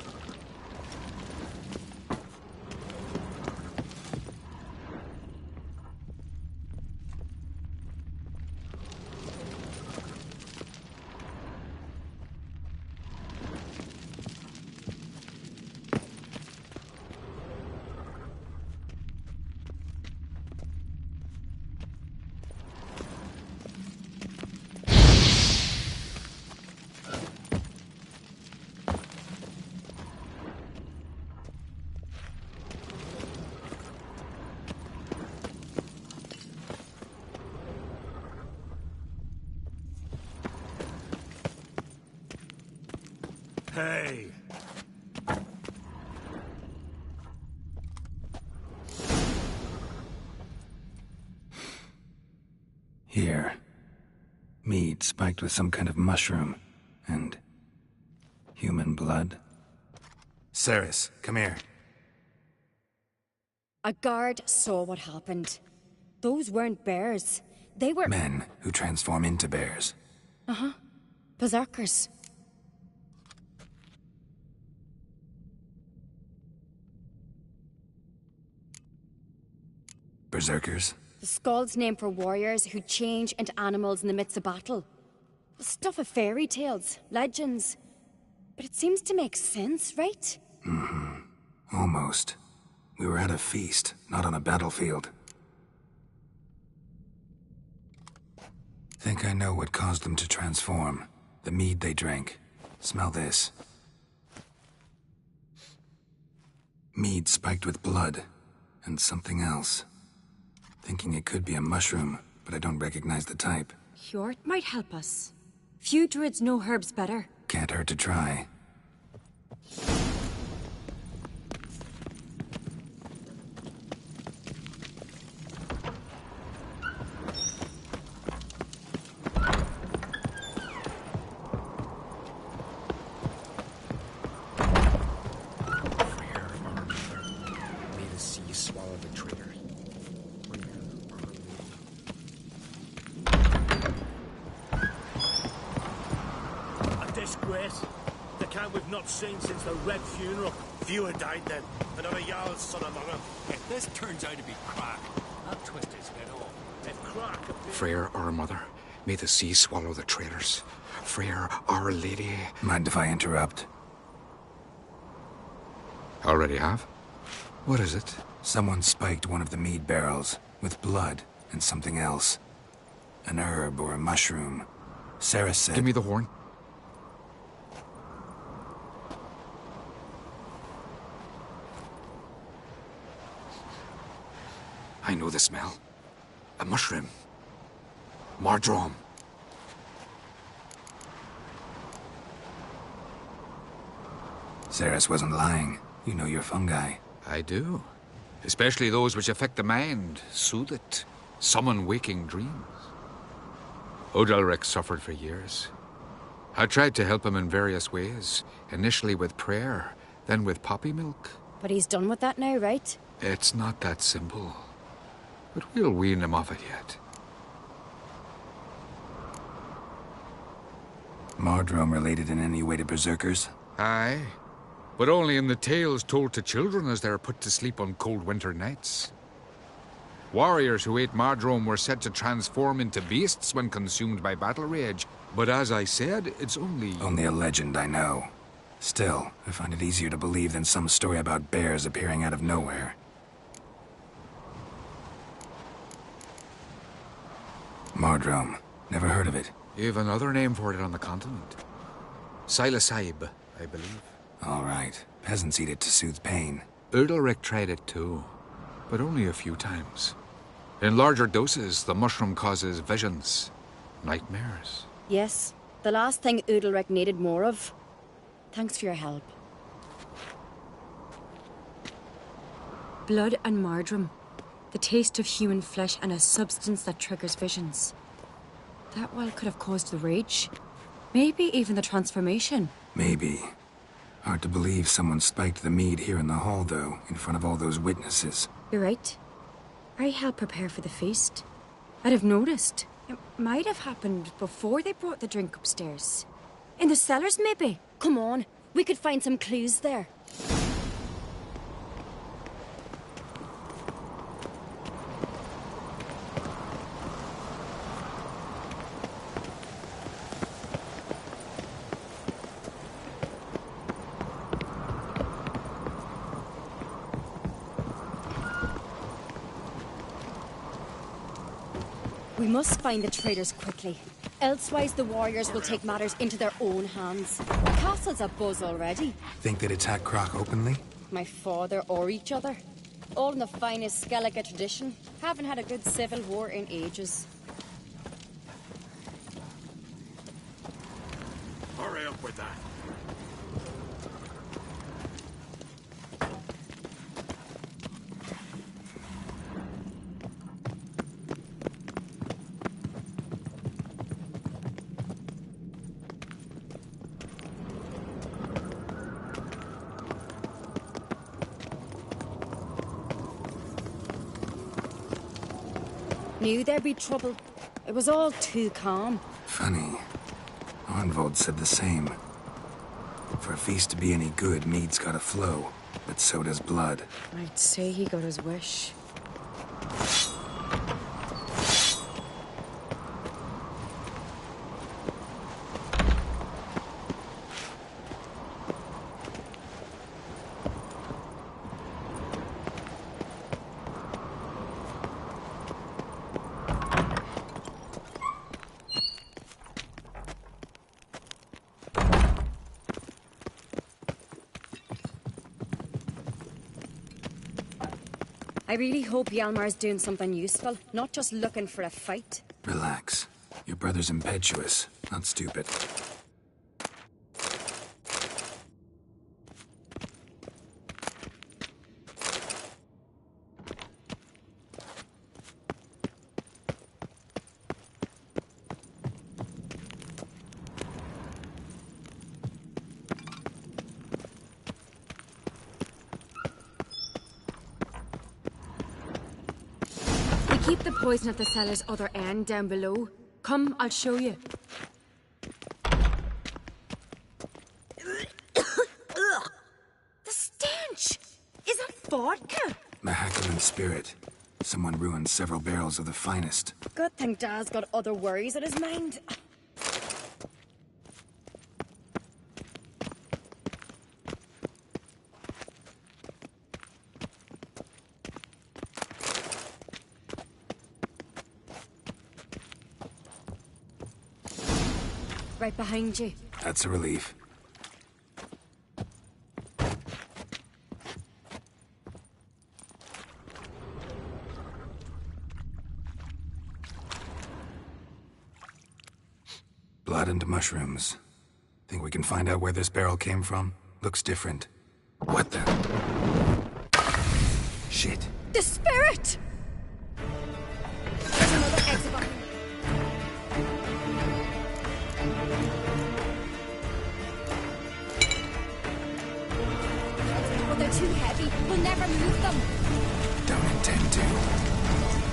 Hey! Here. Mead spiked with some kind of mushroom. And human blood. Ceres, come here. A guard saw what happened. Those weren't bears. They were... Men who transform into bears. Uh-huh. Berserkers. Berserkers? The Skald's name for warriors who change into animals in the midst of battle. The stuff of fairy tales, legends. But it seems to make sense, right? Mm-hmm. Almost. We were at a feast, not on a battlefield. Think I know what caused them to transform. The mead they drank. Smell this. Mead spiked with blood. And something else. Thinking it could be a mushroom, but I don't recognize the type. Hjort might help us. Few druids know herbs better. Can't hurt to try. Seen since the Red Funeral. Fewer died then. Another Jarl's son among them. If this turns out to be Crack, I'll twist his head off. If Crack appears... Freyr, our mother, may the sea swallow the traitors. Freyr, our lady... Mind if I interrupt? Already have? What is it? Someone spiked one of the mead barrels with blood and something else. An herb or a mushroom. Sarah said... Give me the horn. I know the smell. A mushroom. Mardrome. Ceres wasn't lying. You know your fungi. I do. Especially those which affect the mind, soothe it, summon waking dreams. Odalric suffered for years. I tried to help him in various ways, initially with prayer, then with poppy milk. But he's done with that now, right? It's not that simple. But we'll wean him off it yet. Mardrome related in any way to berserkers? Aye. But only in the tales told to children as they are put to sleep on cold winter nights. Warriors who ate Mardrome were said to transform into beasts when consumed by battle rage. But as I said, it's only... Only a legend, I know. Still, I find it easier to believe than some story about bears appearing out of nowhere. Mardrome. Never heard of it. You have another name for it on the continent. Silasaib, I believe. All right. Peasants eat it to soothe pain. Udalric tried it too, but only a few times. In larger doses, the mushroom causes visions, nightmares. Yes, the last thing Udalric needed more of. Thanks for your help. Blood and Mardrome. The taste of human flesh and a substance that triggers visions. That well could have caused the rage. Maybe even the transformation. Maybe. Hard to believe someone spiked the mead here in the hall, though, in front of all those witnesses. You're right. I helped prepare for the feast. I'd have noticed. It might have happened before they brought the drink upstairs. In the cellars, maybe? Come on, we could find some clues there. We must find the traitors quickly. Elsewise, the warriors will take matters into their own hands. The castle's abuzz already. Think they'd attack Croc openly? My father or each other. All in the finest Skellige tradition. Haven't had a good civil war in ages. Hurry up with that. Knew there'd be trouble. It was all too calm. Funny. Arnvold said the same. For a feast to be any good, mead's gotta flow, but so does blood. I'd say he got his wish. I really hope Hjalmar's doing something useful, not just looking for a fight. Relax. Your brother's impetuous, not stupid. Keep the poison at the cellar's other end down below. Come, I'll show you. The stench! Is that vodka? Mahakaman spirit. Someone ruined several barrels of the finest. Good thing Dad's got other worries on his mind. right behind you. That's a relief. Blood and mushrooms. Think we can find out where this barrel came from? Looks different. What the? Shit. The spirit! There's another exit button. But they're too heavy. We'll never move them. Don't intend to.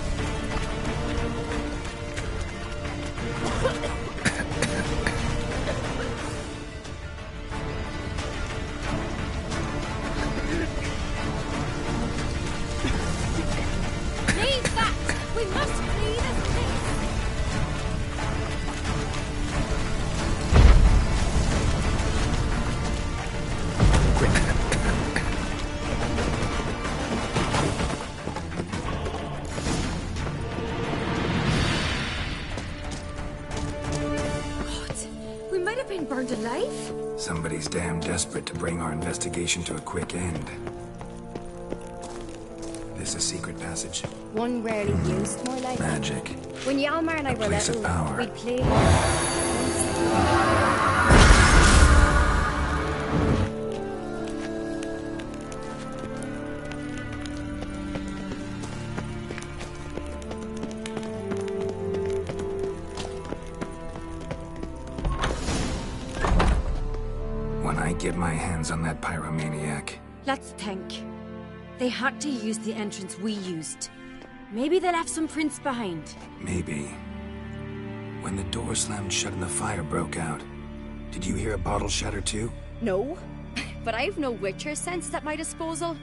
Leave that! We must flee this place! God, we might have been burned alive. Somebody's damn desperate to bring our investigation to a quick end. This a secret passage? One rarely used, more like. Magic. When Yalmar and I were place of little, power. we'd play. When I get my hands on that pyromaniac, Let's think. They had to use the entrance we used. Maybe they left some prints behind. maybe. When the door slammed shut and the fire broke out, did you hear a bottle shatter too? No, but I've no Witcher sense at my disposal.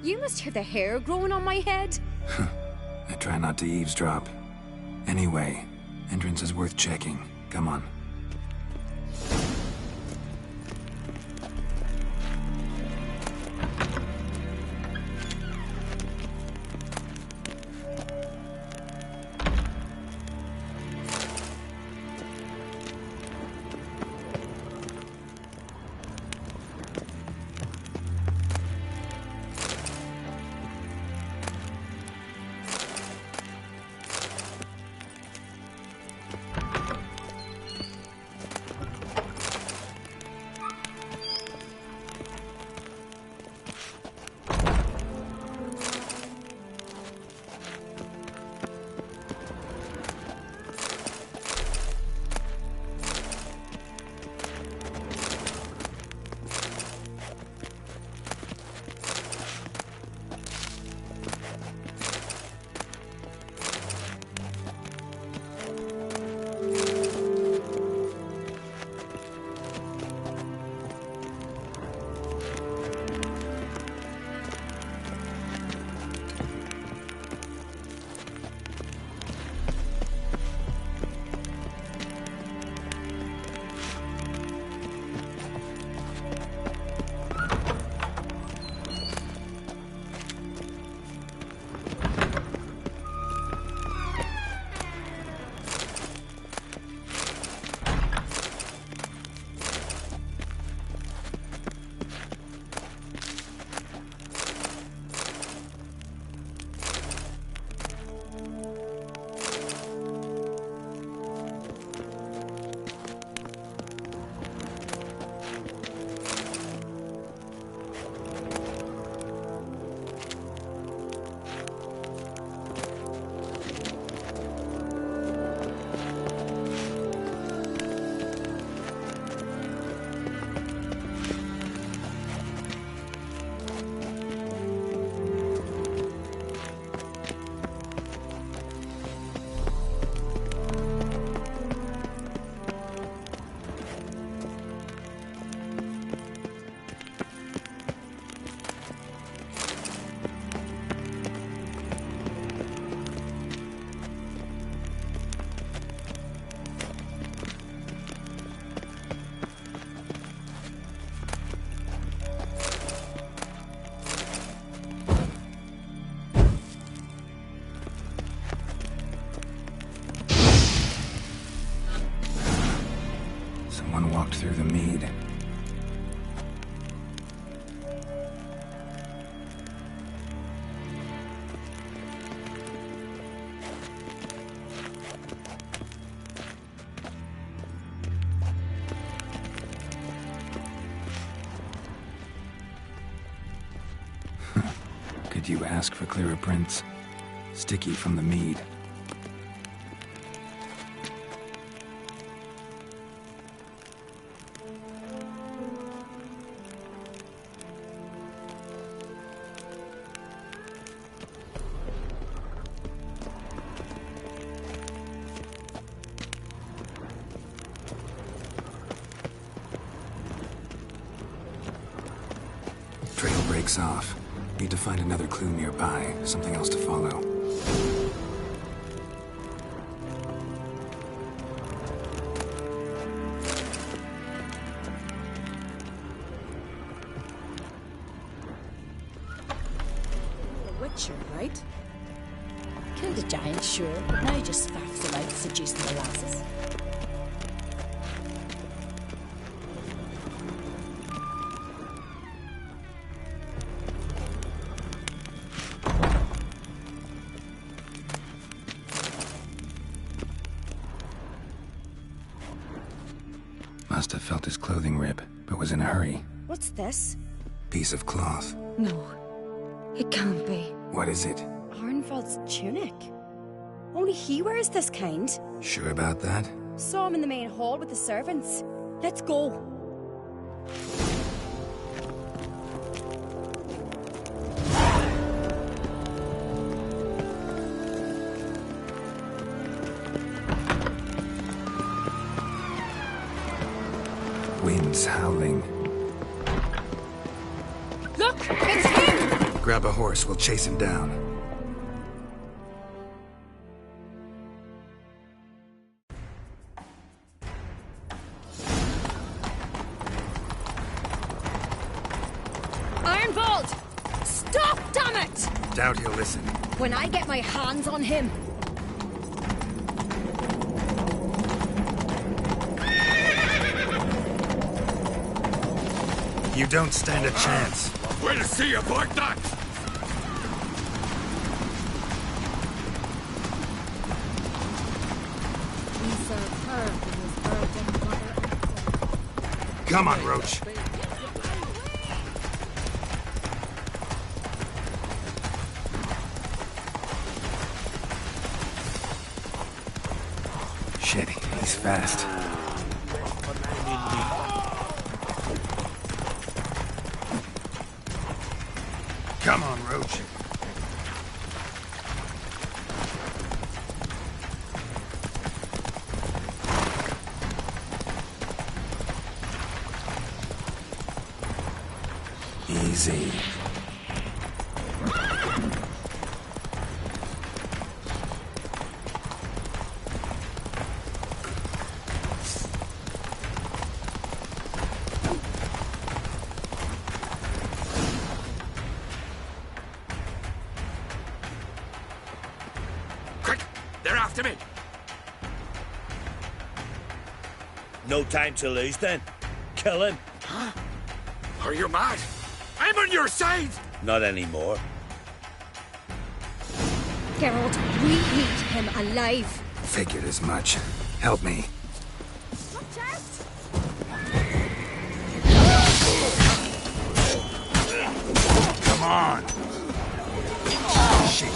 You must hear the hair growing on my head. I try not to eavesdrop. Anyway, entrance is worth checking. Come on. Someone walked through the mead. Could you ask for clearer prints? Sticky from the mead. Trail breaks off. Need to find another clue nearby, something else to follow. A witcher, right? Killed a giant, sure, but now just faffs about seducing the lasses. Must have felt his clothing rip, but was in a hurry. What's this? Piece of cloth. No, it can't be. What is it? Arnvald's tunic. Only he wears this kind. Sure about that? Saw him in the main hall with the servants. Let's go. Wind's howling. Look! It's him! Grab a horse, we'll chase him down. Arnvald! Stop, damn it! Doubt he'll listen. When I get my hands on him. You don't stand a chance. Way to see you, like that! Come on, Roach. Shit, he's fast. Come on, Roach. Easy. Quick! They're after me! No time to lose then. Kill him. Are you mad? I'm on your side! Not anymore. Geralt, we need him alive. Figured as much. Help me. Watch out! Come on. Shit.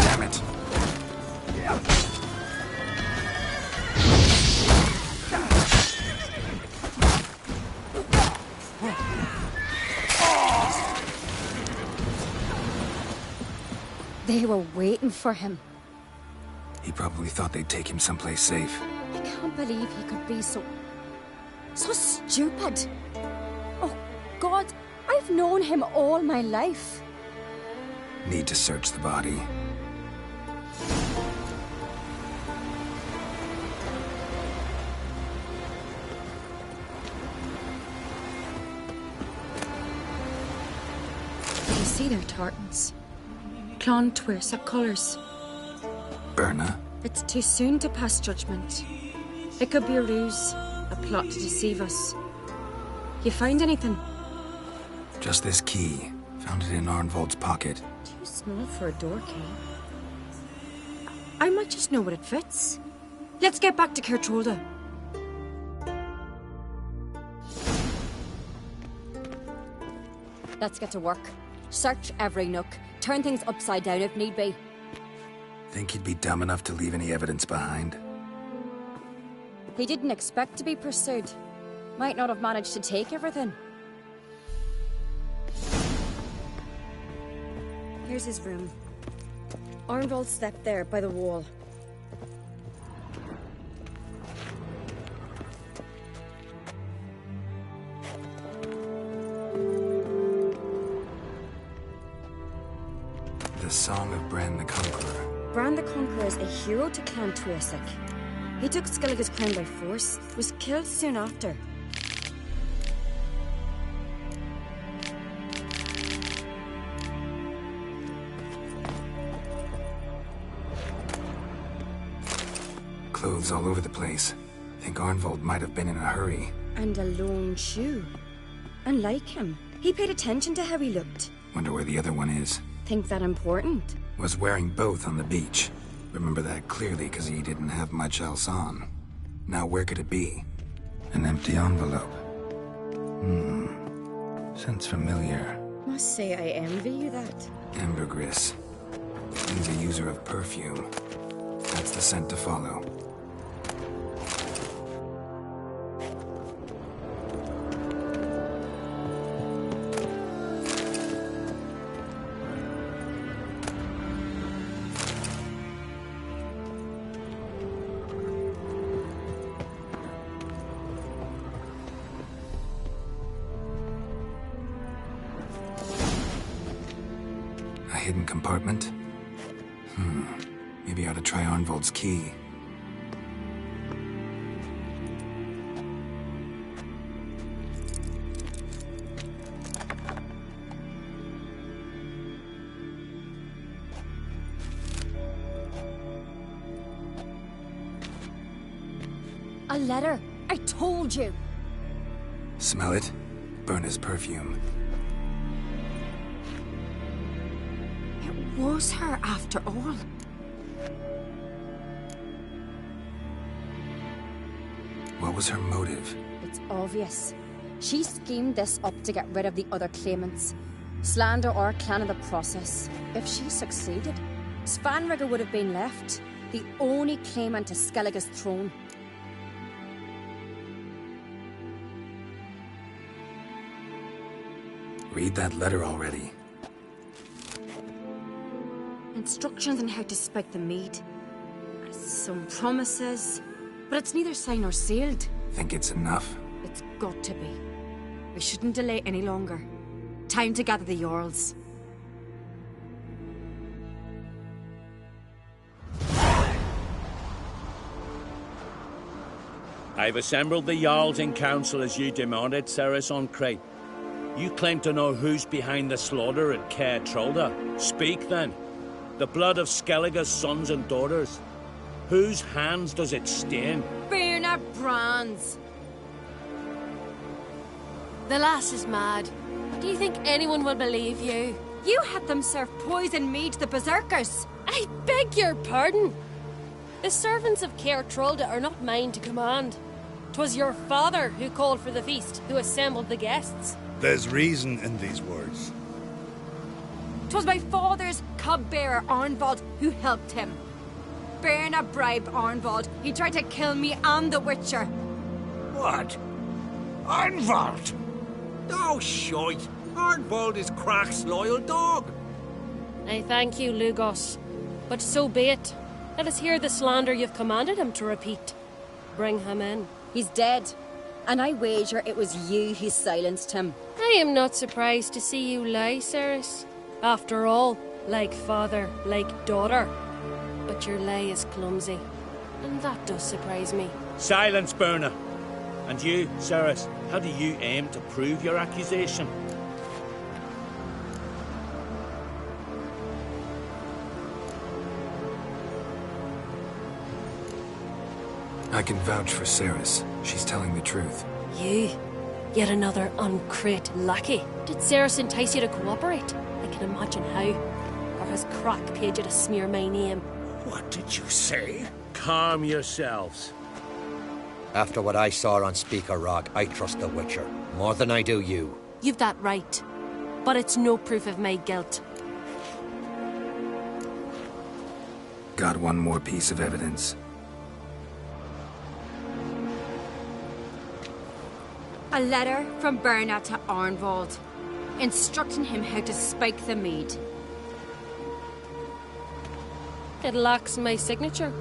Damn it. They were waiting for him. He probably thought they'd take him someplace safe. I can't believe he could be so stupid. Oh, God, I've known him all my life. Need to search the body. see their tartans. Clon Twersa colours. Berna? It's too soon to pass judgment. It could be a ruse, a plot to deceive us. You find anything? Just this key. Found it in Arnvold's pocket. Too small for a door key. I might just know what it fits. Let's get back to Kertrolda. Let's get to work. Search every nook. Turn things upside down if need be. Think he'd be dumb enough to leave any evidence behind? He didn't expect to be pursued. Might not have managed to take everything. Here's his room. Arnvold slept there by the wall. The Song of Bran the Conqueror. Bran the Conqueror is a hero to Clan Tuasek. He took Skellige's crown by force, was killed soon after. Clothes all over the place. Think Arnvold might have been in a hurry. And a lone shoe. Unlike him, he paid attention to how he looked. Wonder where the other one is. Think that important? Was wearing both on the beach. Remember that clearly because he didn't have much else on. Now where could it be? An empty envelope. Sounds familiar. Must say I envy you that. Ambergris. He's a user of perfume. That's the scent to follow. A hidden compartment? Maybe I ought to try Arnvold's key. A letter. I told you. Smell it? Berna's perfume. It was her after all. What was her motive? It's obvious. She schemed this up to get rid of the other claimants. Slander our clan in the process. If she succeeded, Svanrigger would have been left, the only claimant to Skellige's throne. Read that letter already. Instructions on how to spike the mead. Some promises, but it's neither signed nor sealed. Think it's enough? It's got to be. We shouldn't delay any longer. Time to gather the Jarls. I've assembled the Jarls in council as you demanded, Ceres on Crate. You claim to know who's behind the slaughter at Caer Trolda. Speak then. The blood of Skellige's sons and daughters. Whose hands does it stain? Berna Brands. The lass is mad. Do you think anyone will believe you? You had them serve poison mead to the berserkers. I beg your pardon. The servants of Caer Trolda are not mine to command. 'Twas your father who called for the feast, who assembled the guests. There's reason in these words. 'Twas my father's cub-bearer, Arnvold, who helped him. Berna bribed Arnvold. He tried to kill me and the Witcher. What? Arnvold? Oh, shite. Arnvold is Crach's loyal dog. I thank you, Lugos. But so be it. Let us hear the slander you've commanded him to repeat. Bring him in. He's dead, and I wager it was you who silenced him. I am not surprised to see you lie, Ceres. After all, like father, like daughter. But your lie is clumsy, and that does surprise me. Silence, Berna. And you, Ceres, how do you aim to prove your accusation? I can vouch for Ceres. She's telling the truth. You? Yet another uncrate lackey. Did Ceres entice you to cooperate? I can imagine how. Or has Crack paid you to smear my name? What did you say? Calm yourselves. After what I saw on Speaker Rock, I trust the Witcher. More than I do you. You've that right. But it's no proof of my guilt. Got one more piece of evidence. A letter from Berna to Arnvald, instructing him how to spike the mead. It lacks my signature.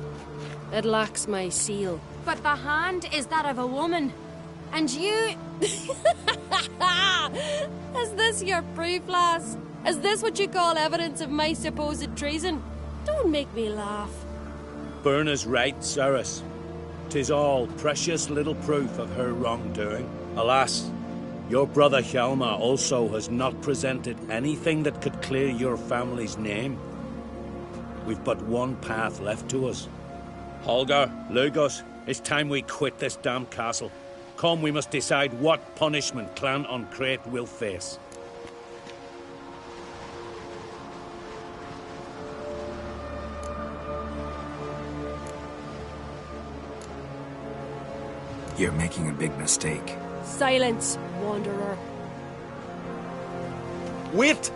It lacks my seal. But the hand is that of a woman. And you... Is this your proof, lass? Is this what you call evidence of my supposed treason? Don't make me laugh. Berna's right, Ceres. 'Tis all precious little proof of her wrongdoing. Alas, your brother Hjalmar also has not presented anything that could clear your family's name. We've but one path left to us. Holger, Lugos, it's time we quit this damn castle. Come, we must decide what punishment Clan Uncrate will face. You're making a big mistake. Silence, wanderer. Wait!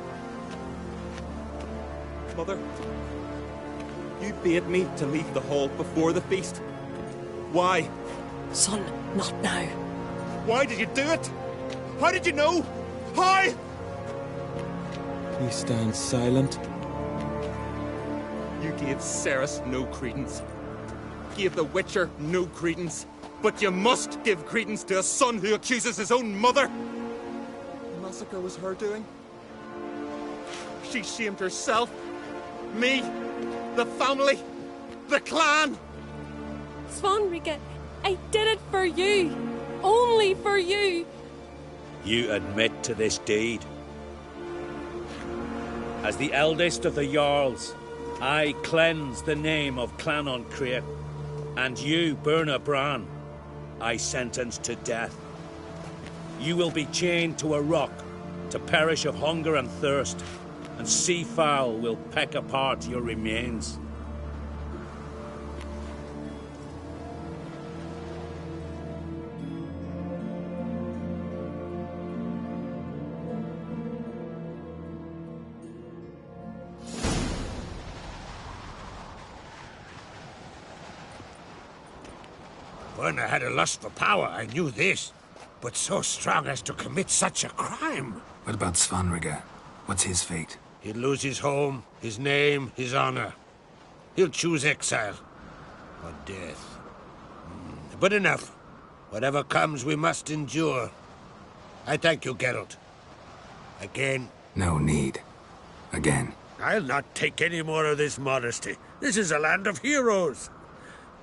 Mother, you bade me to leave the hall before the feast. Why? Son, not now. Why did you do it? How did you know? How? He stands silent. You gave Ceres no credence. Gave the Witcher no credence. But you must give credence to a son who accuses his own mother. The massacre was her doing. She shamed herself, me, the family, the clan. Svanrika, I did it for you. Only for you. You admit to this deed. As the eldest of the Jarls, I cleanse the name of Clan Uncrate, and you, Berna Bran, I sentence to death. You will be chained to a rock, to perish of hunger and thirst, and sea fowl will peck apart your remains. Werner had a lust for power, I knew this. But so strong as to commit such a crime. What about Svanrika? What's his fate? He'll lose his home, his name, his honor. He'll choose exile. Or death. But enough. Whatever comes, we must endure. I thank you, Geralt. Again. No need. Again. I'll not take any more of this modesty. This is a land of heroes.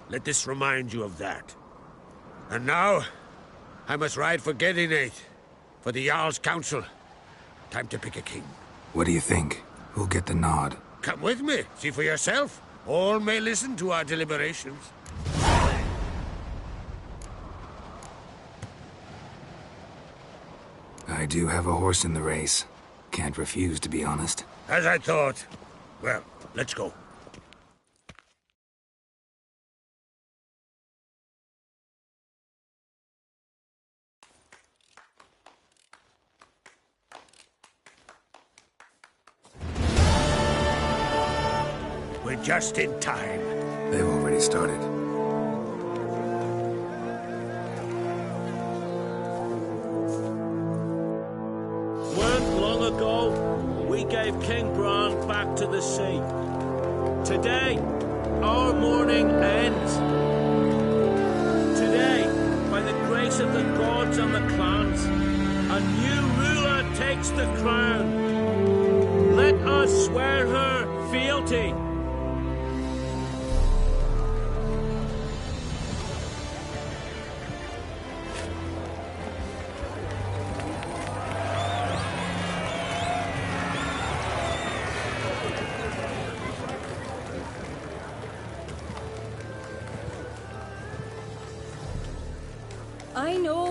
Let this remind you of that. And now, I must ride for Gedinate, for the Jarl's Council. Time to pick a king. What do you think? Who'll get the nod? Come with me, see for yourself. All may listen to our deliberations. I do have a horse in the race. Can't refuse, to be honest. As I thought. Well, let's go. We're just in time. They've already started. Weren't long ago, we gave King Bran back to the sea. Today, our mourning ends. Today, by the grace of the gods and the clans, a new ruler takes the crown. Let us swear her fealty.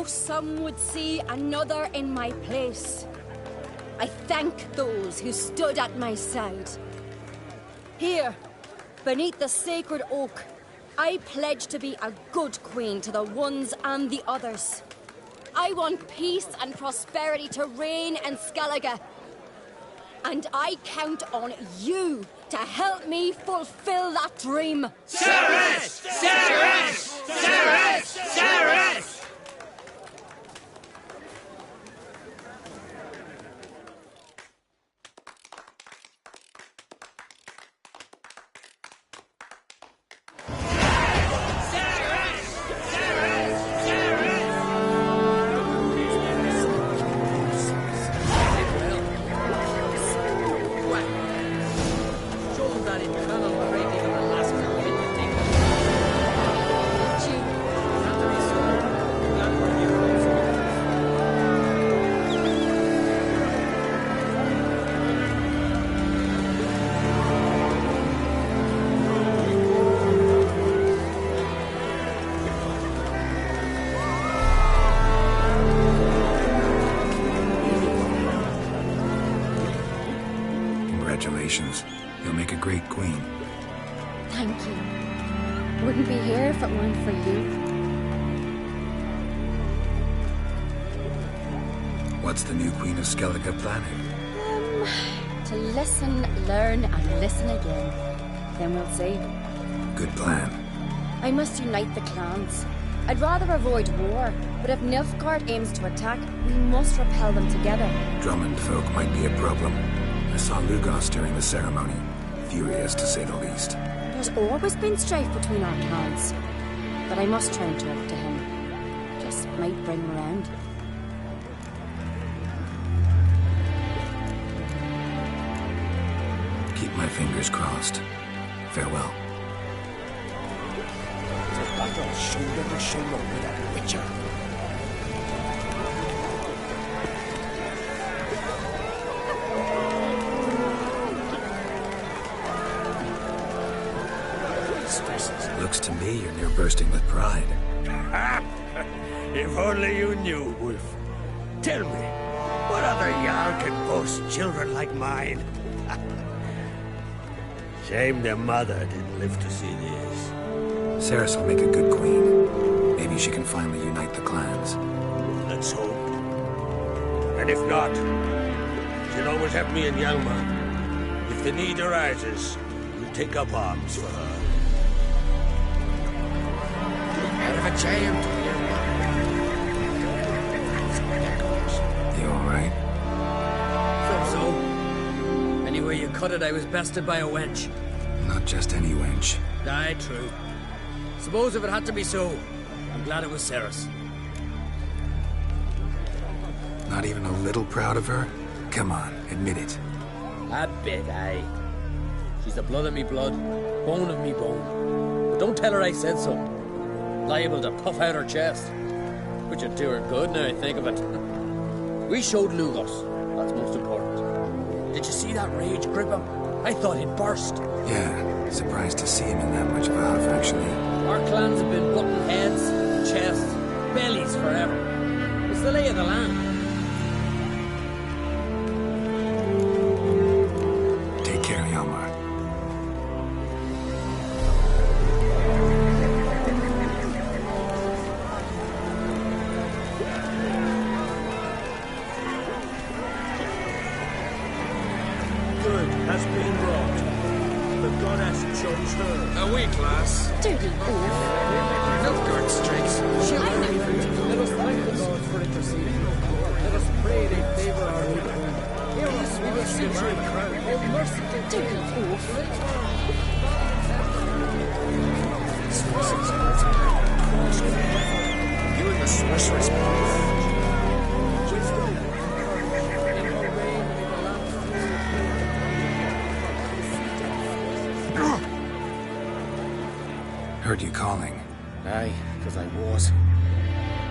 some would see another in my place. I thank those who stood at my side. Here, beneath the sacred oak, I pledge to be a good queen to the ones and the others. I want peace and prosperity to reign in Skellige. And I count on you to help me fulfill that dream. Ceres! Ceres! Ceres! Ceres! Congratulations. You'll make a great queen. Thank you. Wouldn't be here if it weren't for you. What's the new Queen of Skellige planning? To listen, learn, and listen again. Then we'll see. Good plan. I must unite the clans. I'd rather avoid war, but if Nilfgaard aims to attack, we must repel them together. Drummond folk might be a problem. I saw Lugos during the ceremony. Furious, to say the least. There's always been strife between our clans. But I must try and talk to him. Just might bring him around. Keep my fingers crossed. Farewell. To battle shoulder to shoulder with that witcher. Looks to me you're near bursting with pride. If only you knew, Wolf. Tell me, what other Jarl can boast children like mine? Shame their mother didn't live to see this. Ceres will make a good queen. Maybe she can finally unite the clans. Let's hope. And if not, she'll always have me and Hjalmar. If the need arises, we'll take up arms for her. Out of a jam to You alright? Thought so. Anyway you cut it, I was bested by a wench. Not just any wench. Aye, true. Suppose if it had to be so, I'm glad it was Ceres. Not even a little proud of her? Come on, admit it. A bit, aye. She's the blood of me blood, bone of me bone. But don't tell her I said so. Liable to puff out her chest. Which would do her good now I think of it. We showed Lugos. That's most important. Did you see that rage grip him? I thought he'd burst. Yeah, surprised to see him in that much of a huff, actually. Our clans have been butting heads, chests, bellies forever. It's the lay of the land. Take care, Hjalmar. Good has been wrought. The goddess chose her. Away, class. Dirty oaf. Nilfgaard strikes. Let us thank the gods for interceding. Let us pray they favor our new queen. Hear us, we will sit you in the crown. Oh, merciful Dirty oaf. You and the sorceress both. Heard you calling. Aye, because I was.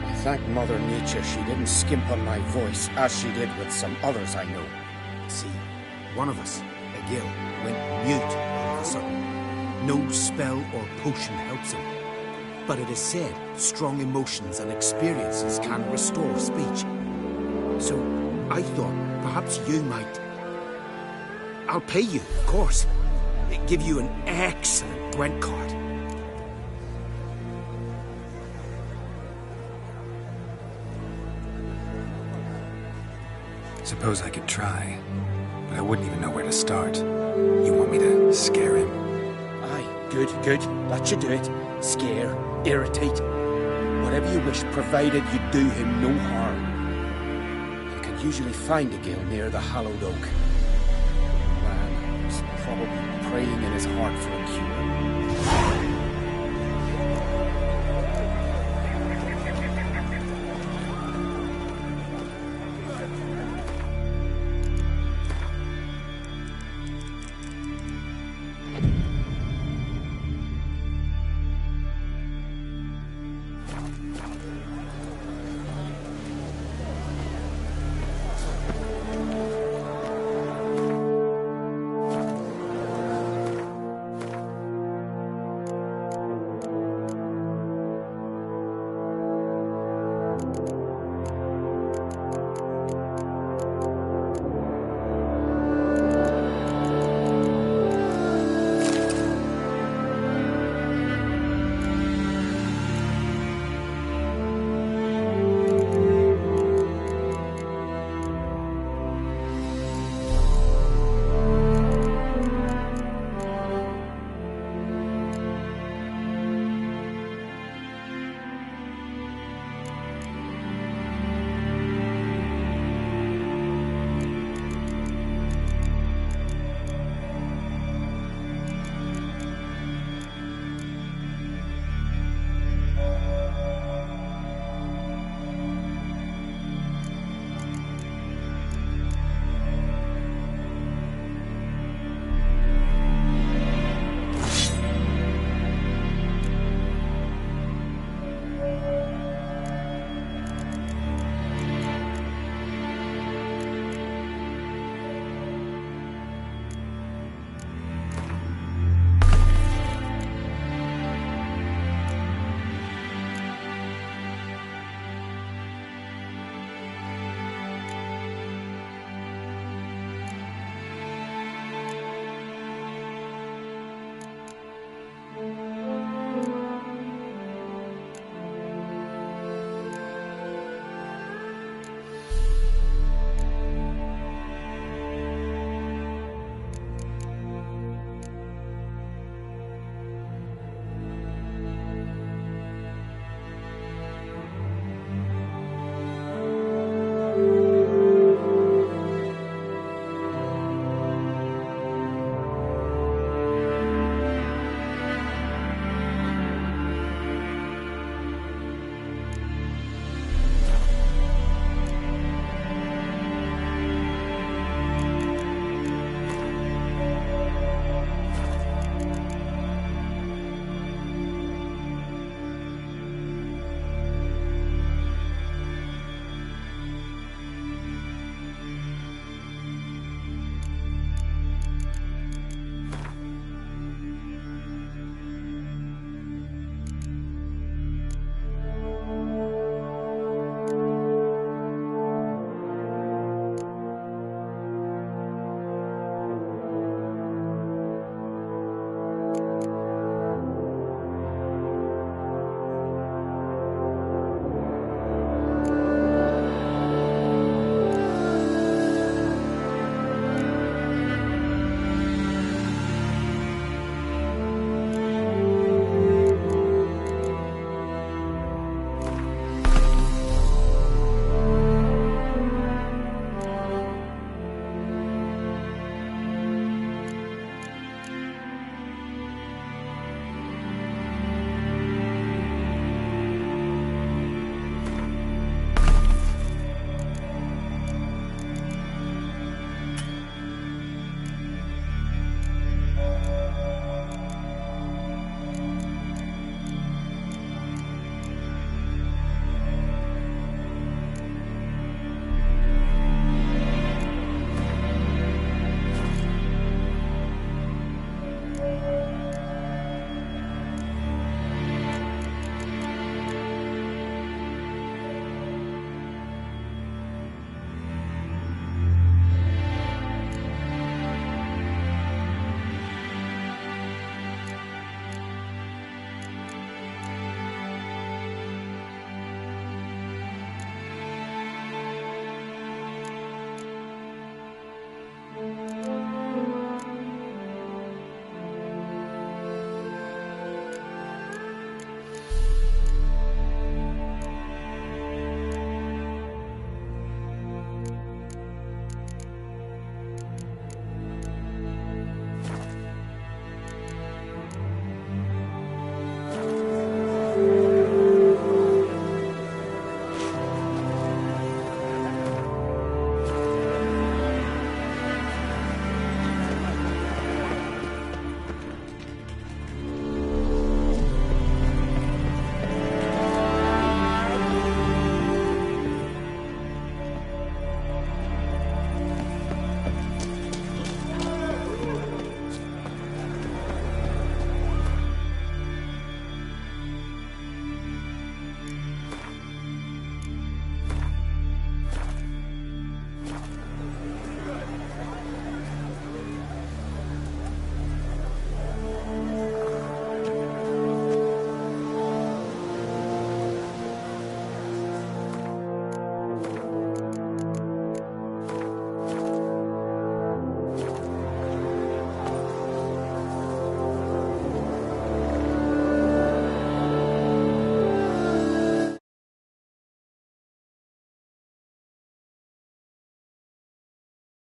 I thank Mother Nature she didn't skimp on my voice, as she did with some others I know. See, one of us, a gill, went mute all of a sudden. No spell or potion helps him. But it is said strong emotions and experiences can restore speech. So I thought perhaps you might... I'll pay you, of course. Give you an excellent Gwent card. Suppose I could try, but I wouldn't even know where to start. You want me to scare him? Aye, good. That should do it. Scare, irritate. Whatever you wish, provided you do him no harm. You can usually find a gill near the hallowed oak. The man is probably praying in his heart for a cure.